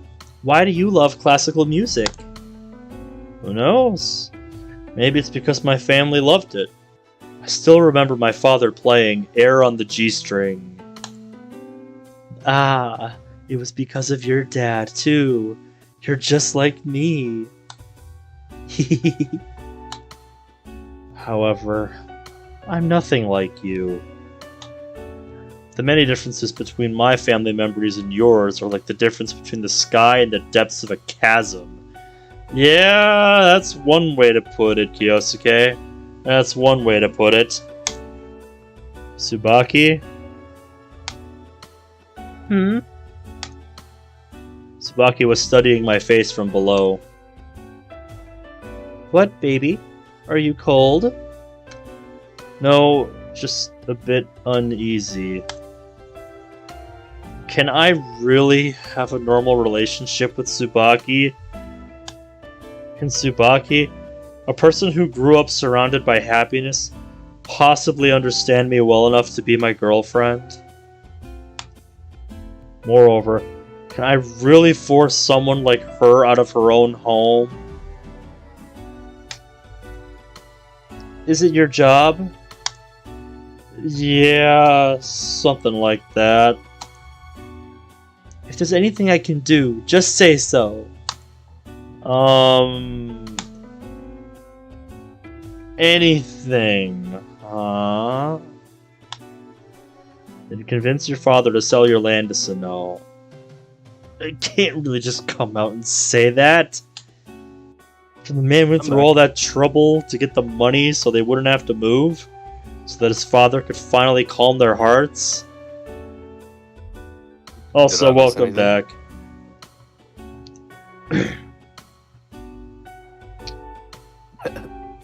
why do you love classical music? Who knows? Maybe it's because my family loved it. I still remember my father playing Air on the G string. Ah, it was because of your dad, too. You're just like me. However, I'm nothing like you. The many differences between my family memories and yours are like the difference between the sky and the depths of a chasm. Yeah, that's one way to put it, Kyosuke. That's one way to put it. Tsubaki? Tsubaki was studying my face from below. What, baby? Are you cold? No, just a bit uneasy. Can I really have a normal relationship with Tsubaki? Can Tsubaki, a person who grew up surrounded by happiness, possibly understand me well enough to be my girlfriend? Moreover, can I really force someone like her out of her own home? Is it your job? Yeah, something like that. If there's anything I can do, just say so. Anything. Then convince your father to sell your land to Sano. I can't really just come out and say that. The man went through all that trouble to get the money so they wouldn't have to move, so that his father could finally calm their hearts. Also, welcome back.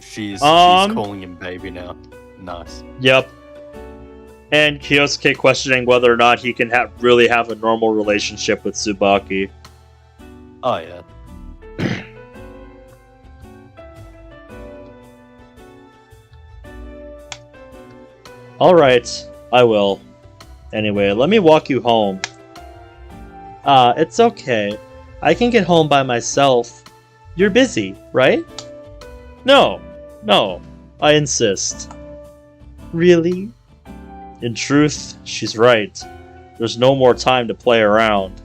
She's calling him baby now. Nice. Yep. And Kyosuke questioning whether or not he can really have a normal relationship with Tsubaki. Oh, yeah. Alright, I will. Anyway, let me walk you home. It's okay. I can get home by myself. You're busy, right? No, I insist. Really? In truth, she's right. There's no more time to play around.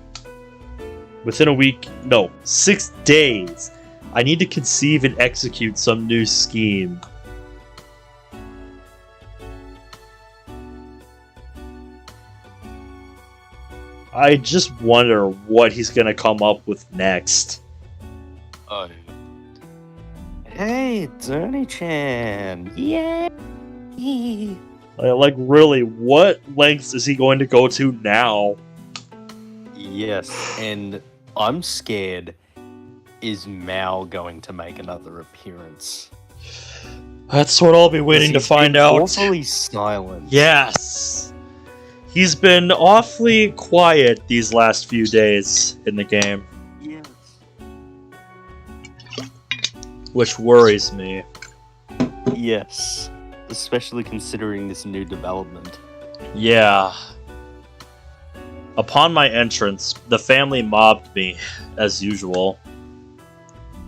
Within a week, no, 6 days, I need to conceive and execute some new scheme. I just wonder what he's gonna come up with next. Oh, Hey, Tony-chan! Yay! Like, really, what lengths is he going to go to now? yes, and I'm scared. Is Mao going to make another appearance? That's what I'll be waiting to find out. Awfully silent. Yes! He's been awfully quiet these last few days in the game, Yes. which worries me. Yes. Especially considering this new development. Yeah. Upon my entrance, the family mobbed me, as usual.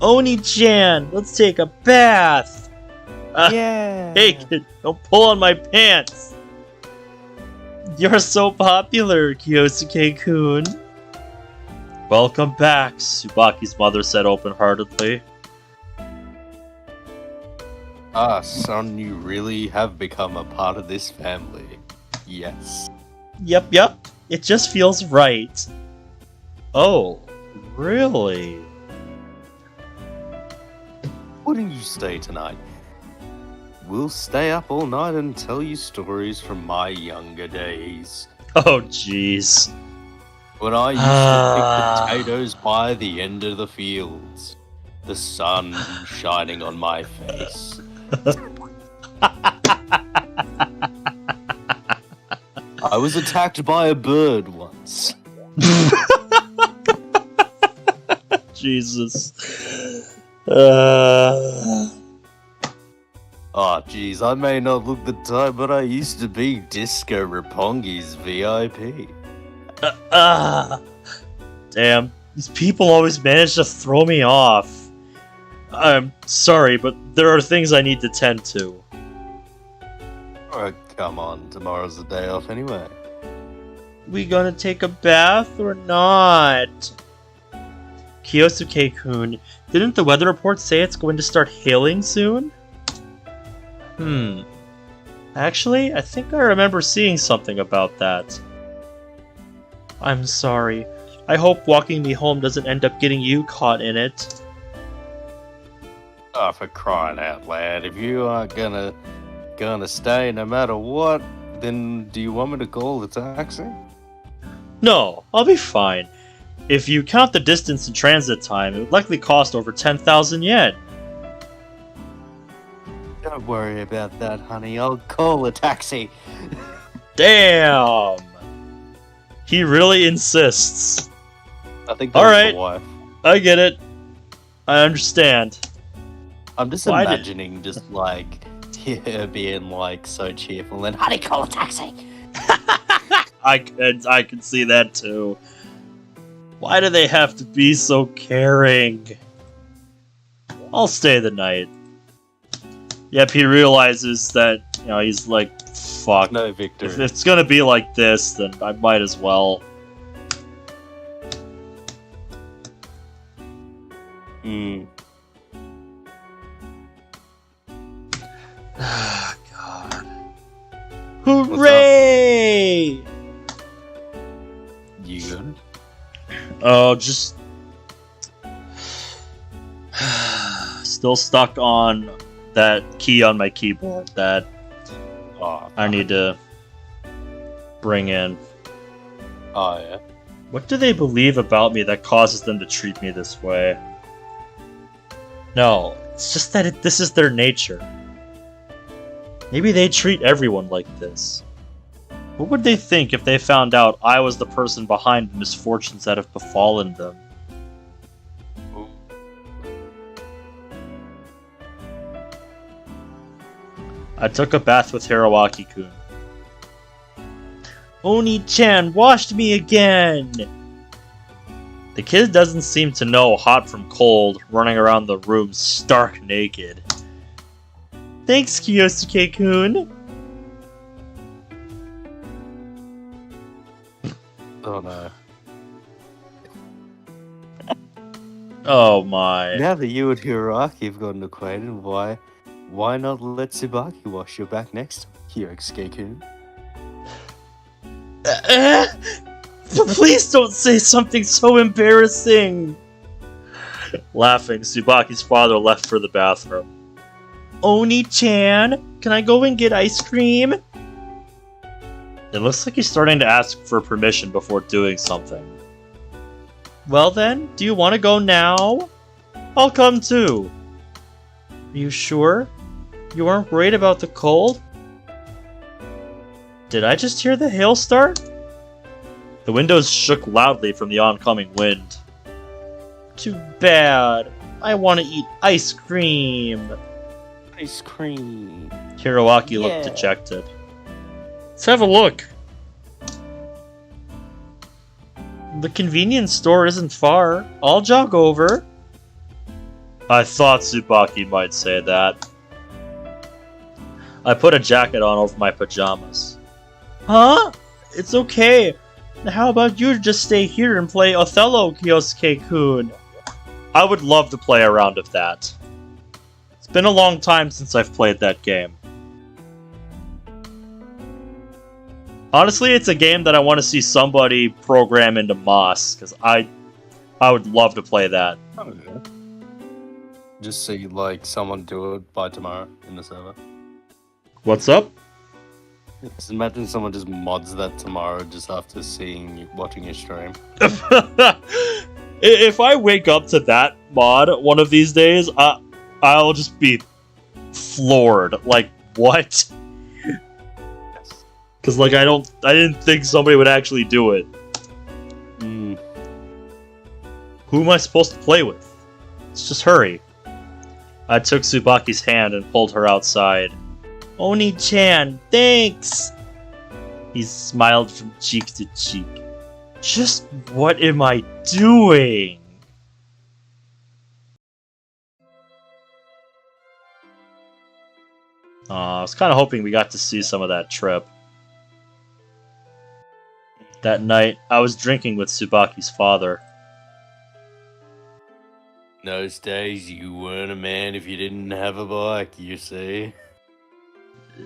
Oni-chan, let's take a bath! Yeah! Hey kid, don't pull on my pants! You're so popular, Kyosuke-kun. Welcome back, Tsubaki's mother said open-heartedly. Ah, son, you really have become a part of this family. Yes. Yep, it just feels right. Oh, really? Wouldn't you stay tonight? We'll stay up all night and tell you stories from my younger days. Oh, jeez. When I used to pick potatoes by the end of the fields. The sun shining on my face. I was attacked by a bird once. Jesus. Oh, jeez, I may not look the type, but I used to be Disco Roppongi's VIP. Damn. These people always manage to throw me off. I'm sorry, but there are things I need to tend to. Oh, come on, tomorrow's the day off anyway. We gonna take a bath or not? Kyosuke-kun, didn't the weather report say it's going to start hailing soon? Actually, I think I remember seeing something about that. I'm sorry. I hope walking me home doesn't end up getting you caught in it. Oh, for crying out loud, if you aren't gonna stay no matter what, then do you want me to call the taxi? No, I'll be fine. If you count the distance and transit time, it would likely cost over 10,000 yen. Don't worry about that, honey. I'll call a taxi. Damn! He really insists. I think that All was right. the wife. I get it. I understand. I'm just Why did- imagining just like her being like so cheerful and honey, call a taxi. I can see that too. Why do they have to be so caring? I'll stay the night. Yep, he realizes that, he's like, fuck. No, Victor. If it's gonna be like this, then I might as well. God. Hooray! You good? Oh, just still stuck on that key on my keyboard that I need to bring in. Oh, yeah. What do they believe about me that causes them to treat me this way? No, it's just that this is their nature. Maybe they treat everyone like this. What would they think if they found out I was the person behind the misfortunes that have befallen them? I took a bath with Hiroaki-kun. Oni-chan washed me again! The kid doesn't seem to know hot from cold, running around the room stark naked. Thanks, Kyosuke-kun! Oh no. Oh my. Now that you and Hiroaki have gotten acquainted, why not let Tsubaki wash your back next time, Kyosuke-kun? Please don't say something so embarrassing! Laughing, Tsubaki's father left for the bathroom. Oni-chan, can I go and get ice cream? It looks like he's starting to ask for permission before doing something. Well then, do you want to go now? I'll come too. Are you sure? You aren't worried about the cold? Did I just hear the hail start? The windows shook loudly from the oncoming wind. Too bad. I want to eat ice cream. Ice cream. Hiroaki looked dejected. Let's have a look. The convenience store isn't far. I'll jog over. I thought Tsubaki might say that. I put a jacket on over my pajamas. Huh? It's okay. How about you just stay here and play Othello, Kyosuke-kun? I would love to play a round of that. It's been a long time since I've played that game. Honestly, it's a game that I want to see somebody program into Moss, because I would love to play that. Oh, yeah. Just see, like, someone do it by tomorrow in the server. What's up? Just imagine someone just mods that tomorrow just after watching your stream. If I wake up to that mod one of these days, I'll just be floored. Like, what? Because, like, I didn't think somebody would actually do it. Who am I supposed to play with? Let's just hurry. I took Tsubaki's hand and pulled her outside. Oni-chan, thanks! He smiled from cheek to cheek. Just what am I doing? I was kind of hoping we got to see some of that trip. That night, I was drinking with Tsubaki's father. Those days, you weren't a man if you didn't have a bike, you see.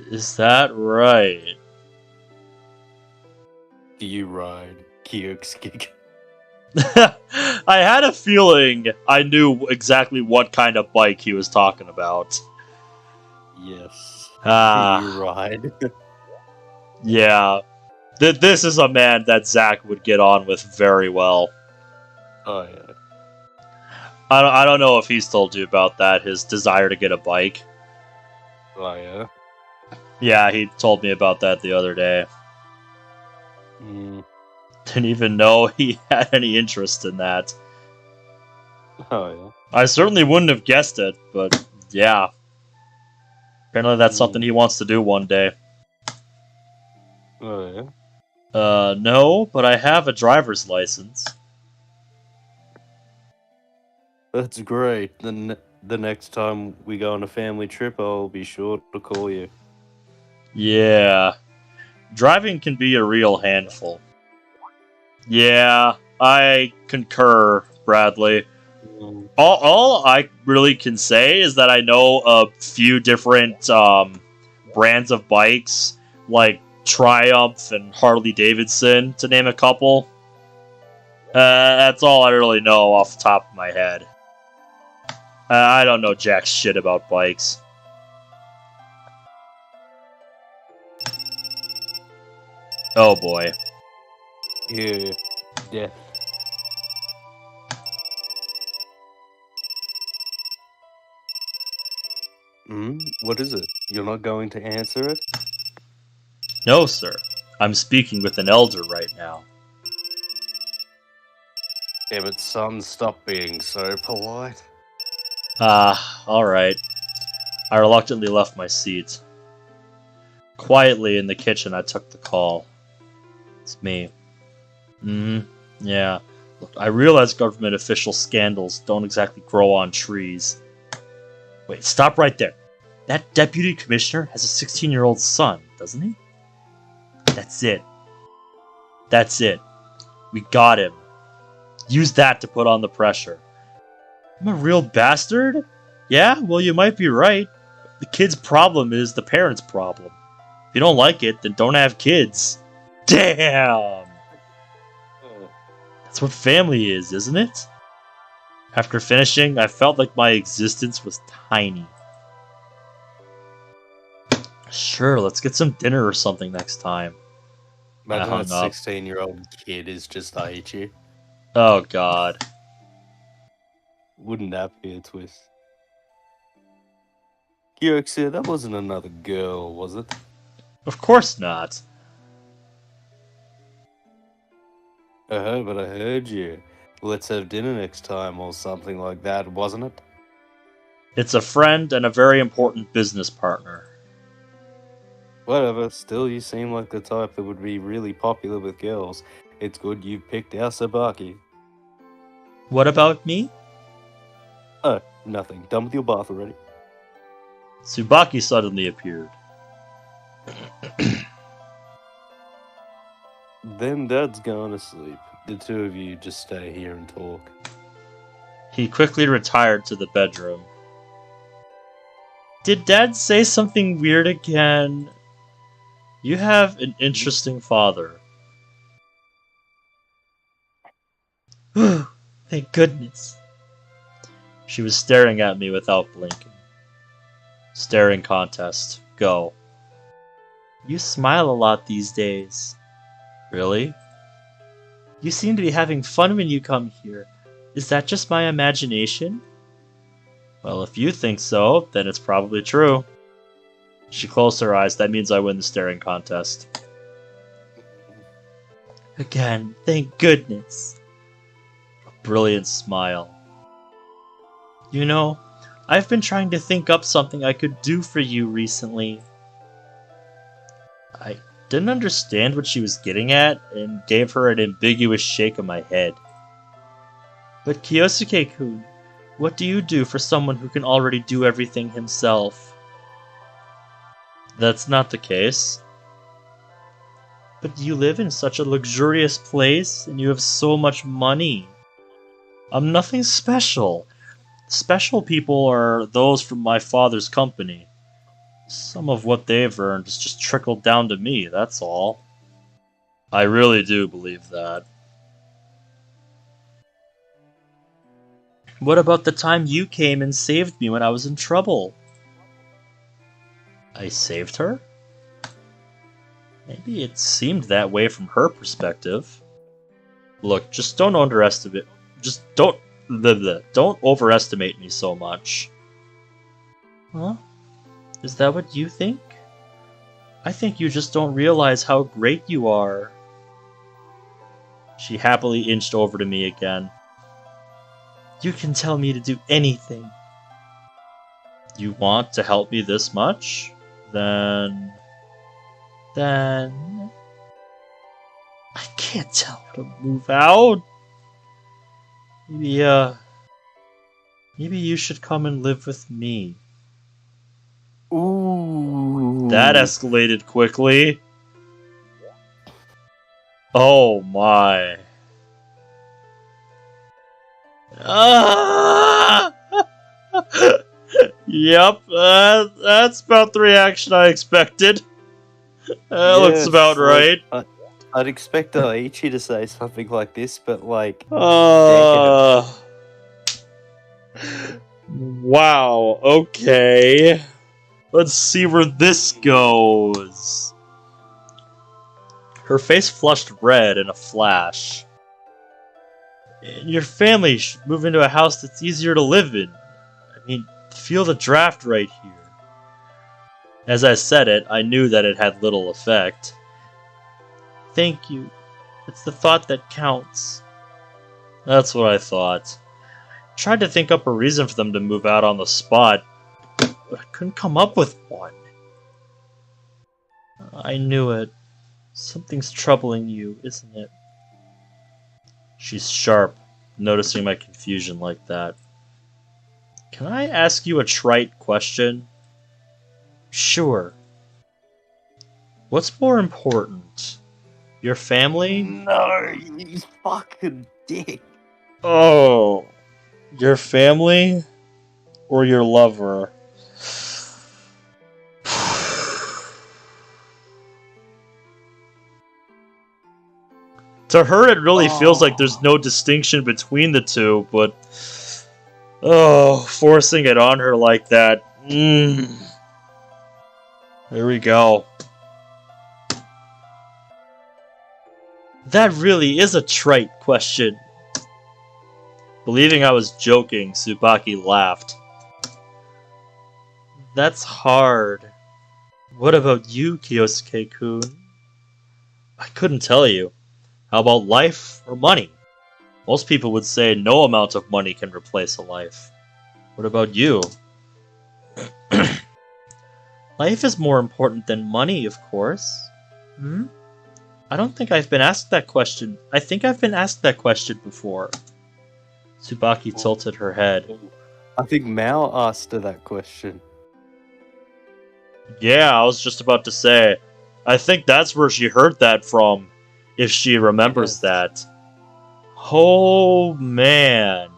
Is that right? Do you ride Kyosuke? I had a feeling I knew exactly what kind of bike he was talking about. Yes. Do Ah, you ride? yeah. This is a man that Zach would get on with very well. Oh yeah. I don't know if he's told you about that, his desire to get a bike. Oh yeah. Yeah, he told me about that the other day. Mm. Didn't even know he had any interest in that. Oh yeah. I certainly wouldn't have guessed it, but yeah. Apparently that's something Mm. he wants to do one day. Oh yeah. No, but I have a driver's license. That's great. Then the next time we go on a family trip, I'll be sure to call you. Yeah. Driving can be a real handful. Yeah, I concur, Bradley. Mm. All I really can say is that I know a few different brands of bikes, like Triumph and Harley Davidson, to name a couple. That's all I really know off the top of my head. I don't know jack shit about bikes. Oh boy. Yeah. Yeah. What is it? You're not going to answer it? No, sir. I'm speaking with an elder right now. Yeah, but son, stop being so polite. Alright. I reluctantly left my seat. Quietly in the kitchen, I took the call. It's me. Yeah. Look, I realize government official scandals don't exactly grow on trees. Wait, stop right there. That deputy commissioner has a 16-year-old son, doesn't he? That's it. That's it. We got him. Use that to put on the pressure. I'm a real bastard? Yeah, well, you might be right. The kid's problem is the parent's problem. If you don't like it, then don't have kids. Damn! That's what family is, isn't it? After finishing, I felt like my existence was tiny. Sure, let's get some dinner or something next time. Imagine hung that up. 16-year-old kid is just I hate you. Oh god. Wouldn't that be a twist? Gyoxia, that wasn't another girl, was it? Of course not. But I heard you. Let's have dinner next time or something like that, wasn't it? It's a friend and a very important business partner. Whatever, still you seem like the type that would be really popular with girls. It's good you've picked our Tsubaki. What about me? Oh, nothing. Done with your bath already? Tsubaki suddenly appeared. Then Dad's going to sleep. The two of you just stay here and talk. He quickly retired to the bedroom. Did Dad say something weird again? You have an interesting father. Thank goodness. She was staring at me without blinking. Staring contest. Go. You smile a lot these days. Really? You seem to be having fun when you come here. Is that just my imagination? Well, if you think so, then it's probably true. She closed her eyes. That means I win the staring contest. Again, thank goodness. A brilliant smile. You know, I've been trying to think up something I could do for you recently. I didn't understand what she was getting at and gave her an ambiguous shake of my head. But Kyosuke-kun, what do you do for someone who can already do everything himself? That's not the case. But you live in such a luxurious place and you have so much money. I'm nothing special. Special people are those from my father's company. Some of what they've earned has just trickled down to me, that's all. I really do believe that. What about the time you came and saved me when I was in trouble? I saved her? Maybe it seemed that way from her perspective. Look, just don't underestimate just don't overestimate me so much. Huh? Is that what you think? I think you just don't realize how great you are. She happily inched over to me again. You can tell me to do anything. You want to help me this much? Then I can't tell her to move out. Maybe you should come and live with me. Ooh. That escalated quickly. Oh my. Ah! Yep, that's about the reaction I expected. That looks about right. I'd expect Aichi to say something like this, but like... Wow, okay. Let's see where this goes. Her face flushed red in a flash. Your family should move into a house that's easier to live in. I mean, feel the draft right here. As I said it, I knew that it had little effect. Thank you. It's the thought that counts. That's what I thought. I tried to think up a reason for them to move out on the spot, but I couldn't come up with one. I knew it. Something's troubling you, isn't it? She's sharp, noticing my confusion like that. Can I ask you a trite question? Sure. What's more important? Your family? No, you fucking dick. Oh, your family? Or your lover? To her, it really feels like there's no distinction between the two, but... forcing it on her like that. There we go. That really is a trite question. Believing I was joking, Tsubaki laughed. That's hard. What about you, Kyosuke-kun? I couldn't tell you. How about life or money? Most people would say no amount of money can replace a life. What about you? Life is more important than money, of course. I don't think I've been asked that question. I think I've been asked that question before. Tsubaki tilted her head. I think Mao asked her that question. Yeah, I was just about to say. I think that's where she heard that from, if she remembers that. Oh, man.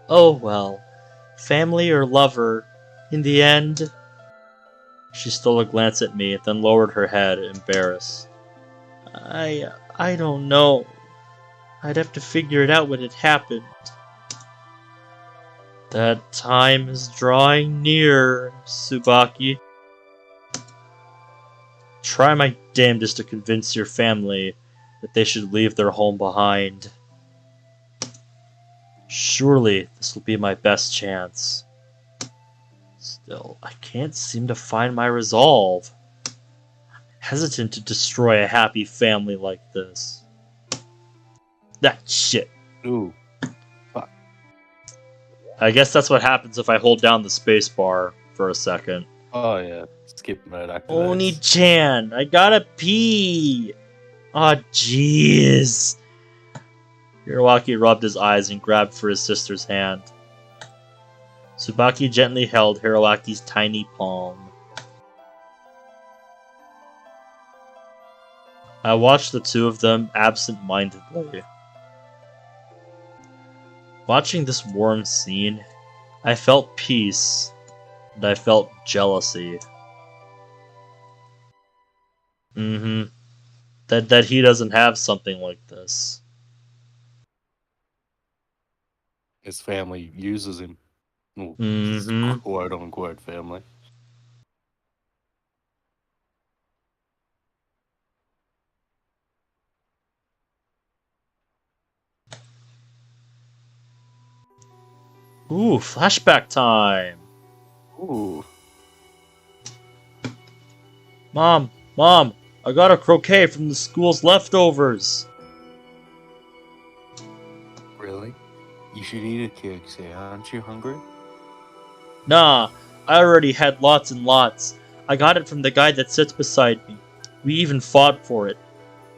Oh well. Family or lover, in the end... She stole a glance at me, then lowered her head, embarrassed. I don't know. I'd have to figure it out when it happened. That time is drawing near, Tsubaki. Try my damnedest to convince your family that they should leave their home behind. Surely this will be my best chance. Still, I can't seem to find my resolve. I'm hesitant to destroy a happy family like this. That shit. Ooh. Fuck. I guess that's what happens if I hold down the space bar for a second. Oh yeah. Skip mode activates. Oni-chan, I gotta pee! Aw, jeez. Hiroaki rubbed his eyes and grabbed for his sister's hand. Tsubaki gently held Hiroaki's tiny palm. I watched the two of them absent-mindedly. Watching this warm scene, I felt peace, and I felt jealousy. That he doesn't have something like this. His family uses him. Well, quote unquote family. Ooh, flashback time. Ooh. Mom, I got a croquet from the school's leftovers. Really? You should eat it, Kyokusei. Aren't you hungry? Nah, I already had lots and lots. I got it from the guy that sits beside me. We even fought for it.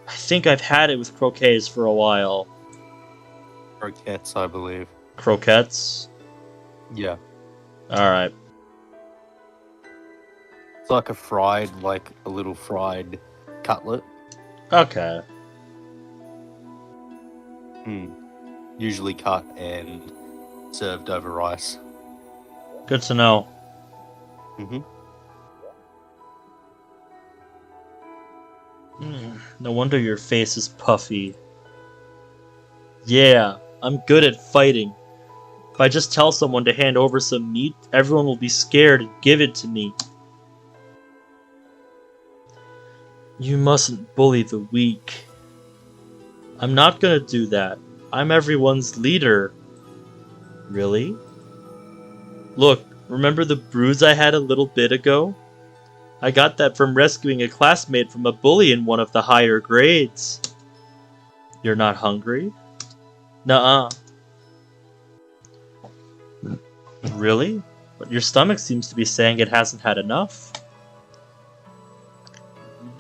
I think I've had it with croquets for a while. Croquettes, I believe. Croquettes? Yeah. Alright. It's like a little fried cutlet. Okay. Usually cut and served over rice. Good to know. No wonder your face is puffy. Yeah, I'm good at fighting. If I just tell someone to hand over some meat, everyone will be scared and give it to me. You mustn't bully the weak. I'm not gonna do that. I'm everyone's leader. Really? Look, remember the bruise I had a little bit ago? I got that from rescuing a classmate from a bully in one of the higher grades. You're not hungry? Nuh-uh. Really? But your stomach seems to be saying it hasn't had enough.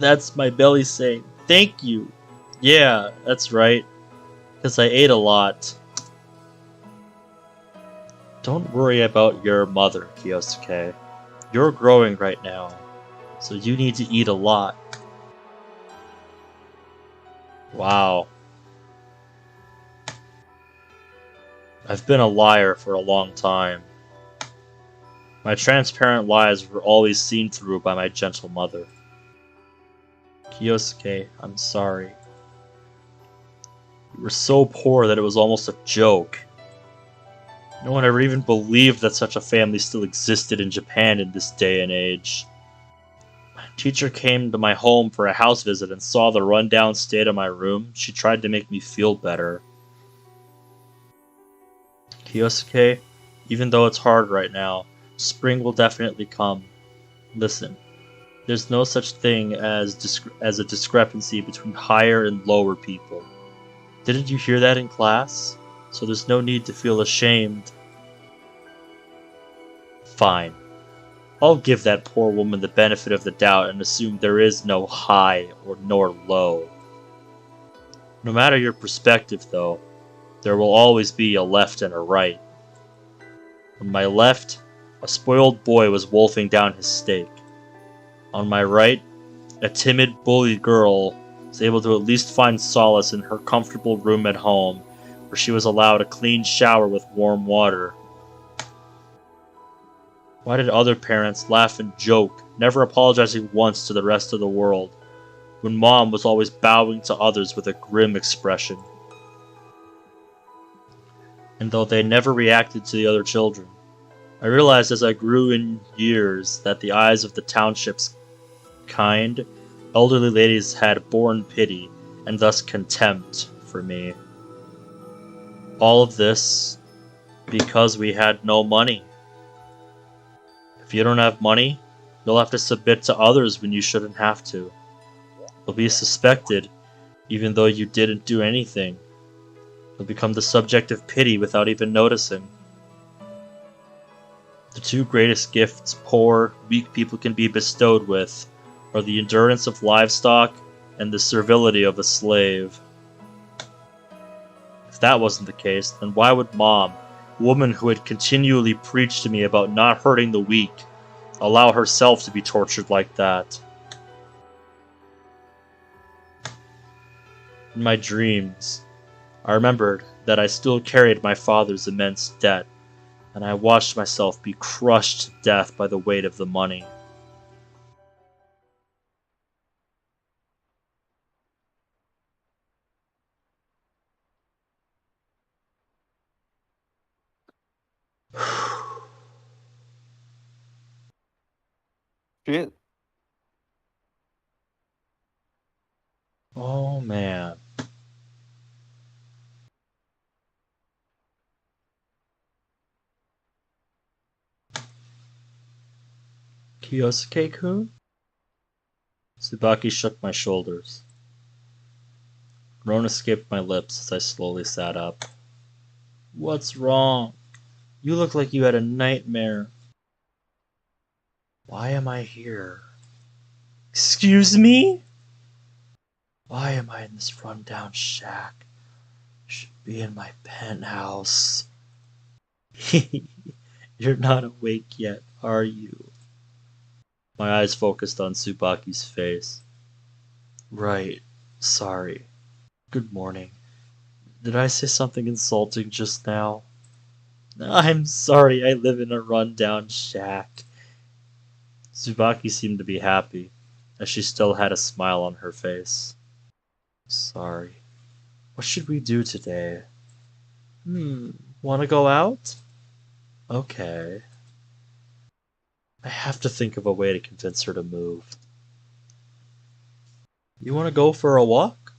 That's my belly saying, thank you. Yeah, that's right. Because I ate a lot. Don't worry about your mother, Kyosuke. You're growing right now, so you need to eat a lot. Wow. I've been a liar for a long time. My transparent lies were always seen through by my gentle mother. Kyosuke, I'm sorry. We were so poor that it was almost a joke. No one ever even believed that such a family still existed in Japan in this day and age. My teacher came to my home for a house visit and saw the rundown state of my room. She tried to make me feel better. Kyosuke, even though it's hard right now, spring will definitely come. Listen, there's no such thing as a discrepancy between higher and lower people. Didn't you hear that in class? So there's no need to feel ashamed. Fine. I'll give that poor woman the benefit of the doubt and assume there is no high or nor low. No matter your perspective, though, there will always be a left and a right. On my left, a spoiled boy was wolfing down his steak. On my right, a timid, bullied girl was able to at least find solace in her comfortable room at home, where she was allowed a clean shower with warm water. Why did other parents laugh and joke, never apologizing once to the rest of the world, when Mom was always bowing to others with a grim expression? And though they never reacted to the other children, I realized as I grew in years that the eyes of the township's kind, elderly ladies had borne pity and thus contempt for me. All of this because we had no money. If you don't have money, you'll have to submit to others when you shouldn't have to. You'll be suspected, even though you didn't do anything. You'll become the subject of pity without even noticing. The two greatest gifts poor, weak people can be bestowed with are the endurance of livestock and the servility of a slave. If that wasn't the case, then why would Mom, a woman who had continually preached to me about not hurting the weak, allow herself to be tortured like that? In my dreams, I remembered that I still carried my father's immense debt, and I watched myself be crushed to death by the weight of the money. Shit. Oh man. Kyosuke-kun? Tsubaki shook my shoulders. Groan escaped my lips as I slowly sat up. What's wrong? You look like you had a nightmare. Why am I here? Excuse me? Why am I in this rundown shack? I should be in my penthouse. You're not awake yet, are you? My eyes focused on Tsubaki's face. Right. Sorry. Good morning. Did I say something insulting just now? I'm sorry, I live in a rundown shack. Tsubaki seemed to be happy, as she still had a smile on her face. Sorry. What should we do today? Wanna go out? Okay. I have to think of a way to convince her to move. You wanna go for a walk?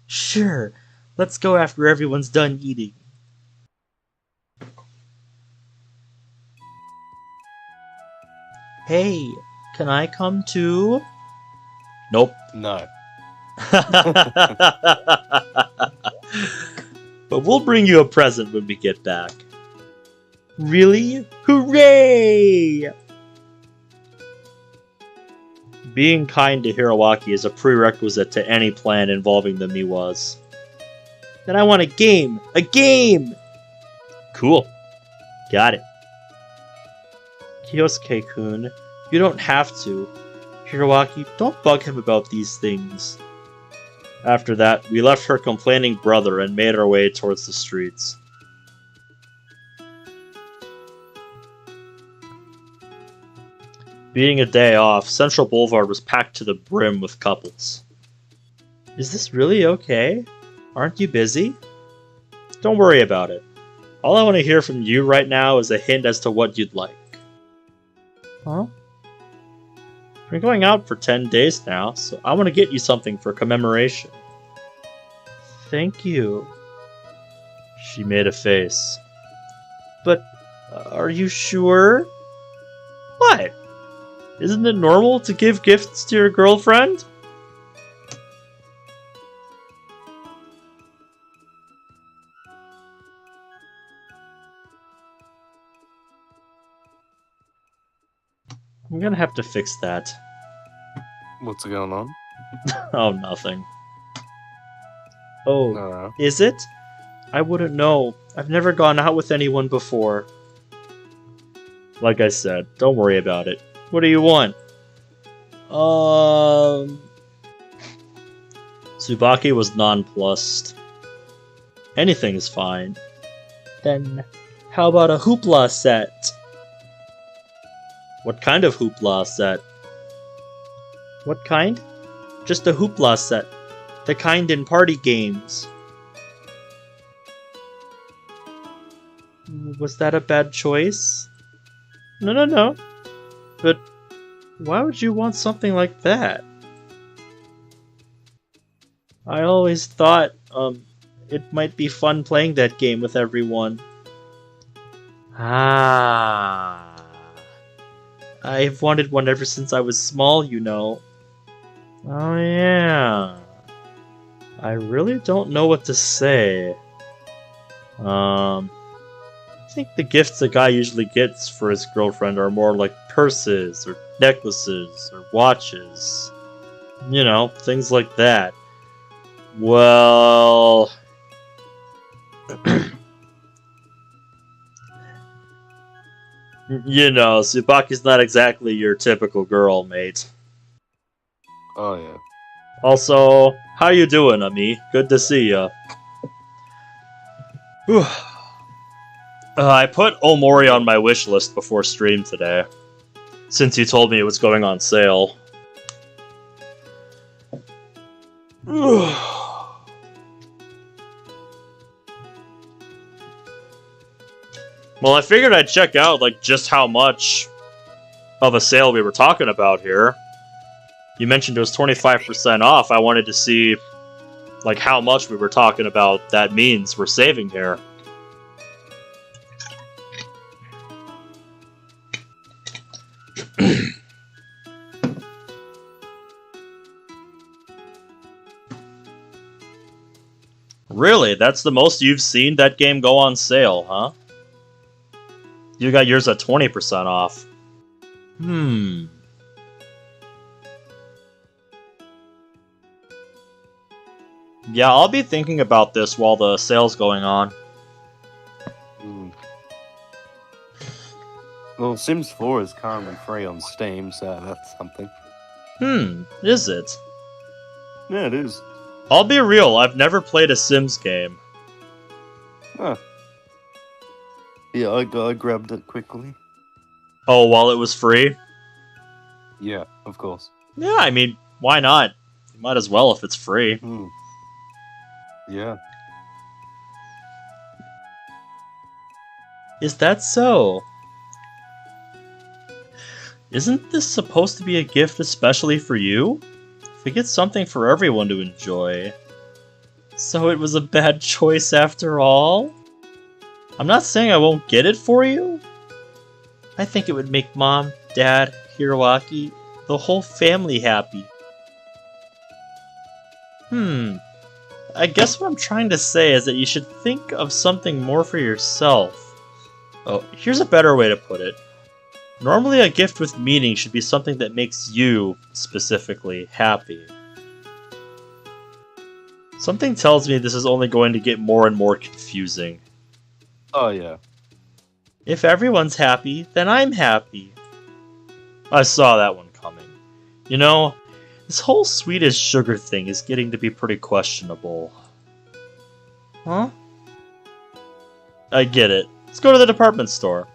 Sure. Let's go after everyone's done eating. Hey, can I come too? Nope. No. But we'll bring you a present when we get back. Really? Hooray! Being kind to Hiroaki is a prerequisite to any plan involving the Miwas. Then I want a game! A game! Cool. Got it. Kyosuke-kun, you don't have to. Hiroaki, don't bug him about these things. After that, we left her complaining brother and made our way towards the streets. Being a day off, Central Boulevard was packed to the brim with couples. Is this really okay? Aren't you busy? Don't worry about it. All I want to hear from you right now is a hint as to what you'd like. Huh? We've been going out for 10 days now, so I want to get you something for commemoration. Thank you. She made a face. But, are you sure? What? Isn't it normal to give gifts to your girlfriend? I'm gonna have to fix that. What's going on? Oh, nothing. Oh, No. is it? I wouldn't know. I've never gone out with anyone before. Like I said, don't worry about it. What do you want? Tsubaki was nonplussed. Anything is fine. Then, how about a hoopla set? What kind of hoopla set? What kind? Just a hoopla set. The kind in party games. Was that a bad choice? No. But why would you want something like that? I always thought, it might be fun playing that game with everyone. Ah. I've wanted one ever since I was small, you know. Oh yeah. I really don't know what to say. I think the gifts a guy usually gets for his girlfriend are more like purses, or necklaces, or watches. You know, things like that. Well... you know, Tsubaki's not exactly your typical girl, mate. Oh, yeah. Also, how you doing, Ami? Good to see ya. I put Omori on my wish list before stream today, since you told me it was going on sale. Well, I figured I'd check out, like, just how much of a sale we were talking about here. You mentioned it was 25% off. I wanted to see, like, how much we were talking about that means we're saving here. Really? That's the most you've seen that game go on sale, huh? You got yours at 20% off. Yeah, I'll be thinking about this while the sale's going on. Well, Sims 4 is currently free on Steam, so that's something. Is it? Yeah, it is. I'll be real, I've never played a Sims game. Huh. Yeah, I grabbed it quickly. Oh, while it was free? Yeah, of course. Yeah, I mean, why not? You might as well if it's free. Yeah. Is that so? Isn't this supposed to be a gift especially for you? If we get something for everyone to enjoy. So it was a bad choice after all? I'm not saying I won't get it for you. I think it would make Mom, Dad, Hiroaki, the whole family happy. I guess what I'm trying to say is that you should think of something more for yourself. Oh, here's a better way to put it. Normally a gift with meaning should be something that makes you, specifically, happy. Something tells me this is only going to get more and more confusing. Oh, yeah. If everyone's happy, then I'm happy. I saw that one coming. You know, this whole sweet as sugar thing is getting to be pretty questionable. Huh? I get it. Let's go to the department store.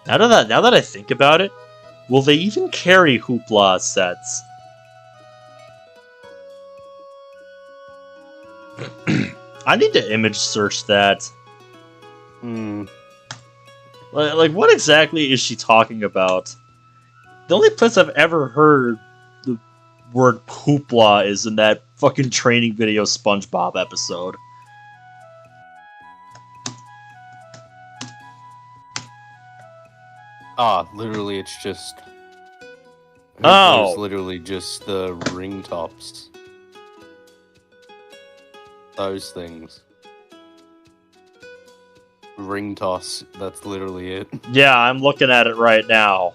Now that I think about it, will they even carry Hoopla sets? I need to image search that. Like, what exactly is she talking about? The only place I've ever heard the word Hoopla is in that fucking training video SpongeBob episode. Literally, it's just... Oh! It's literally just the ring tops. Those things. Ring toss, that's literally it. Yeah, I'm looking at it right now.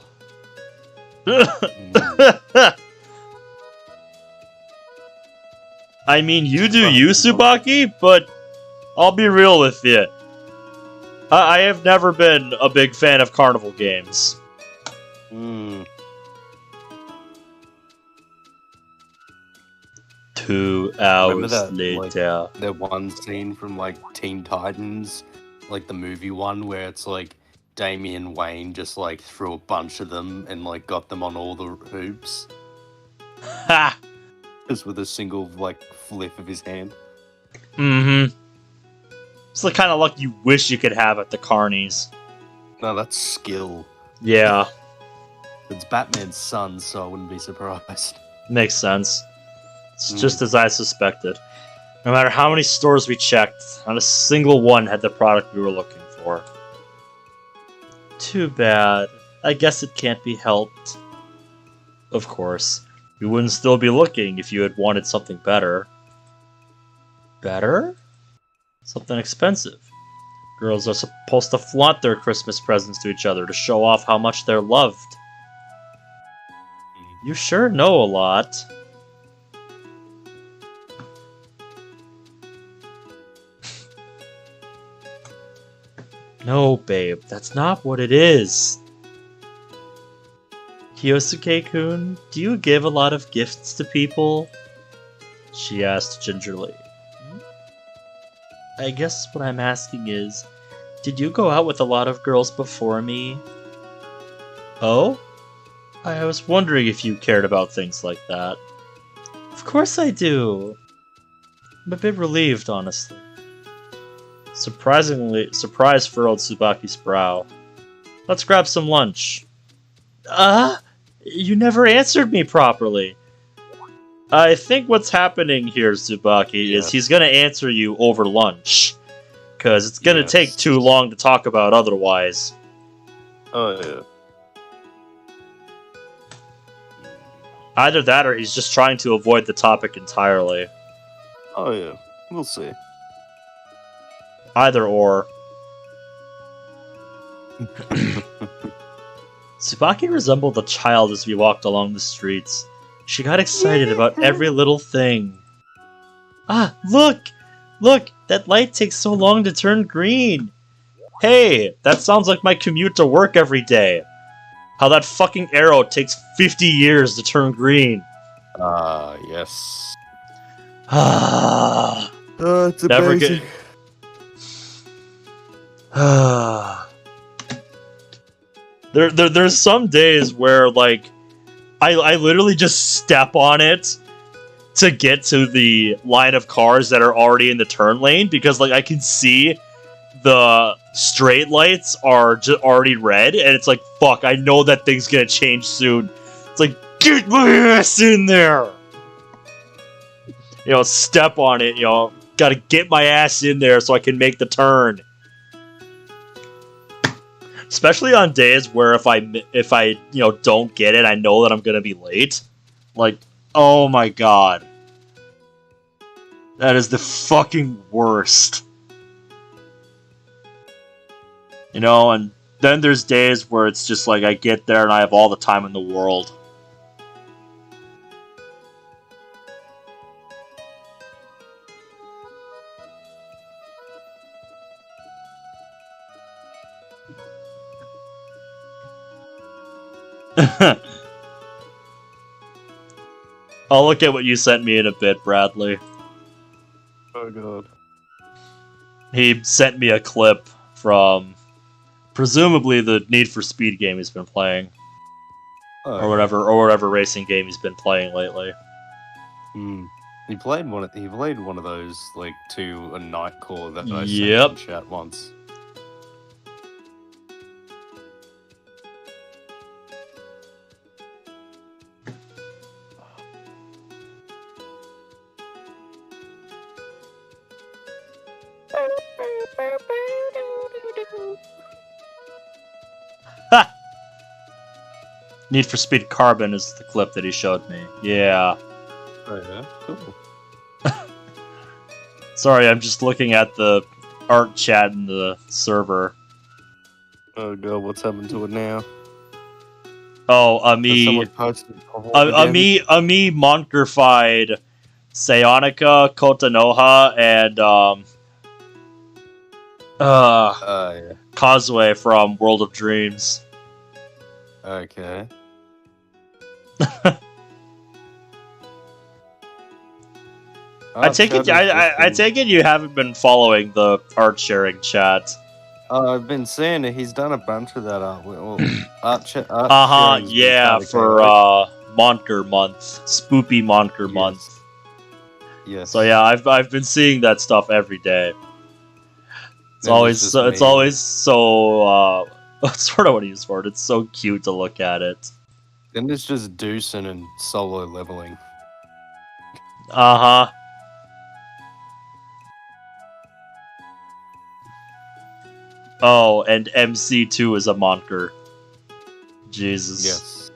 I mean, you do you, Tsubaki, but I'll be real with you. I have never been a big fan of carnival games. 2 hours later. That one scene from, like, Teen Titans, like, the movie one, where it's, like, Damian Wayne just, like, threw a bunch of them and, like, got them on all the hoops. Ha! Just with a single, like, flip of his hand. It's the kind of luck you wish you could have at the carnies. No, that's skill. Yeah. It's Batman's son, so I wouldn't be surprised. Makes sense. It's just as I suspected. No matter how many stores we checked, not a single one had the product we were looking for. Too bad. I guess it can't be helped. Of course. We wouldn't still be looking if you had wanted something better. Better? Something expensive. Girls are supposed to flaunt their Christmas presents to each other to show off how much they're loved. You sure know a lot. No, babe, that's not what it is. Kyosuke-kun, do you give a lot of gifts to people? She asked gingerly. I guess what I'm asking is, did you go out with a lot of girls before me? Oh? I was wondering if you cared about things like that. Of course I do. I'm a bit relieved, honestly. Surprise furrowed Tsubaki's brow. Let's grab some lunch. You never answered me properly. I think what's happening here, Tsubaki, is he's gonna answer you over lunch. Because it's gonna take too long to talk about otherwise. Oh, yeah. Either that or he's just trying to avoid the topic entirely. Oh, yeah. We'll see. Either or. Tsubaki resembled a child as we walked along the streets. She got excited about every little thing. Ah, look! Look! That light takes so long to turn green! Hey! That sounds like my commute to work every day! How that fucking arrow takes 50 years to turn green! Yes. Ah. It's Never amazing. There's some days where, like, I literally just step on it to get to the line of cars that are already in the turn lane, because, like, I can see the straight lights are already red, and it's like, fuck, I know that thing's gonna change soon. It's like, get my ass in there! You know, step on it, you know, gotta get my ass in there so I can make the turn. Especially on days where if I you know, don't get it, I know that I'm gonna be late. Like, oh my god. That is the fucking worst. You know, and then there's days where it's just like I get there and I have all the time in the world. I'll look at what you sent me in a bit, Bradley. Oh god. He sent me a clip from presumably the Need for Speed game he's been playing, or whatever racing game he's been playing lately. He played one of those like to a night call that I Yep. sent in chat once. Ha! Need for Speed Carbon is the clip that he showed me. Yeah. Oh yeah, cool. Sorry, I'm just looking at the art chat in the server. Oh god, what's happened to it now? Oh, Has Ami someone posted it again? Ami Monkerfied Sayonica, Kotanoha, and Yeah. Causeway from World of Dreams. Okay. I take it you haven't been following the art sharing chat. I've been seeing it. He's done a bunch of that art. Well, art Yeah, for Monker Month, Spoopy Monker Month. Yes. So yeah, I've been seeing that stuff every day. It's always so sort of what I use for it. It's so cute to look at it. Then it's just Deucing and solo leveling. Uh-huh. Oh, and MC2 is a Monker. Jesus. Yes.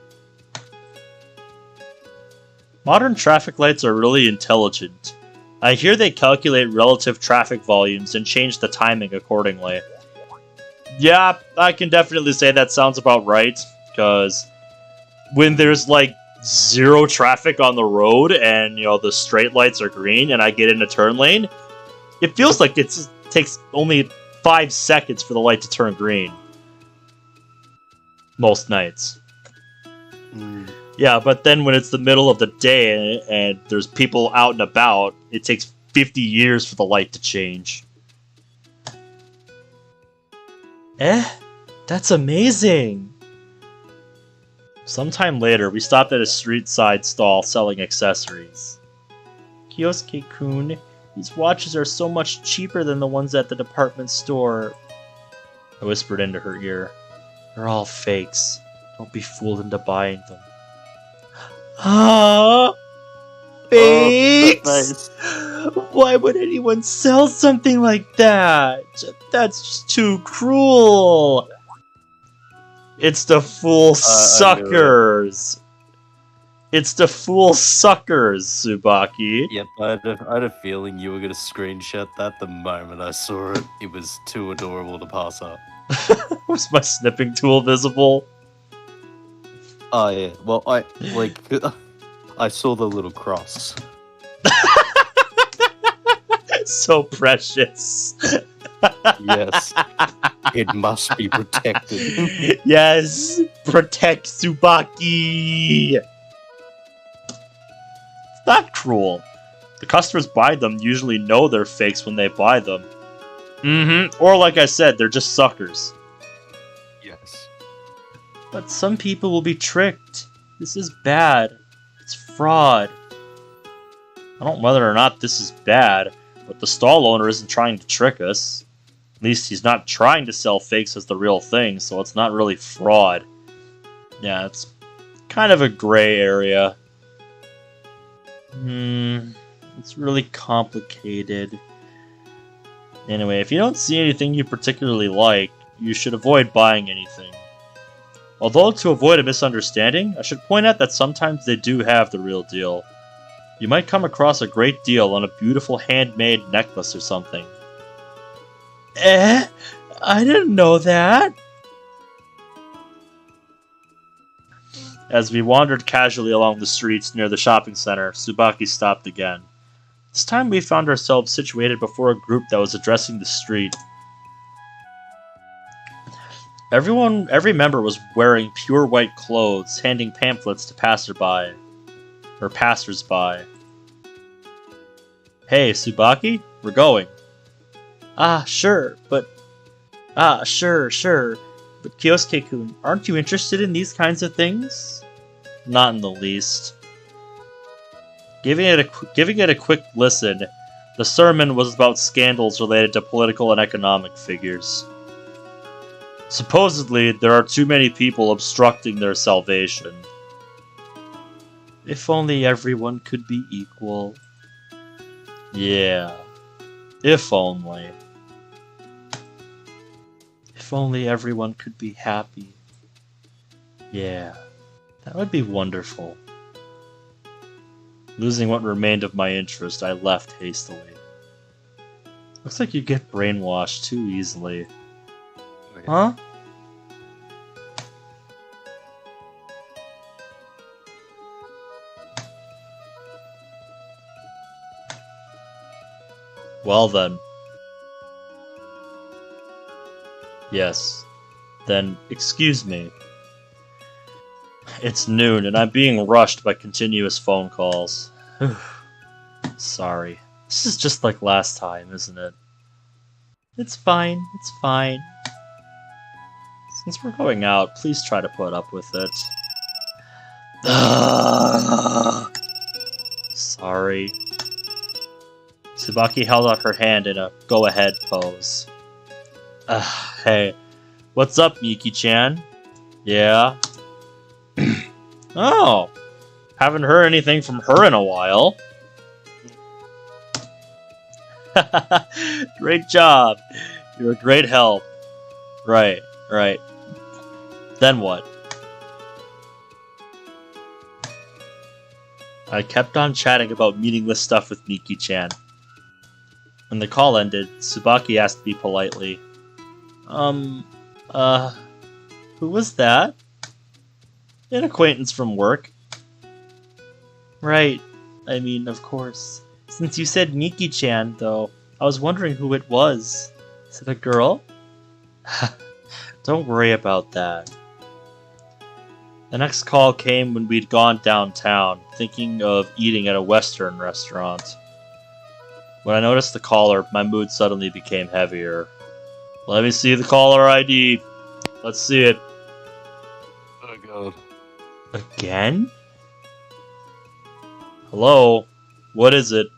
Modern traffic lights are really intelligent. I hear they calculate relative traffic volumes and change the timing accordingly. Yeah, I can definitely say that sounds about right, because when there's like zero traffic on the road and, you know, the straight lights are green and I get in a turn lane, it feels like it takes only 5 seconds for the light to turn green. Most nights. Yeah, but then when it's the middle of the day and there's people out and about, it takes 50 years for the light to change. That's amazing! Sometime later, we stopped at a street-side stall selling accessories. Kioske-kun, these watches are so much cheaper than the ones at the department store. I whispered into her ear. They're all fakes. Don't be fooled into buying them. Ah, fakes? Why would anyone sell something like that? That's just too cruel. It's the fool suckers. It's to fool suckers, Tsubaki. Yep, I had a feeling you were gonna screenshot that the moment I saw it. It was too adorable to pass up. Was my snipping tool visible? Oh yeah, well I I saw the little cross. So precious. Yes, it must be protected. Yes, protect Tsubaki. It's not cruel. The customers buy them usually know they're fakes when they buy them. Or like I said, they're just suckers. Yes. But some people will be tricked. This is bad. It's fraud. I don't know whether or not this is bad, but the stall owner isn't trying to trick us. At least he's not trying to sell fakes as the real thing, so it's not really fraud. Yeah, it's kind of a gray area. It's really complicated. Anyway, if you don't see anything you particularly like, you should avoid buying anything. Although, to avoid a misunderstanding, I should point out that sometimes they do have the real deal. You might come across a great deal on a beautiful handmade necklace or something. I didn't know that. As we wandered casually along the streets near the shopping center, Tsubaki stopped again. This time we found ourselves situated before a group that was addressing the street. Every member was wearing pure white clothes, handing pamphlets to passersby. Hey, Tsubaki, we're going. Sure. But Kyosuke-kun, aren't you interested in these kinds of things? Not in the least. Giving it a quick listen, the sermon was about scandals related to political and economic figures. Supposedly, there are too many people obstructing their salvation. If only everyone could be equal. Yeah, if only. If only everyone could be happy. Yeah, that would be wonderful. Losing what remained of my interest, I left hastily. Looks like you get brainwashed too easily. Huh? Well then. Yes. Then, excuse me. It's noon, and I'm being rushed by continuous phone calls. Sorry. This is just like last time, isn't it? It's fine. It's fine. Since we're going out, please try to put up with it. Sorry. Tsubaki held out her hand in a go-ahead pose. Hey. What's up, Miki-chan? Yeah? Oh! Haven't heard anything from her in a while. Great job. You're a great help. Right. Then what? I kept on chatting about meaningless stuff with Miki-chan. When the call ended, Tsubaki asked me politely, who was that? An acquaintance from work. Right. I mean, of course. Since you said Miki-chan, though, I was wondering who it was. Is it a girl? Don't worry about that. The next call came when we'd gone downtown, thinking of eating at a Western restaurant. When I noticed the caller, my mood suddenly became heavier. Let me see the caller ID. Let's see it. Oh god. Again? Hello? What is it?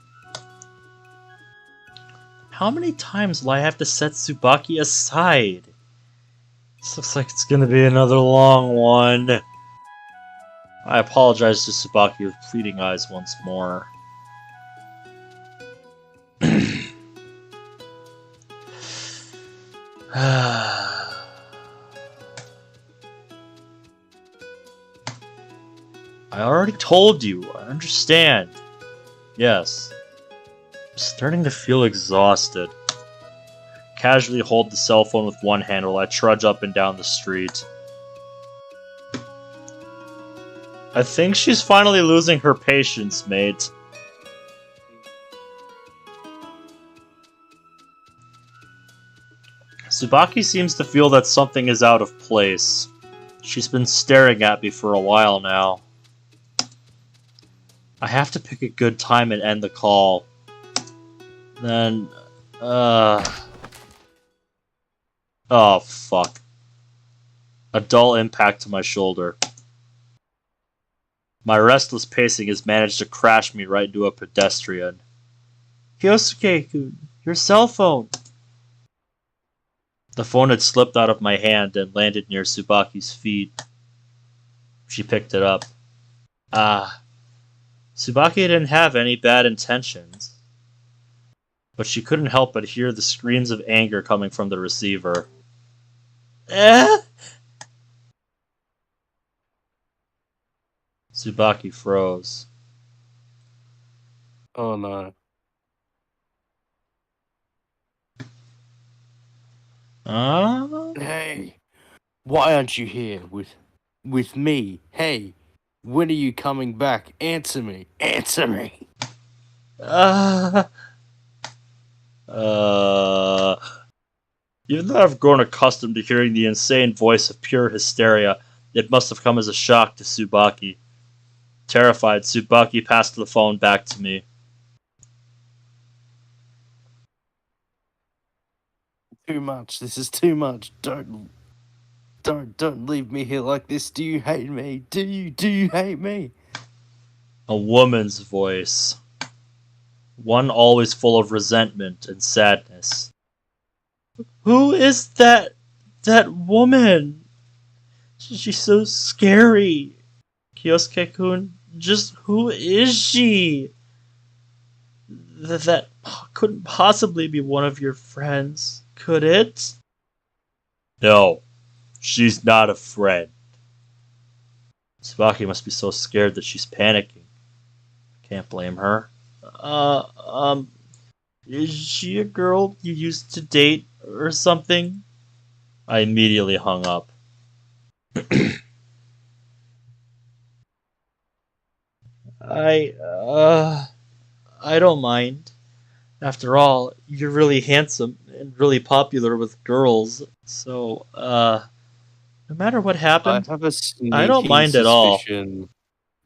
How many times will I have to set Tsubaki aside? This looks like it's gonna be another long one. I apologize to Tsubaki with pleading eyes once more. I already told you. I understand. Yes. I'm starting to feel exhausted. Casually hold the cell phone with one hand while I trudge up and down the street. I think she's finally losing her patience, mate. Tsubaki seems to feel that something is out of place. She's been staring at me for a while now. I have to pick a good time and end the call. Then, oh, fuck. A dull impact to my shoulder. My restless pacing has managed to crash me right into a pedestrian. Kyosuke-kun, your cell phone! The phone had slipped out of my hand and landed near Tsubaki's feet. She picked it up. Tsubaki didn't have any bad intentions. But she couldn't help but hear the screams of anger coming from the receiver. Tsubaki froze. Oh no. Hey, why aren't you here with me? Hey, when are you coming back? Answer me. Answer me. Even though I've grown accustomed to hearing the insane voice of pure hysteria, it must have come as a shock to Tsubaki. Terrified, Tsubaki passed the phone back to me. Too much. This is too much. Don't leave me here like this. Do you hate me? Do you hate me? A woman's voice. One always full of resentment and sadness. Who is that woman? She's so scary. Kyosuke-kun, just who is she? That couldn't possibly be one of your friends, could it? No, she's not a friend. Tsubaki must be so scared that she's panicking. Can't blame her. Is she a girl you used to date or something? I immediately hung up. I don't mind. After all, you're really handsome and really popular with girls, so, no matter what happened, I don't mind at all.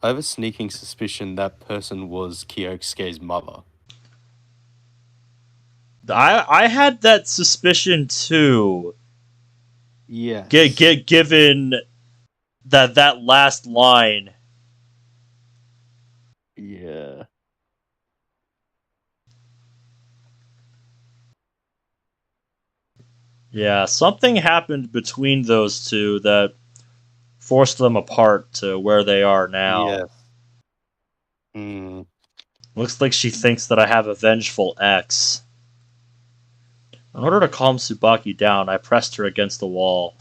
I have a sneaking suspicion that person was Kyosuke's mother. I had that suspicion too. Yeah. Given that last line. Yeah. Yeah, something happened between those two that forced them apart to where they are now. Yes. Hmm. Looks like she thinks that I have a vengeful ex. In order to calm Tsubaki down, I pressed her against the wall.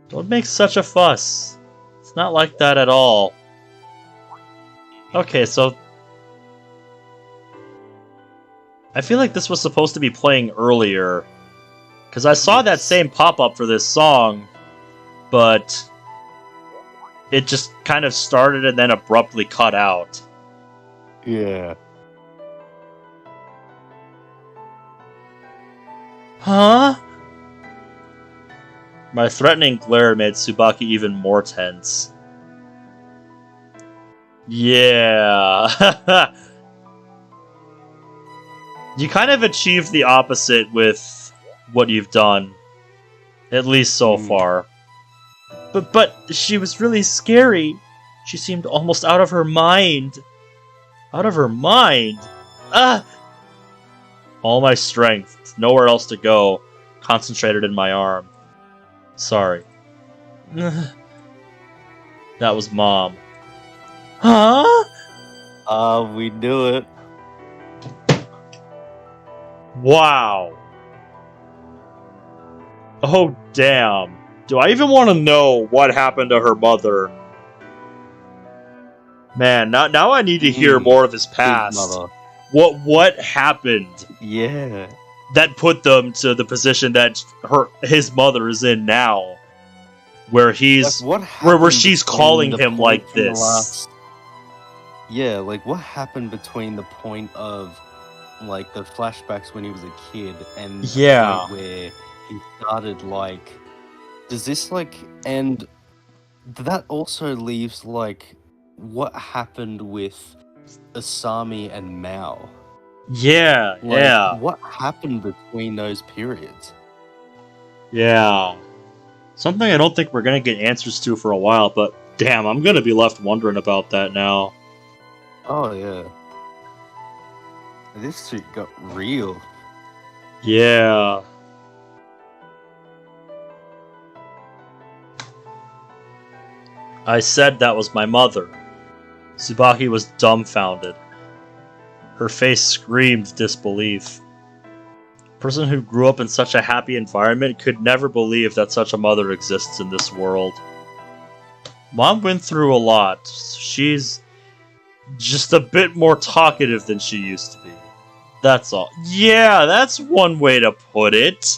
Don't make such a fuss. It's not like that at all. Okay, so I feel like this was supposed to be playing earlier. Because I saw that same pop-up for this song, but it just kind of started and then abruptly cut out. Yeah. Huh? My threatening glare made Tsubaki even more tense. Yeah. You kind of achieved the opposite with what you've done. At least so far. But she was really scary. She seemed almost out of her mind. Out of her mind? All my strength, nowhere else to go, concentrated in my arm. Sorry. That was Mom. Huh? We knew it. Wow. Oh, damn. Do I even want to know what happened to her mother? Man, now I need to hear more of his His past. mother. What happened Yeah. that put them to the position that his mother is in now, where he's Like, what where happened she's between calling the him point like from the this. last- Yeah, like what happened between the point of like the flashbacks when he was a kid and the Yeah. point where he started like does this like and that also leaves like what happened with Asami and Mao? Yeah, Like yeah, what happened between those periods? yeah. Something I don't think we're gonna get answers to for a while, but damn, I'm gonna be left wondering about that now. Oh yeah. This shit got real. Yeah. I said that was my mother. Tsubaki was dumbfounded. Her face screamed disbelief. A person who grew up in such a happy environment could never believe that such a mother exists in this world. Mom went through a lot. She's just a bit more talkative than she used to be. That's all. Yeah, that's one way to put it.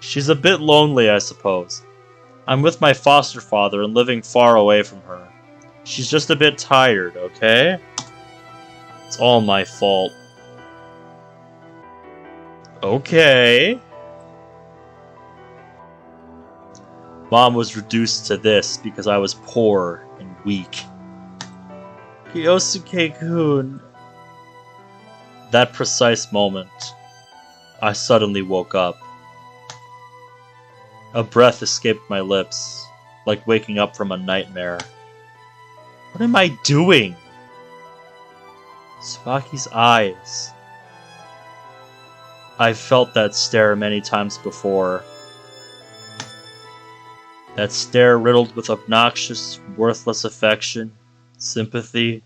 She's a bit lonely, I suppose. I'm with my foster father and living far away from her. She's just a bit tired, okay? It's all my fault. Okay. Mom was reduced to this because I was poor and weak. Kyosuke-kun. That precise moment, I suddenly woke up. A breath escaped my lips, like waking up from a nightmare. What am I doing? Tsubaki's eyes. I've felt that stare many times before. That stare riddled with obnoxious, worthless affection, sympathy.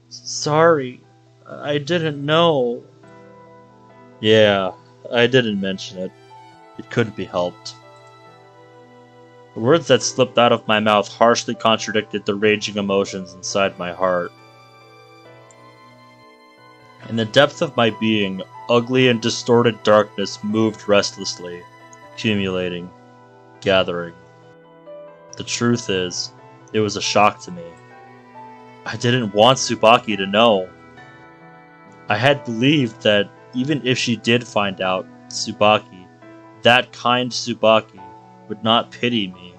Sorry, I didn't know. Yeah, I didn't mention it. It couldn't be helped. The words that slipped out of my mouth harshly contradicted the raging emotions inside my heart. In the depth of my being, ugly and distorted darkness moved restlessly, accumulating, gathering. The truth is, it was a shock to me. I didn't want Tsubaki to know. I had believed that even if she did find out, Tsubaki, that kind Tsubaki, would not pity me.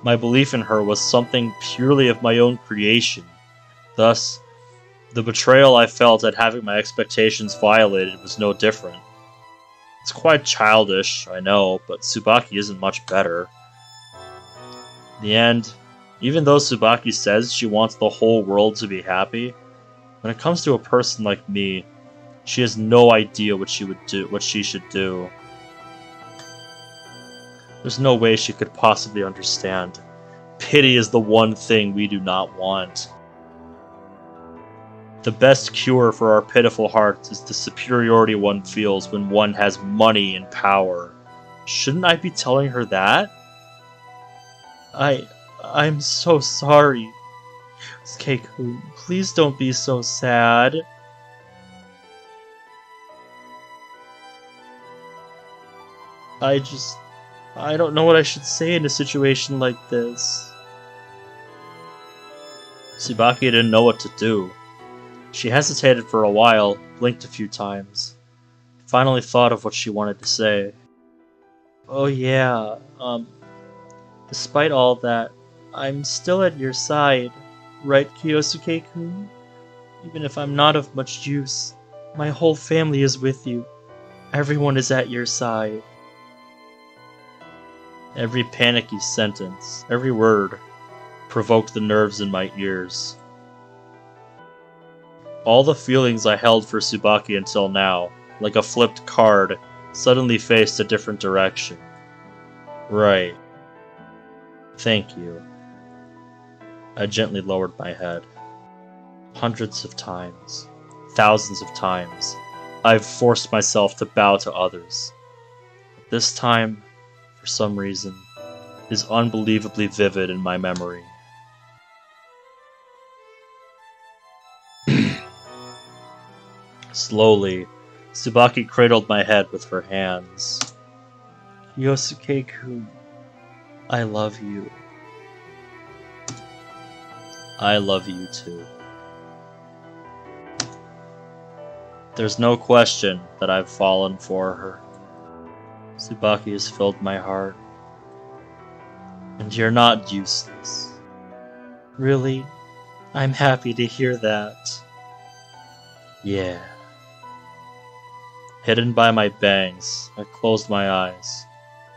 My belief in her was something purely of my own creation. Thus, the betrayal I felt at having my expectations violated was no different. It's quite childish, I know, but Tsubaki isn't much better. In the end, even though Tsubaki says she wants the whole world to be happy, when it comes to a person like me, she has no idea what she should do. There's no way she could possibly understand. Pity is the one thing we do not want. The best cure for our pitiful hearts is the superiority one feels when one has money and power. Shouldn't I be telling her that? I'm so sorry. Keiko, please don't be so sad. I don't know what I should say in a situation like this. Tsubaki didn't know what to do. She hesitated for a while, blinked a few times. Finally thought of what she wanted to say. Oh yeah, despite all that, I'm still at your side, right, Kyosuke-kun? Even if I'm not of much use, my whole family is with you. Everyone is at your side. Every panicky sentence, every word, provoked the nerves in my ears. All the feelings I held for Tsubaki until now, like a flipped card, suddenly faced a different direction. Right. Thank you. I gently lowered my head. Hundreds of times, thousands of times, I've forced myself to bow to others. But this time, for some reason, is unbelievably vivid in my memory. Slowly, Tsubaki cradled my head with her hands. Yosuke-kun, I love you. I love you too. There's no question that I've fallen for her. Tsubaki has filled my heart. And you're not useless. Really? I'm happy to hear that. Yeah. Hidden by my bangs, I closed my eyes.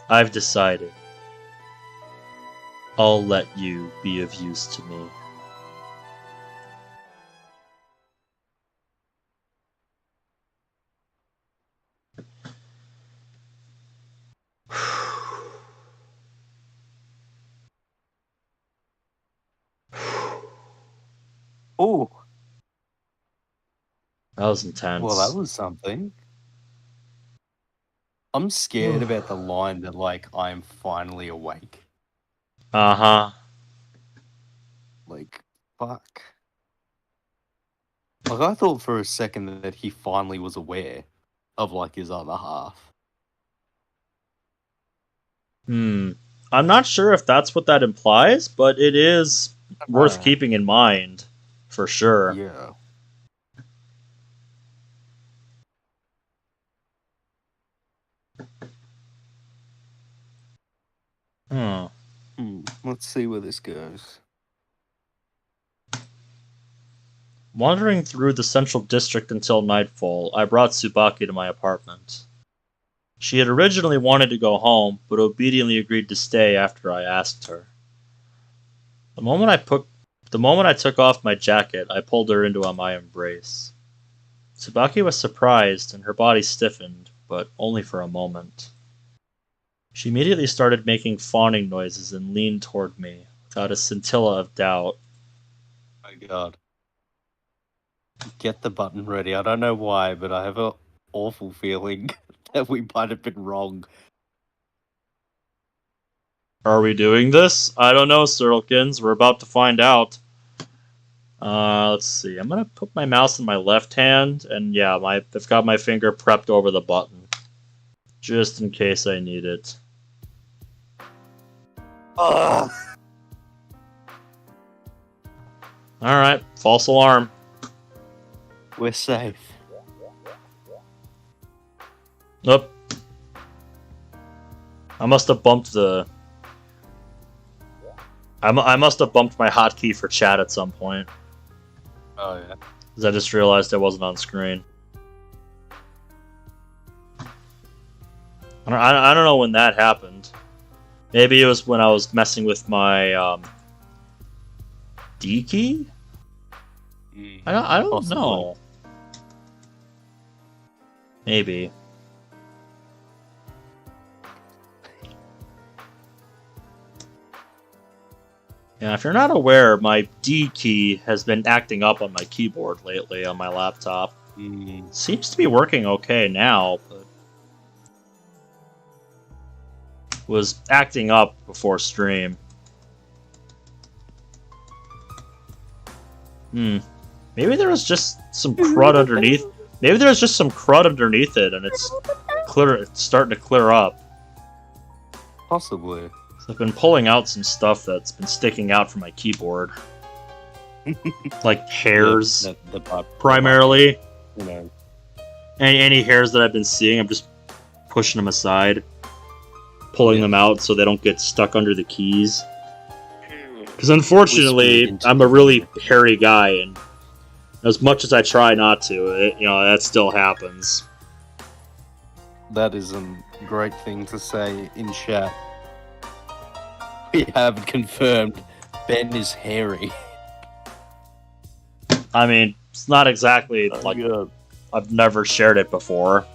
I've decided. I'll let you be of use to me. Oh, That was intense. well, that was something. I'm scared about the line that, like, I'm finally awake. Uh-huh. Like, fuck. Like, I thought for a second that he finally was aware of, like, his other half. I'm not sure if that's what that implies, but it is worth keeping in mind, for sure. Yeah. Let's see where this goes. Wandering through the central district until nightfall, I brought Tsubaki to my apartment. She had originally wanted to go home, but obediently agreed to stay after I asked her. The moment I took off my jacket, I pulled her into my embrace. Tsubaki was surprised, and her body stiffened, but only for a moment. She immediately started making fawning noises and leaned toward me, without a scintilla of doubt. Oh my god. Get the button ready. I don't know why, but I have an awful feeling that we might have been wrong. Are we doing this? I don't know, Sirlkins. We're about to find out. Let's see. I'm gonna put my mouse in my left hand, and yeah, I've got my finger prepped over the button. Just in case I need it. Ugh. Alright, false alarm. We're safe. Nope. I must have bumped the... I must have bumped my hotkey for chat at some point. Oh, yeah. Because I just realized I wasn't on screen. I don't know when that happened. Maybe it was when I was messing with my D key? I don't Possibly. know. Maybe. Yeah, if you're not aware, my D key has been acting up on my keyboard lately on my laptop. Seems to be working okay now, but was acting up before stream. Maybe there was just some crud underneath. Maybe there was just some crud underneath it, and it's starting to clear up. Possibly. So I've been pulling out some stuff that's been sticking out from my keyboard, like hairs, primarily. You know. Any hairs that I've been seeing, I'm just pushing them aside, pulling them out so they don't get stuck under the keys. Because unfortunately, I'm a really hairy guy, and as much as I try not to, that still happens. That is a great thing to say in chat. We have confirmed Ben is hairy. I mean, it's not exactly like God. I've never shared it before.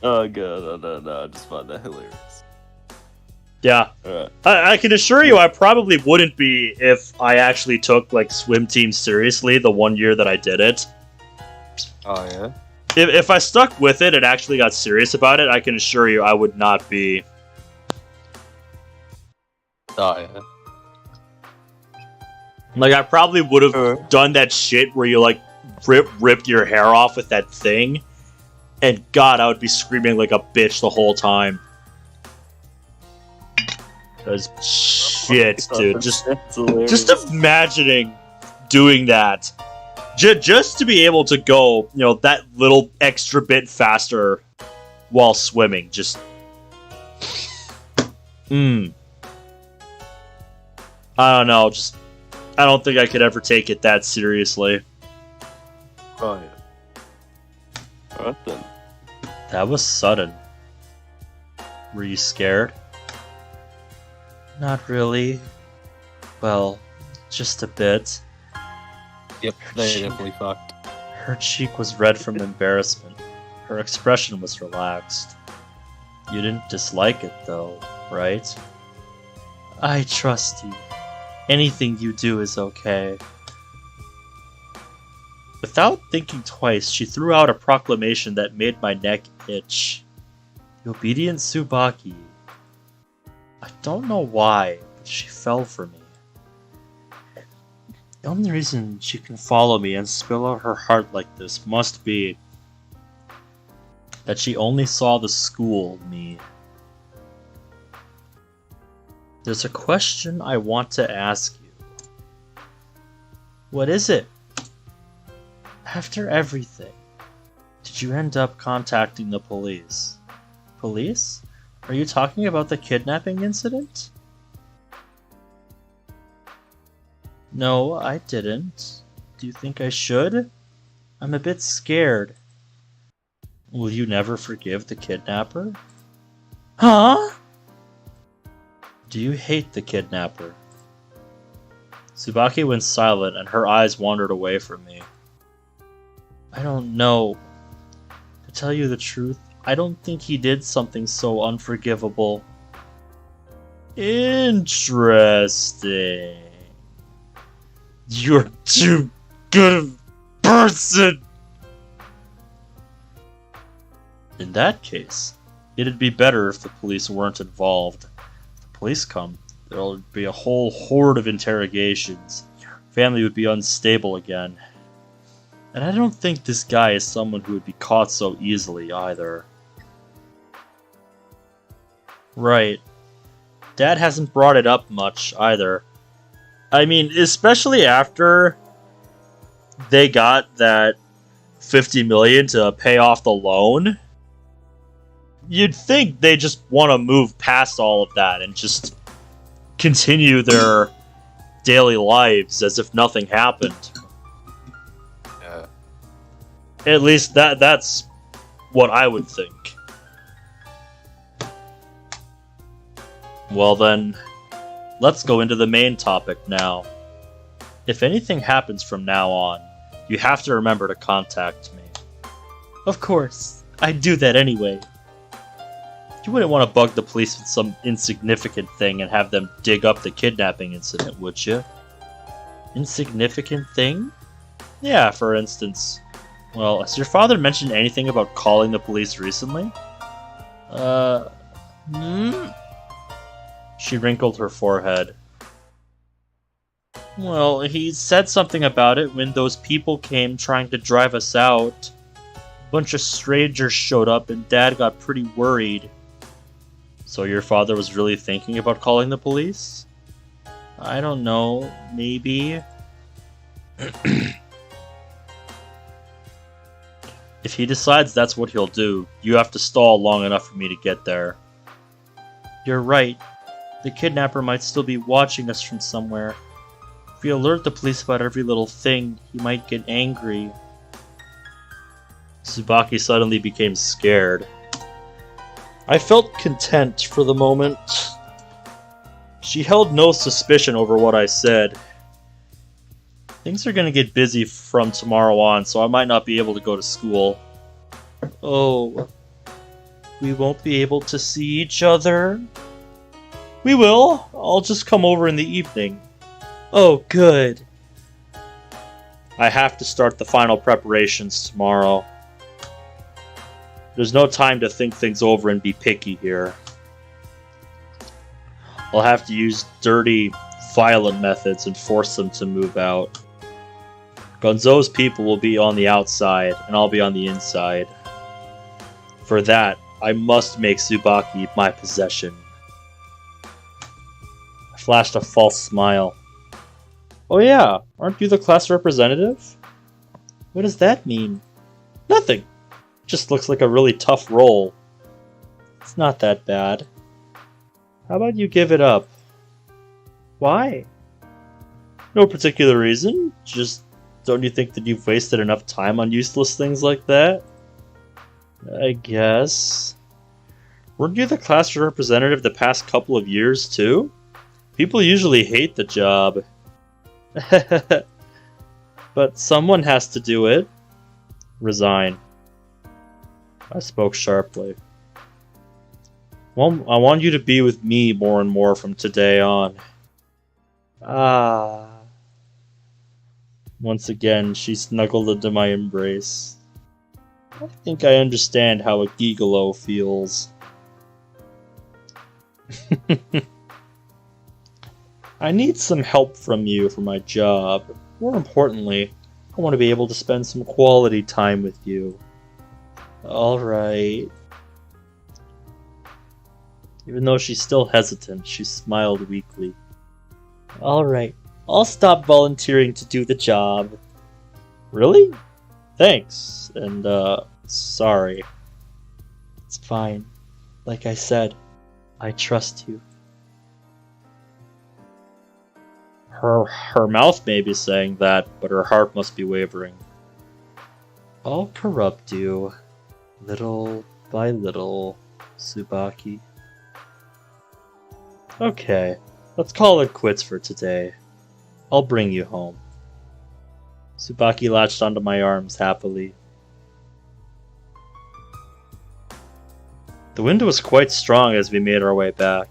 Oh god, no, I just find that hilarious. Yeah. Alright. I can assure you I probably wouldn't be if I actually took, like, swim team seriously the one year that I did it. Oh, yeah? if I stuck with it and actually got serious about it, I can assure you I would not be. Oh, yeah. Like, I probably would have done that shit where you, like, ripped your hair off with that thing. And God, I would be screaming like a bitch the whole time. Because shit, dude. Just imagining doing that. Just to be able to go, you know, that little extra bit faster while swimming. Just... I don't know, just... I don't think I could ever take it that seriously. Oh, yeah. Alright then. That was sudden. Were you scared? Not really. Well, just a bit. Yep, they definitely fucked. Her cheek was red from embarrassment. Her expression was relaxed. You didn't dislike it, though, right? I trust you. Anything you do is okay. Without thinking twice, she threw out a proclamation that made my neck itch. The obedient Tsubaki. I don't know why, but she fell for me. The only reason she can follow me and spill out her heart like this must be that she only saw the school me. There's a question I want to ask you. What is it? After everything, did you end up contacting the police? Police? Are you talking about the kidnapping incident? No, I didn't. Do you think I should? I'm a bit scared. Will you never forgive the kidnapper? Huh? Do you hate the kidnapper? Tsubaki went silent and her eyes wandered away from me. I don't know. To tell you the truth, I don't think he did something so unforgivable. Interesting. You're too good a person! In that case, it'd be better if the police weren't involved. If the police come, there'll be a whole horde of interrogations. Family would be unstable again. And I don't think this guy is someone who would be caught so easily either. Right. Dad hasn't brought it up much either. I mean, especially after they got that $50 million to pay off the loan. You'd think they just want to move past all of that and just continue their daily lives as if nothing happened. Yeah. At least that's what I would think. Well then, let's go into the main topic now. If anything happens from now on, you have to remember to contact me. Of course, I'd do that anyway. You wouldn't want to bug the police with some insignificant thing and have them dig up the kidnapping incident, would you? Insignificant thing? Yeah, for instance. Well, has your father mentioned anything about calling the police recently? She wrinkled her forehead. Well, he said something about it when those people came trying to drive us out. A bunch of strangers showed up and Dad got pretty worried. So your father was really thinking about calling the police? I don't know, maybe. If he decides that's what he'll do, you have to stall long enough for me to get there. You're right. The kidnapper might still be watching us from somewhere. If we alert the police about every little thing, he might get angry. Tsubaki suddenly became scared. I felt content for the moment. She held no suspicion over what I said. Things are gonna get busy from tomorrow on, so I might not be able to go to school. Oh, we won't be able to see each other? We will. I'll just come over in the evening. Oh, good. I have to start the final preparations tomorrow. There's no time to think things over and be picky here. I'll have to use dirty, violent methods and force them to move out. Gonzo's people will be on the outside, and I'll be on the inside. For that, I must make Tsubaki my possession. I flashed a false smile. Oh yeah, aren't you the class representative? What does that mean? Nothing. Just looks like a really tough role. It's not that bad. How about you give it up? Why? No particular reason. Just don't you think that you've wasted enough time on useless things like that? I guess. Weren't you the class representative the past couple of years too? People usually hate the job. But someone has to do it. Resign. I spoke sharply. Well, I want you to be with me more and more from today on. Ah. Once again, she snuggled into my embrace. I think I understand how a gigolo feels. I need some help from you for my job. More importantly, I want to be able to spend some quality time with you. Alright. Even though she's still hesitant, she smiled weakly. Alright, I'll stop volunteering to do the job. Really? Thanks, and sorry. It's fine. Like I said, I trust you. Her mouth may be saying that, but her heart must be wavering. I'll corrupt you, little by little, Tsubaki. Okay, let's call it quits for today. I'll bring you home. Tsubaki latched onto my arms happily. The wind was quite strong as we made our way back.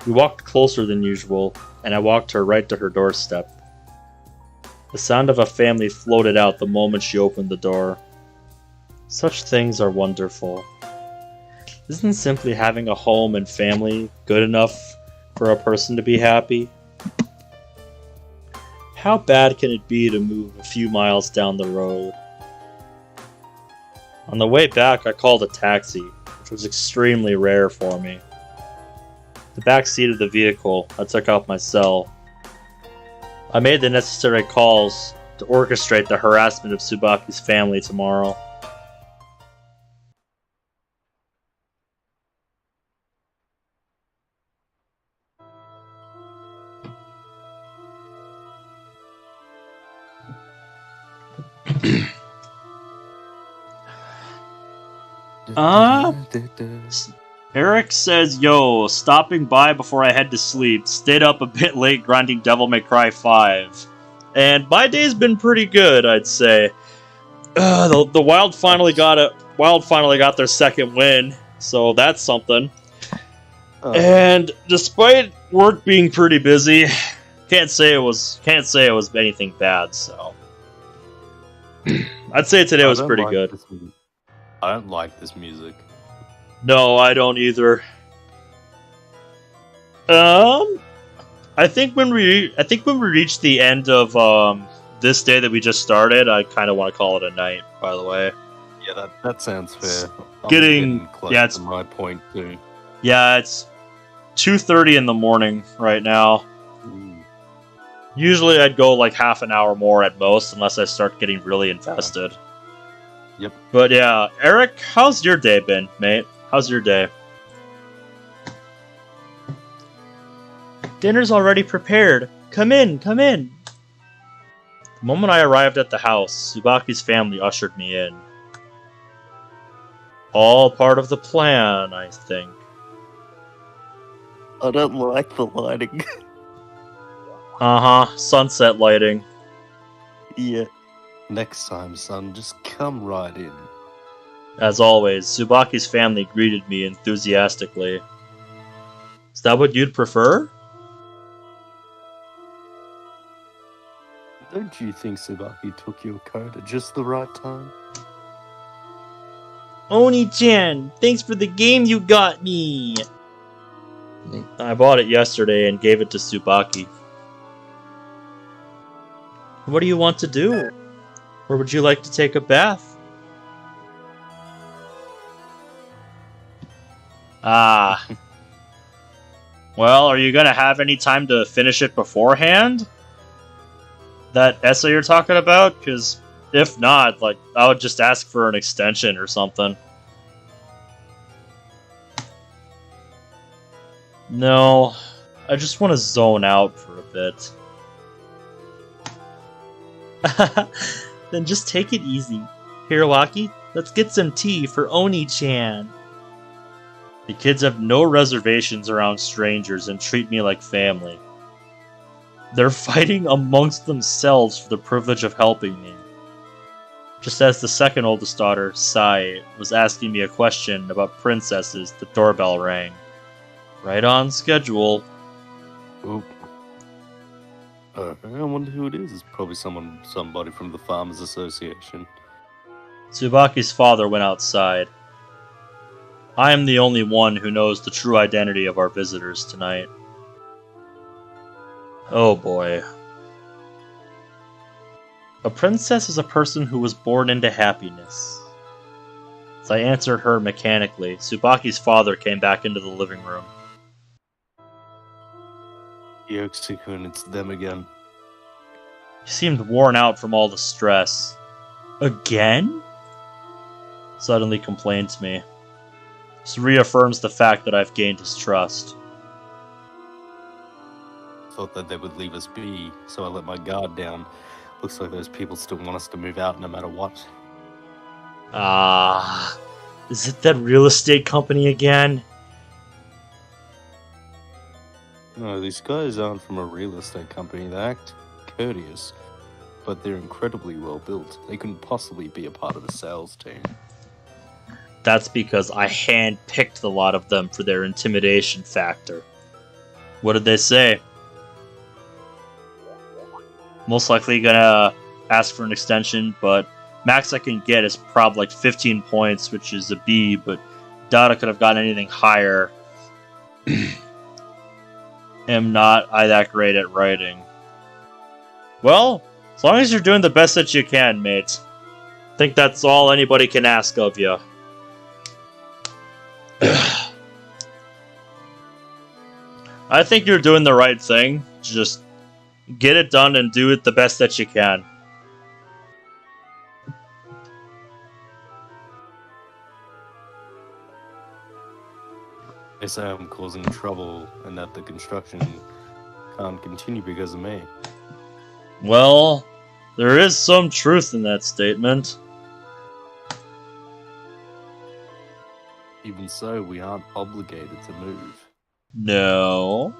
We walked closer than usual, and I walked her right to her doorstep. The sound of a family floated out the moment she opened the door. Such things are wonderful. Isn't simply having a home and family good enough for a person to be happy? How bad can it be to move a few miles down the road? On the way back, I called a taxi, which was extremely rare for me. The back seat of the vehicle, I took out my cell. I made the necessary calls to orchestrate the harassment of Tsubaki's family tomorrow. Eric says, yo, stopping by before I head to sleep. Stayed up a bit late grinding Devil May Cry 5. And my day's been pretty good, I'd say. The Wild finally got their second win, so that's something. And despite work being pretty busy, can't say it was anything bad, so I'd say today was pretty good. I don't like this music. No, I don't either. I think when we reach the end of this day that we just started, I kind of want to call it a night. By the way. Yeah, that sounds fair. Getting close yeah, it's to my point too. Yeah, it's 2:30 in the morning right now. Usually I'd go like half an hour more at most, unless I start getting really invested. Yep. But yeah, Eric, how's your day been, mate? How's your day? Dinner's already prepared. Come in, come in. The moment I arrived at the house, Tsubaki's family ushered me in. All part of the plan, I think. I don't like the lighting. Uh-huh, sunset lighting. Yeah. Next time, son, just come right in. As always, Tsubaki's family greeted me enthusiastically. Is that what you'd prefer? Don't you think Tsubaki took your coat at just the right time? Oni-chan, thanks for the game you got me! I bought it yesterday and gave it to Tsubaki. What do you want to do? Or would you like to take a bath? Ah. Well, are you gonna have any time to finish it beforehand? That essay you're talking about? Because if not, like, I would just ask for an extension or something. No, I just want to zone out for a bit. Then just take it easy. Hiroaki, let's get some tea for Oni-chan. The kids have no reservations around strangers and treat me like family. They're fighting amongst themselves for the privilege of helping me. Just as the second oldest daughter, Sai, was asking me a question about princesses, the doorbell rang. Right on schedule. Oop. I wonder who it is. It's probably somebody from the Farmers Association. Tsubaki's father went outside. I am the only one who knows the true identity of our visitors tonight. Oh boy. A princess is a person who was born into happiness. As I answered her mechanically, Tsubaki's father came back into the living room. Yoshi-kun, it's them again. He seemed worn out from all the stress. Again? Suddenly complained to me. This reaffirms the fact that I've gained his trust. Thought that they would leave us be, so I let my guard down. Looks like those people still want us to move out no matter what. Ah, is it that real estate company again? No, these guys aren't from a real estate company. They act courteous, but they're incredibly well built. They couldn't possibly be a part of the sales team. That's because I hand-picked a lot of them for their intimidation factor. What did they say? Most likely gonna ask for an extension, but max I can get is probably like 15 points, which is a B, but doubt I could have gotten anything higher. Am not I that great at writing. Well, as long as you're doing the best that you can, mate. I think that's all anybody can ask of you. I think you're doing the right thing. Just get it done and do it the best that you can. They say I'm causing trouble and that the construction can't continue because of me. Well, there is some truth in that statement. Even so, we aren't obligated to move. No.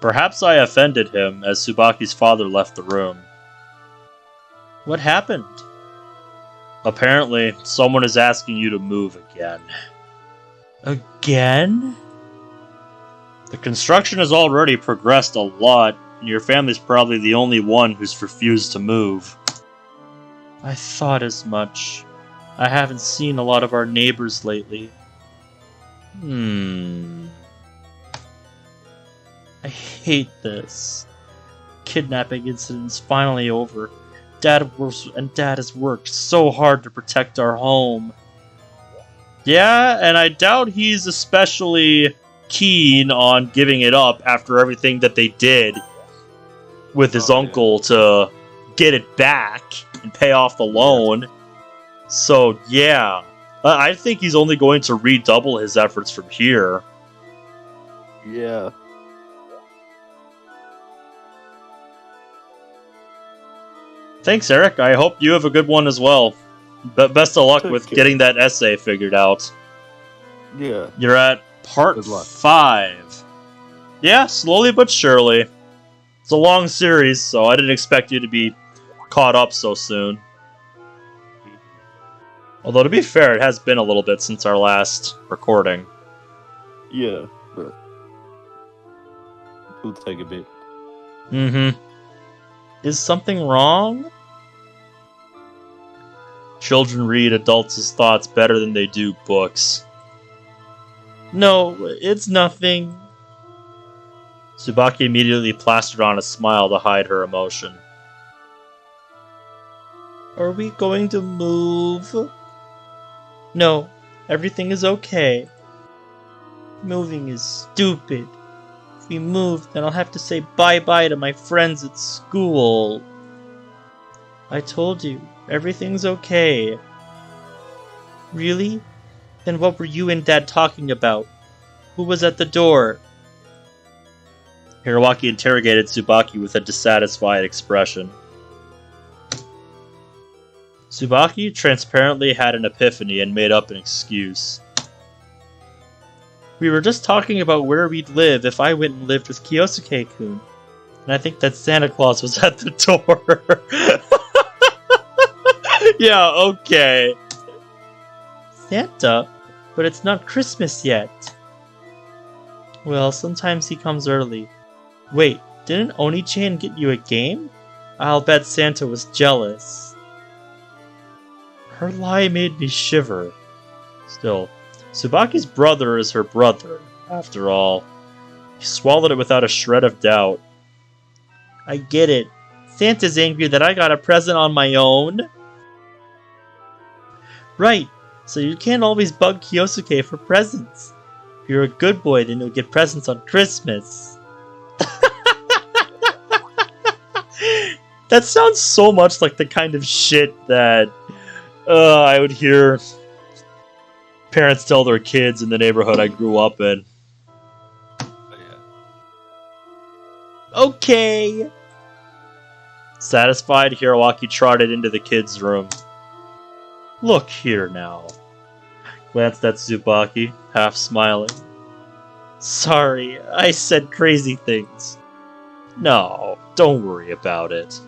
Perhaps I offended him as Tsubaki's father left the room. What happened? Apparently, someone is asking you to move again. Again? The construction has already progressed a lot, and your family's probably the only one who's refused to move. I thought as much. I haven't seen a lot of our neighbors lately. I hate this. Kidnapping incident's finally over. Dad has worked so hard to protect our home. Yeah, and I doubt he's especially keen on giving it up after everything that they did with his uncle to get it back and pay off the loan. So, yeah. I think he's only going to redouble his efforts from here. Yeah. Thanks, Eric. I hope you have a good one as well. But best of luck with getting that essay figured out. Yeah. You're at part 5. Yeah, slowly but surely. It's a long series, so I didn't expect you to be caught up so soon. Although, to be fair, it has been a little bit since our last recording. Yeah, but it'll take a bit. Is something wrong? Children read adults' thoughts better than they do books. No, it's nothing. Tsubaki immediately plastered on a smile to hide her emotion. Are we going to move? No, everything is okay. Moving is stupid. If we move, then I'll have to say bye-bye to my friends at school. I told you, everything's okay. Really? Then what were you and Dad talking about? Who was at the door? Hiroaki interrogated Tsubaki with a dissatisfied expression. Tsubaki transparently had an epiphany and made up an excuse. We were just talking about where we'd live if I went and lived with Kyosuke-kun. And I think that Santa Claus was at the door. Yeah, okay. Santa? But it's not Christmas yet. Well, sometimes he comes early. Wait, didn't Oni-chan get you a game? I'll bet Santa was jealous. Her lie made me shiver. Still, Tsubaki's brother is her brother, after all. He swallowed it without a shred of doubt. I get it. Santa's angry that I got a present on my own. Right, so you can't always bug Kyosuke for presents. If you're a good boy, then you'll get presents on Christmas. That sounds so much like the kind of shit that I would hear parents tell their kids in the neighborhood I grew up in. Okay. Satisfied, Hiroaki trotted into the kids' room. Look here now. Glanced at Tsubaki, half smiling. Sorry, I said crazy things. No, don't worry about it.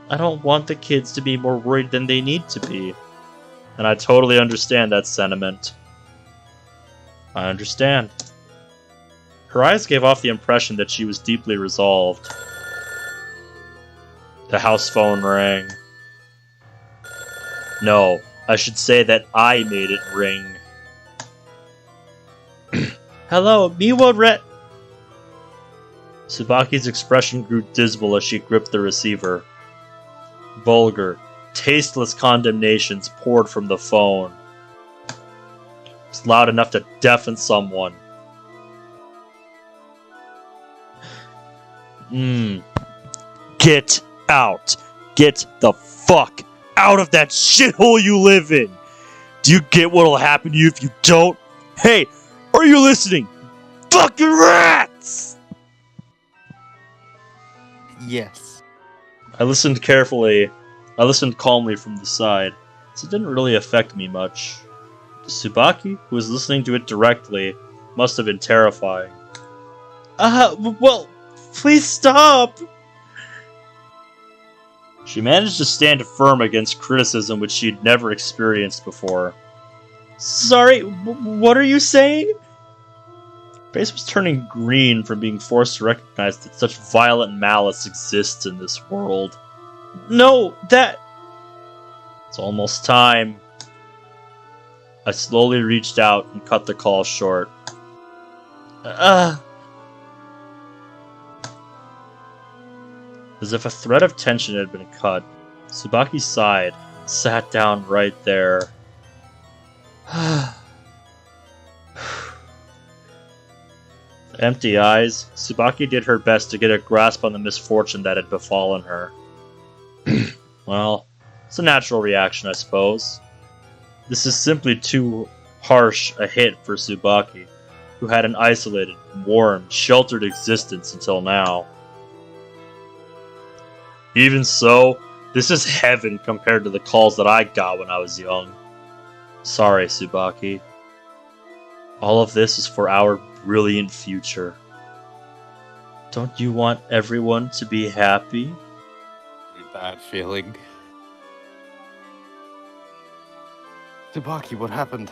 I don't want the kids to be more worried than they need to be. And I totally understand that sentiment. I understand. Her eyes gave off the impression that she was deeply resolved. The house phone rang. No, I should say that I made it ring. Hello, Miwa Tsubaki's expression grew dismal as she gripped the receiver. Vulgar, tasteless condemnations poured from the phone. It was loud enough to deafen someone. Get out! Get the fuck out of that shithole you live in! Do you get what'll happen to you if you don't? Hey, are you listening? Fucking rats! Yes. I listened carefully. I listened calmly from the side, so it didn't really affect me much. Tsubaki, who was listening to it directly, must have been terrifying. Well, please stop! She managed to stand firm against criticism which she'd never experienced before. Sorry, what are you saying? Her face was turning green from being forced to recognize that such violent malice exists in this world. No, that... It's almost time. I slowly reached out and cut the call short. As if a thread of tension had been cut, Tsubaki sighed, sat down right there. With empty eyes, Tsubaki did her best to get a grasp on the misfortune that had befallen her. Well, it's a natural reaction, I suppose. This is simply too harsh a hit for Tsubaki, who had an isolated, warm, sheltered existence until now. Even so, this is heaven compared to the calls that I got when I was young. Sorry, Tsubaki. All of this is for our brilliant future. Don't you want everyone to be happy? Bad feeling. Tsubaki, what happened?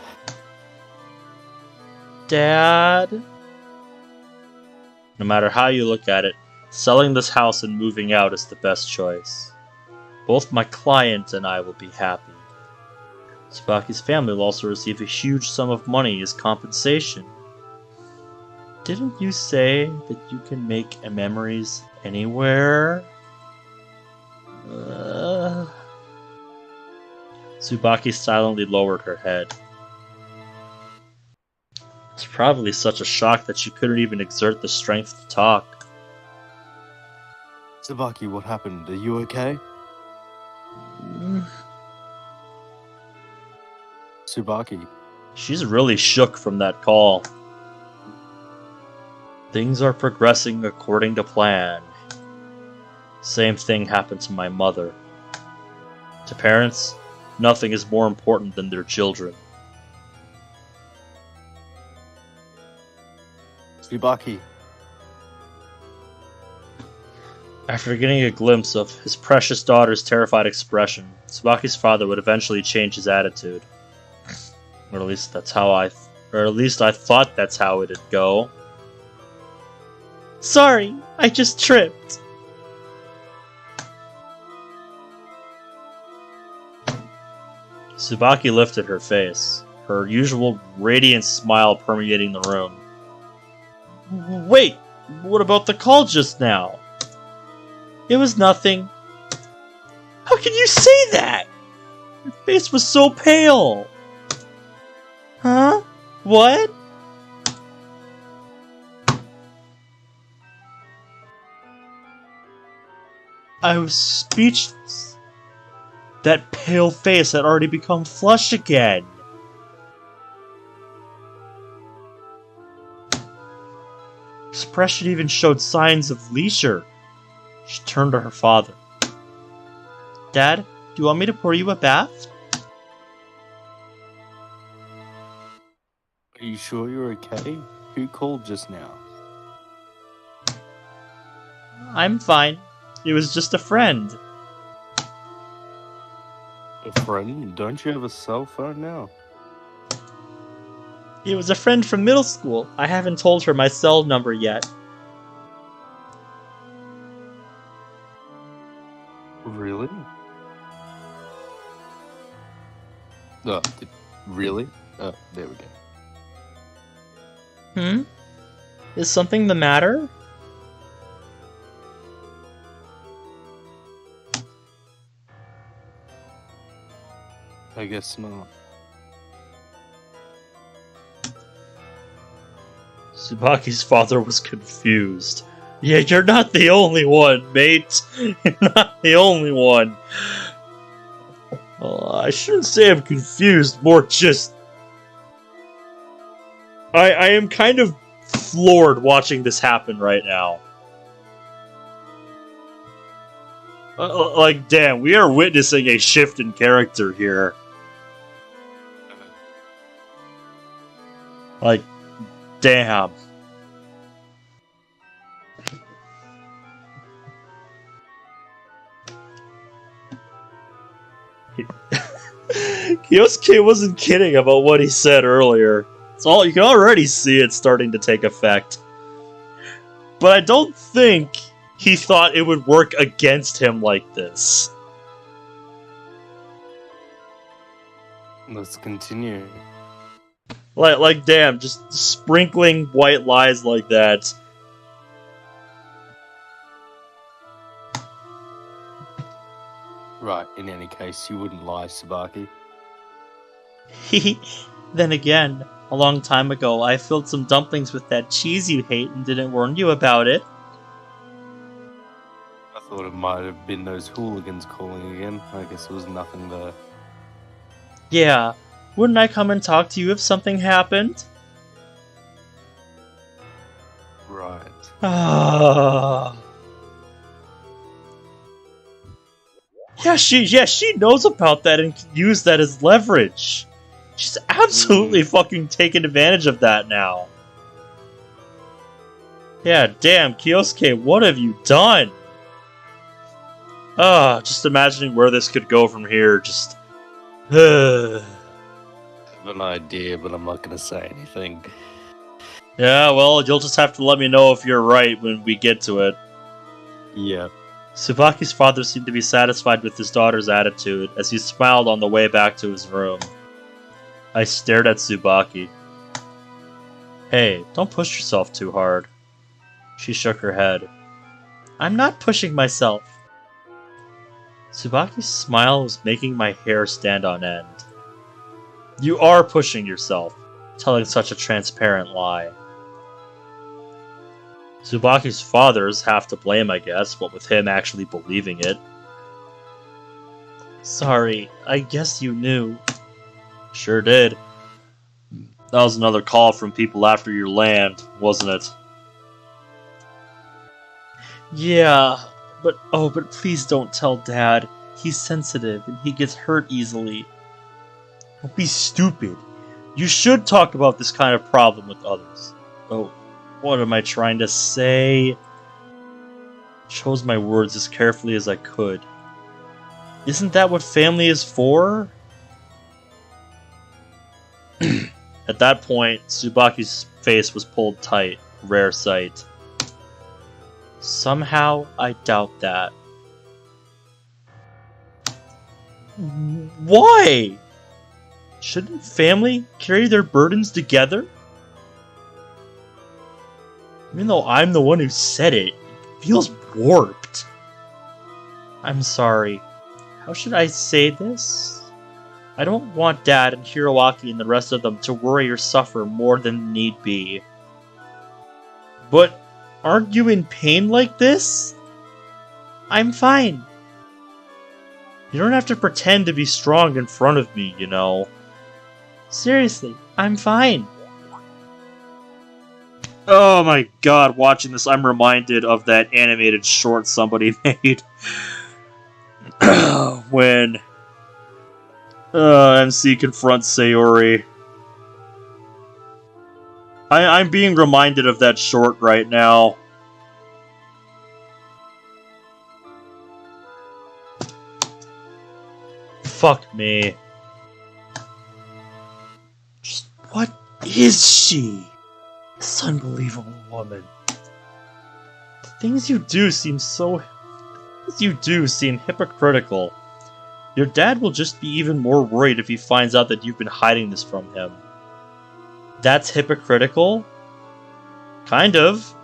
Dad? No matter how you look at it, selling this house and moving out is the best choice. Both my client and I will be happy. Tsubaki's family will also receive a huge sum of money as compensation. Didn't you say that you can make memories anywhere? Tsubaki silently lowered her head. It's probably such a shock that she couldn't even exert the strength to talk. Tsubaki, what happened? Are you okay? Tsubaki. She's really shook from that call. Things are progressing according to plan. Same thing happened to my mother. To parents, nothing is more important than their children. Tsubaki. After getting a glimpse of his precious daughter's terrified expression, Tsubaki's father would eventually change his attitude. Or at least I thought that's how it'd go. Sorry, I just tripped. Tsubaki lifted her face, her usual radiant smile permeating the room. Wait, what about the call just now? It was nothing. How can you say that? Your face was so pale. Huh? What? I was speechless. That pale face had already become flushed again. Expression even showed signs of leisure. She turned to her father. Dad, do you want me to pour you a bath? Are you sure you're okay? Who called just now? I'm fine. It was just a friend. A friend? Don't you have a cell phone now? It was a friend from middle school. I haven't told her my cell number yet. Really? Oh, really? Oh, there we go. Is something the matter? I guess not. Tsubaki's father was confused. Yeah, you're not the only one, mate. You're not the only one. Well, I shouldn't say I'm confused, more just... I am kind of floored watching this happen right now. Like, damn, we are witnessing a shift in character here. Like, damn. Kyosuke wasn't kidding about what he said earlier. It's all you can already see it starting to take effect. But I don't think he thought it would work against him like this. Let's continue. Like, damn, just sprinkling white lies like that. Right, in any case, you wouldn't lie, Tsubaki. Then again, a long time ago, I filled some dumplings with that cheese you hate and didn't warn you about it. I thought it might have been those hooligans calling again. I guess there was nothing there. Yeah, wouldn't I come and talk to you if something happened? Right. Ah. Yeah, she knows about that and can use that as leverage. She's absolutely fucking taking advantage of that now. Yeah, damn, Kyosuke, what have you done? Just imagining where this could go from here, just... I have an idea, but I'm not going to say anything. Yeah, well, you'll just have to let me know if you're right when we get to it. Yeah. Tsubaki's father seemed to be satisfied with his daughter's attitude as he smiled on the way back to his room. I stared at Tsubaki. Hey, don't push yourself too hard. She shook her head. I'm not pushing myself. Tsubaki's smile was making my hair stand on end. You are pushing yourself, telling such a transparent lie. Tsubaki's father's half to blame, I guess, what with him actually believing it. Sorry, I guess you knew. Sure did. That was another call from people after your land, wasn't it? Yeah, but please don't tell Dad. He's sensitive and he gets hurt easily. Don't be stupid. You should talk about this kind of problem with others. Oh, what am I trying to say? Chose my words as carefully as I could. Isn't that what family is for? At that point, Tsubaki's face was pulled tight. Rare sight. Somehow, I doubt that. Why? Shouldn't family carry their burdens together? Even though I'm the one who said it, it feels warped. I'm sorry. How should I say this? I don't want Dad and Hiroaki and the rest of them to worry or suffer more than need be. But aren't you in pain like this? I'm fine. You don't have to pretend to be strong in front of me, you know. Seriously, I'm fine. Oh my god, watching this, I'm reminded of that animated short somebody made. When MC confronts Sayori. I'm being reminded of that short right now. Fuck me. Just what is she? This unbelievable woman. The things you do seem hypocritical. Your dad will just be even more worried if he finds out that you've been hiding this from him. That's hypocritical? Kind of.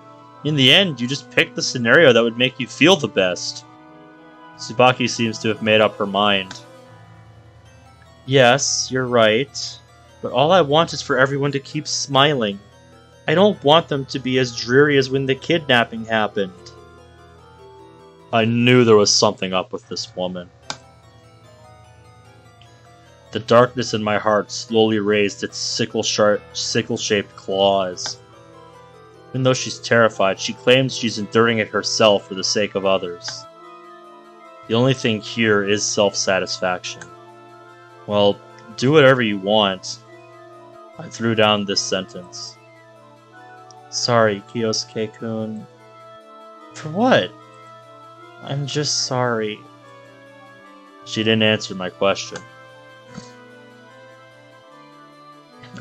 In the end, you just picked the scenario that would make you feel the best. Tsubaki seems to have made up her mind. Yes, you're right. But all I want is for everyone to keep smiling. I don't want them to be as dreary as when the kidnapping happened. I knew there was something up with this woman. The darkness in my heart slowly raised its sickle-shaped claws. Even though she's terrified, she claims she's enduring it herself for the sake of others. The only thing here is self-satisfaction. Well, do whatever you want. I threw down this sentence. Sorry, Kyosuke-kun. For what? I'm just sorry. She didn't answer my question.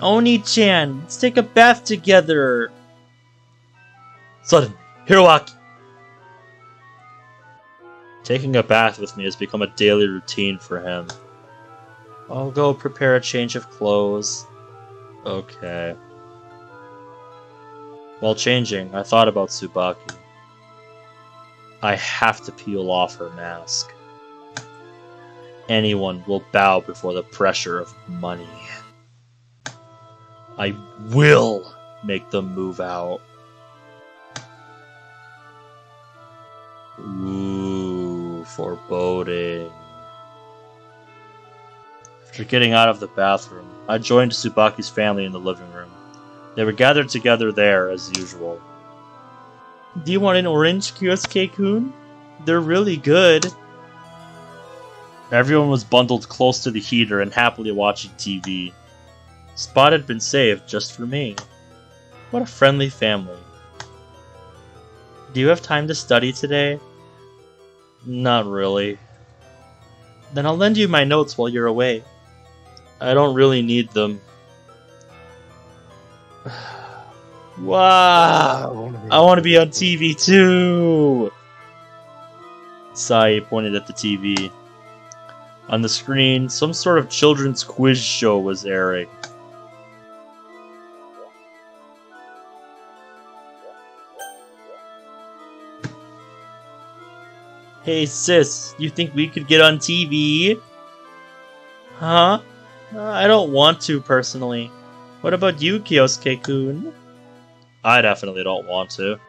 Oni-chan, let's take a bath together! Suddenly, Hiroaki! Taking a bath with me has become a daily routine for him. I'll go prepare a change of clothes. Okay. While changing, I thought about Tsubaki. I have to peel off her mask. Anyone will bow before the pressure of money. I will make them move out. Ooh, foreboding. After getting out of the bathroom, I joined Tsubaki's family in the living room. They were gathered together there, as usual. Do you want an orange, Kyosuke-kun? They're really good. Everyone was bundled close to the heater and happily watching TV. Spot had been saved just for me. What a friendly family. Do you have time to study today? Not really. Then I'll lend you my notes while you're away. I don't really need them. Wow! I want to be on TV too! Sai pointed at the TV. On the screen, some sort of children's quiz show was airing. Hey sis, you think we could get on TV? Huh? I don't want to, personally. What about you, Kyosuke-kun? I definitely don't want to.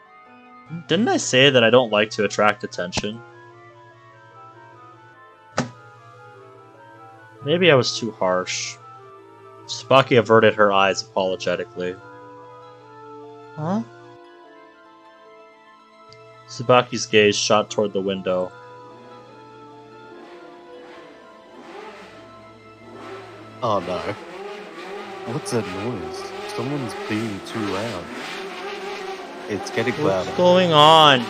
Didn't I say that I don't like to attract attention? Maybe I was too harsh. Tsubaki averted her eyes apologetically. Huh? Tsubaki's gaze shot toward the window. Oh no. What's that noise? Someone's being too loud. It's getting louder. What's going on?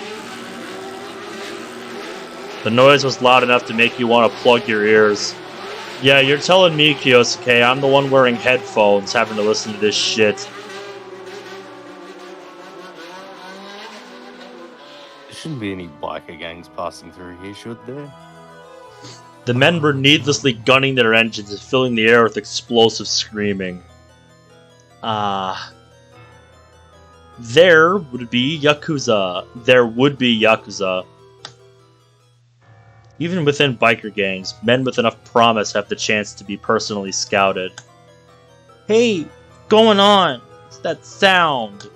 The noise was loud enough to make you want to plug your ears. Yeah, you're telling me, Kyosuke, I'm the one wearing headphones having to listen to this shit. There shouldn't be any biker gangs passing through here, should there? The men were needlessly gunning their engines and filling the air with explosive screaming. There would be Yakuza. There would be Yakuza. Even within biker gangs, men with enough promise have the chance to be personally scouted. Hey, what's going on? What's that sound?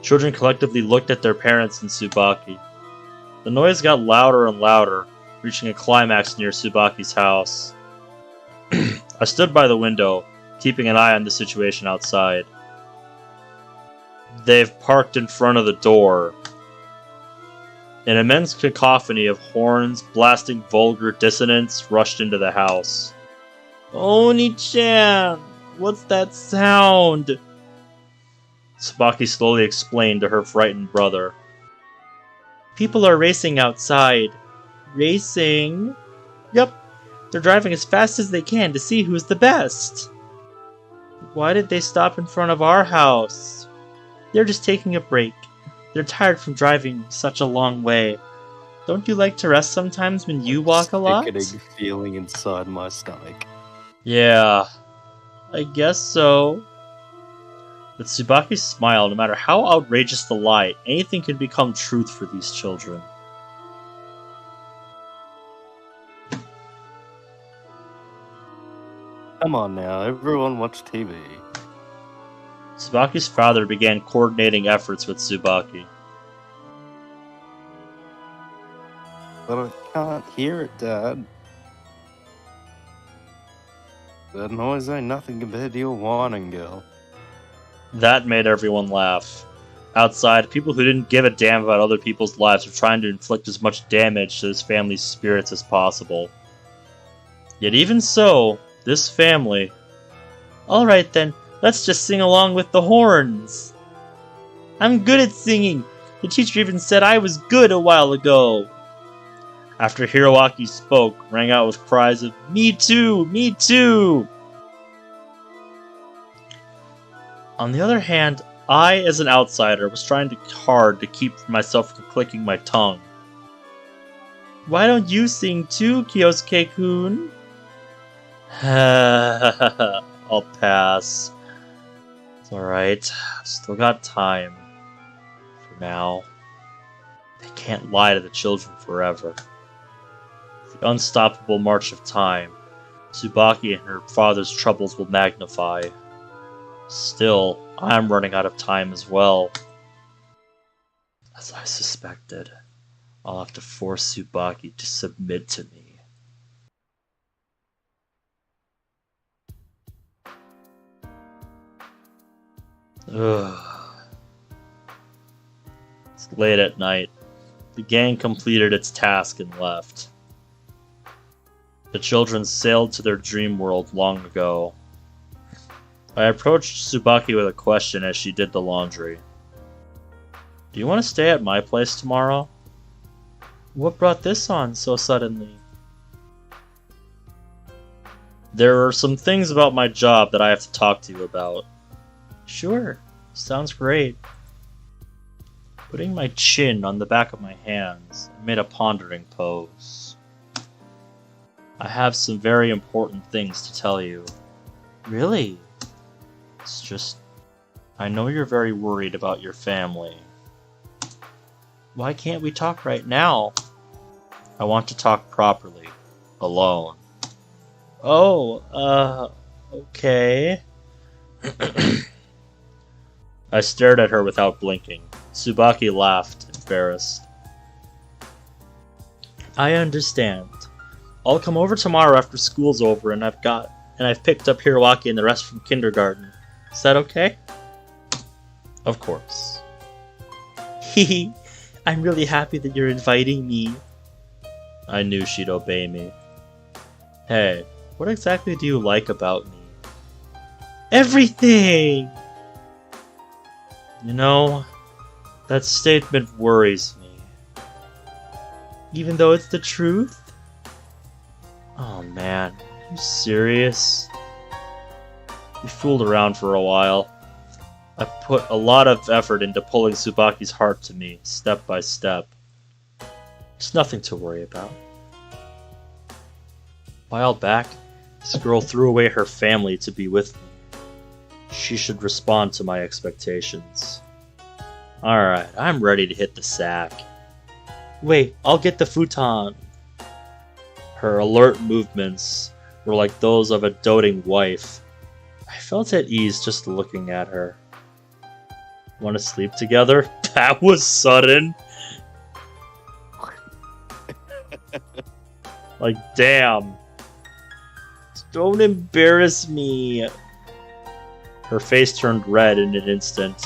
Children collectively looked at their parents and Tsubaki. The noise got louder and louder, reaching a climax near Tsubaki's house. I stood by the window, keeping an eye on the situation outside. They've parked in front of the door. An immense cacophony of horns, blasting vulgar dissonance, rushed into the house. Oni-chan! What's that sound? Tsubaki slowly explained to her frightened brother. People are racing outside. Racing? Yup. They're driving as fast as they can to see who's the best. Why did they stop in front of our house? They're just taking a break. They're tired from driving such a long way. Don't you like to rest sometimes when you walk a lot? Sickening feeling inside my stomach. Yeah, I guess so. With Tsubaki's smile, no matter how outrageous the lie, anything can become truth for these children. Come on now, everyone watch TV. Tsubaki's father began coordinating efforts with Tsubaki. But I can't hear it, Dad. That noise ain't nothing compared to your whining, girl. That made everyone laugh. Outside, people who didn't give a damn about other people's lives were trying to inflict as much damage to this family's spirits as possible. Yet even so, this family... Alright then, let's just sing along with the horns. I'm good at singing. The teacher even said I was good a while ago. After Hiroaki spoke, rang out with cries of, "Me too! Me too!" On the other hand, I, as an outsider, was trying hard to keep myself from clicking my tongue. Why don't you sing too, Kyosuke-kun? I'll pass. It's alright. Still got time. For now. They can't lie to the children forever. The unstoppable march of time. Tsubaki and her father's troubles will magnify. Still, I'm running out of time as well. As I suspected, I'll have to force Tsubaki to submit to me. Ugh. It's late at night. The gang completed its task and left. The children sailed to their dream world long ago. I approached Tsubaki with a question as she did the laundry. Do you want to stay at my place tomorrow? What brought this on so suddenly? There are some things about my job that I have to talk to you about. Sure, sounds great. Putting my chin on the back of my hands, I made a pondering pose. I have some very important things to tell you. Really? It's just... I know you're very worried about your family. Why can't we talk right now? I want to talk properly. Alone. Oh, okay. I stared at her without blinking. Tsubaki laughed, embarrassed. I understand. I'll come over tomorrow after school's over and I've picked up Hiroaki and the rest from kindergarten. Is that okay? Of course. Hehe, I'm really happy that you're inviting me. I knew she'd obey me. Hey, what exactly do you like about me? Everything! You know, that statement worries me. Even though it's the truth? Oh man, are you serious? We fooled around for a while. I put a lot of effort into pulling Tsubaki's heart to me, step by step. There's nothing to worry about. A while back, this girl threw away her family to be with me. She should respond to my expectations. Alright, I'm ready to hit the sack. Wait, I'll get the futon. Her alert movements were like those of a doting wife. I felt at ease just looking at her. Want to sleep together? That was sudden. Like, damn. Don't embarrass me. Her face turned red in an instant.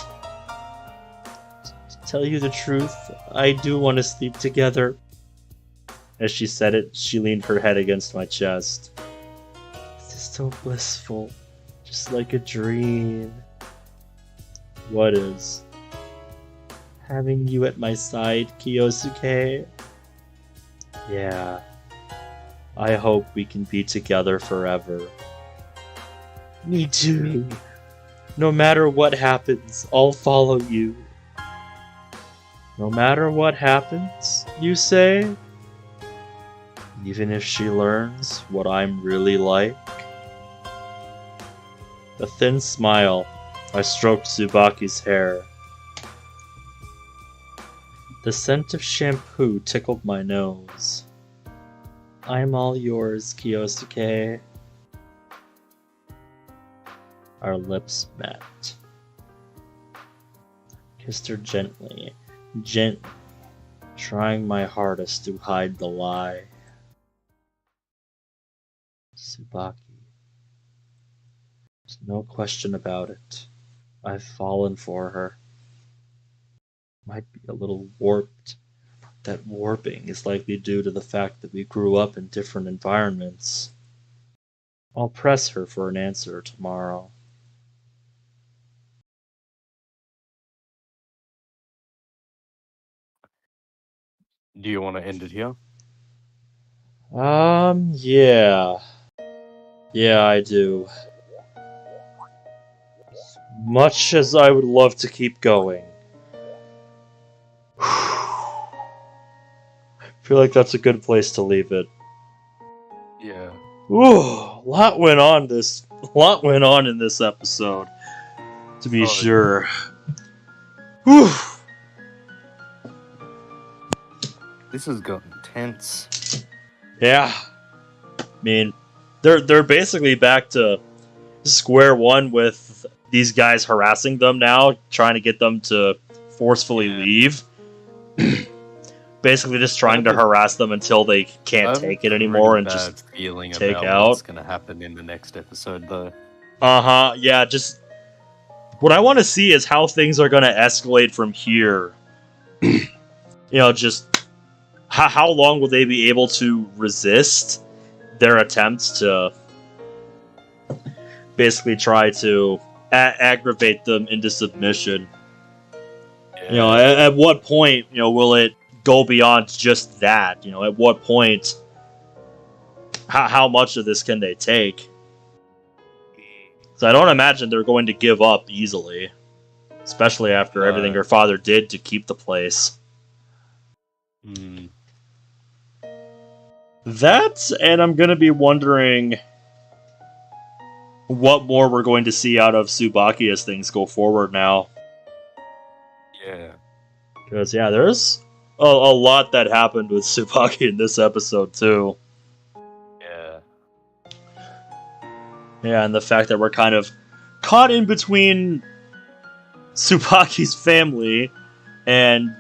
To tell you the truth, I do want to sleep together. As she said it, she leaned her head against my chest. This is so blissful. Just like a dream. What is? Having you at my side, Kyosuke. Yeah. I hope we can be together forever. Me too. No matter what happens, I'll follow you. No matter what happens, you say? Even if she learns what I'm really like? A thin smile. I stroked Tsubaki's hair. The scent of shampoo tickled my nose. I'm all yours, Kyosuke. Our lips met. Kissed her gently, trying my hardest to hide the lie. Tsubaki. There's no question about it. I've fallen for her. Might be a little warped. That warping is likely due to the fact that we grew up in different environments. I'll press her for an answer tomorrow. Do you want to end it here? Yeah. Yeah, I do. Much as I would love to keep going. I feel like that's a good place to leave it. Yeah. Ooh, a lot went on in this episode, to be sure. Whew. This has gotten tense. Yeah. I mean, they're basically back to square one with these guys harassing them now, trying to get them to forcefully leave. Basically just trying to harass them until they can't take it anymore and just feeling take about out. What's gonna happen in the next episode, though? Yeah, just what I want to see is how things are gonna escalate from here. You know, just how long will they be able to resist their attempts to basically try to aggravate them into submission? Yeah. You know, at what point, you know, will it go beyond just that? You know, at what point, how much of this can they take? So I don't imagine they're going to give up easily. especially after everything her father did to keep the place. That, and I'm going to be wondering what more we're going to see out of Tsubaki as things go forward now. Yeah. Because, yeah, there's a lot that happened with Tsubaki in this episode, too. Yeah. Yeah, and the fact that we're kind of caught in between Tsubaki's family and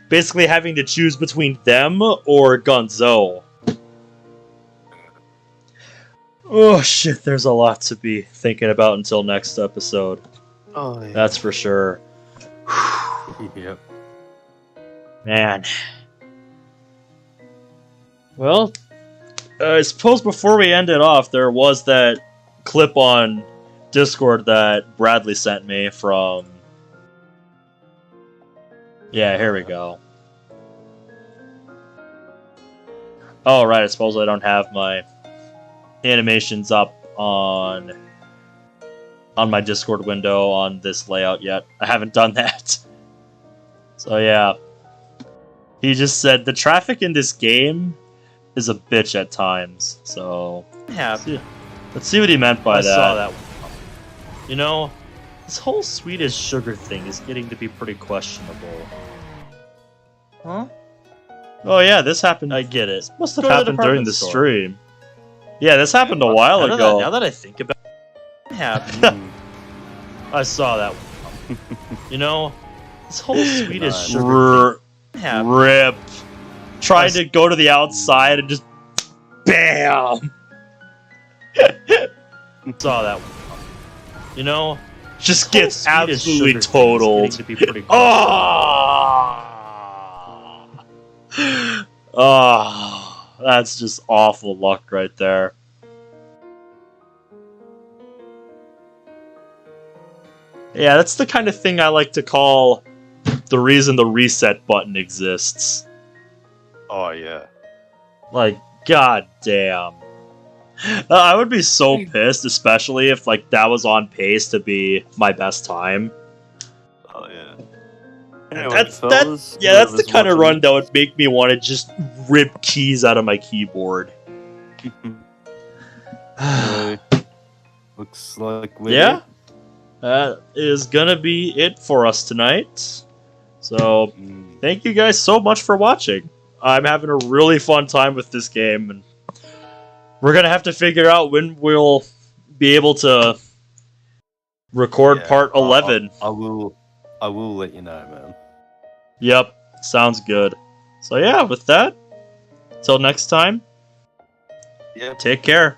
basically having to choose between them or Gonzo. Oh shit, there's a lot to be thinking about until next episode. Oh, yeah. That's for sure. Yep. Man. Well, I suppose before we end it off, there was that clip on Discord that Bradley sent me from... Yeah, here we go. Oh, right, I suppose I don't have my animations up on my Discord window on this layout yet. I haven't done that. So, yeah. He just said, the traffic in this game is a bitch at times. So, let's see what he meant by that. I saw that. You know, this whole Swedish sugar thing is getting to be pretty questionable. Huh? Oh yeah, this happened. I get it. This must have happened during the stream. Yeah, this happened a while ago. Now that I think about it, happened. I saw that one. You know, this whole Swedish sugar thing. Rip. Trying to go to the outside and just BAM! Saw that one. You know, just gets absolutely totaled. Oh, that's just awful luck right there. Yeah, that's the kind of thing I like to call the reason the reset button exists. Oh, yeah. Like, goddamn. I would be so pissed, especially if like that was on pace to be my best time. Oh, yeah. Anyway, that's the kind of run that would make me want to just rip keys out of my keyboard. Looks like yeah, that is gonna be it for us tonight. So, thank you guys so much for watching. I'm having a really fun time with this game, and we're gonna have to figure out when we'll be able to record part 11. I will let you know, man. Yep, sounds good. So yeah, with that, till next time, Yep. take care.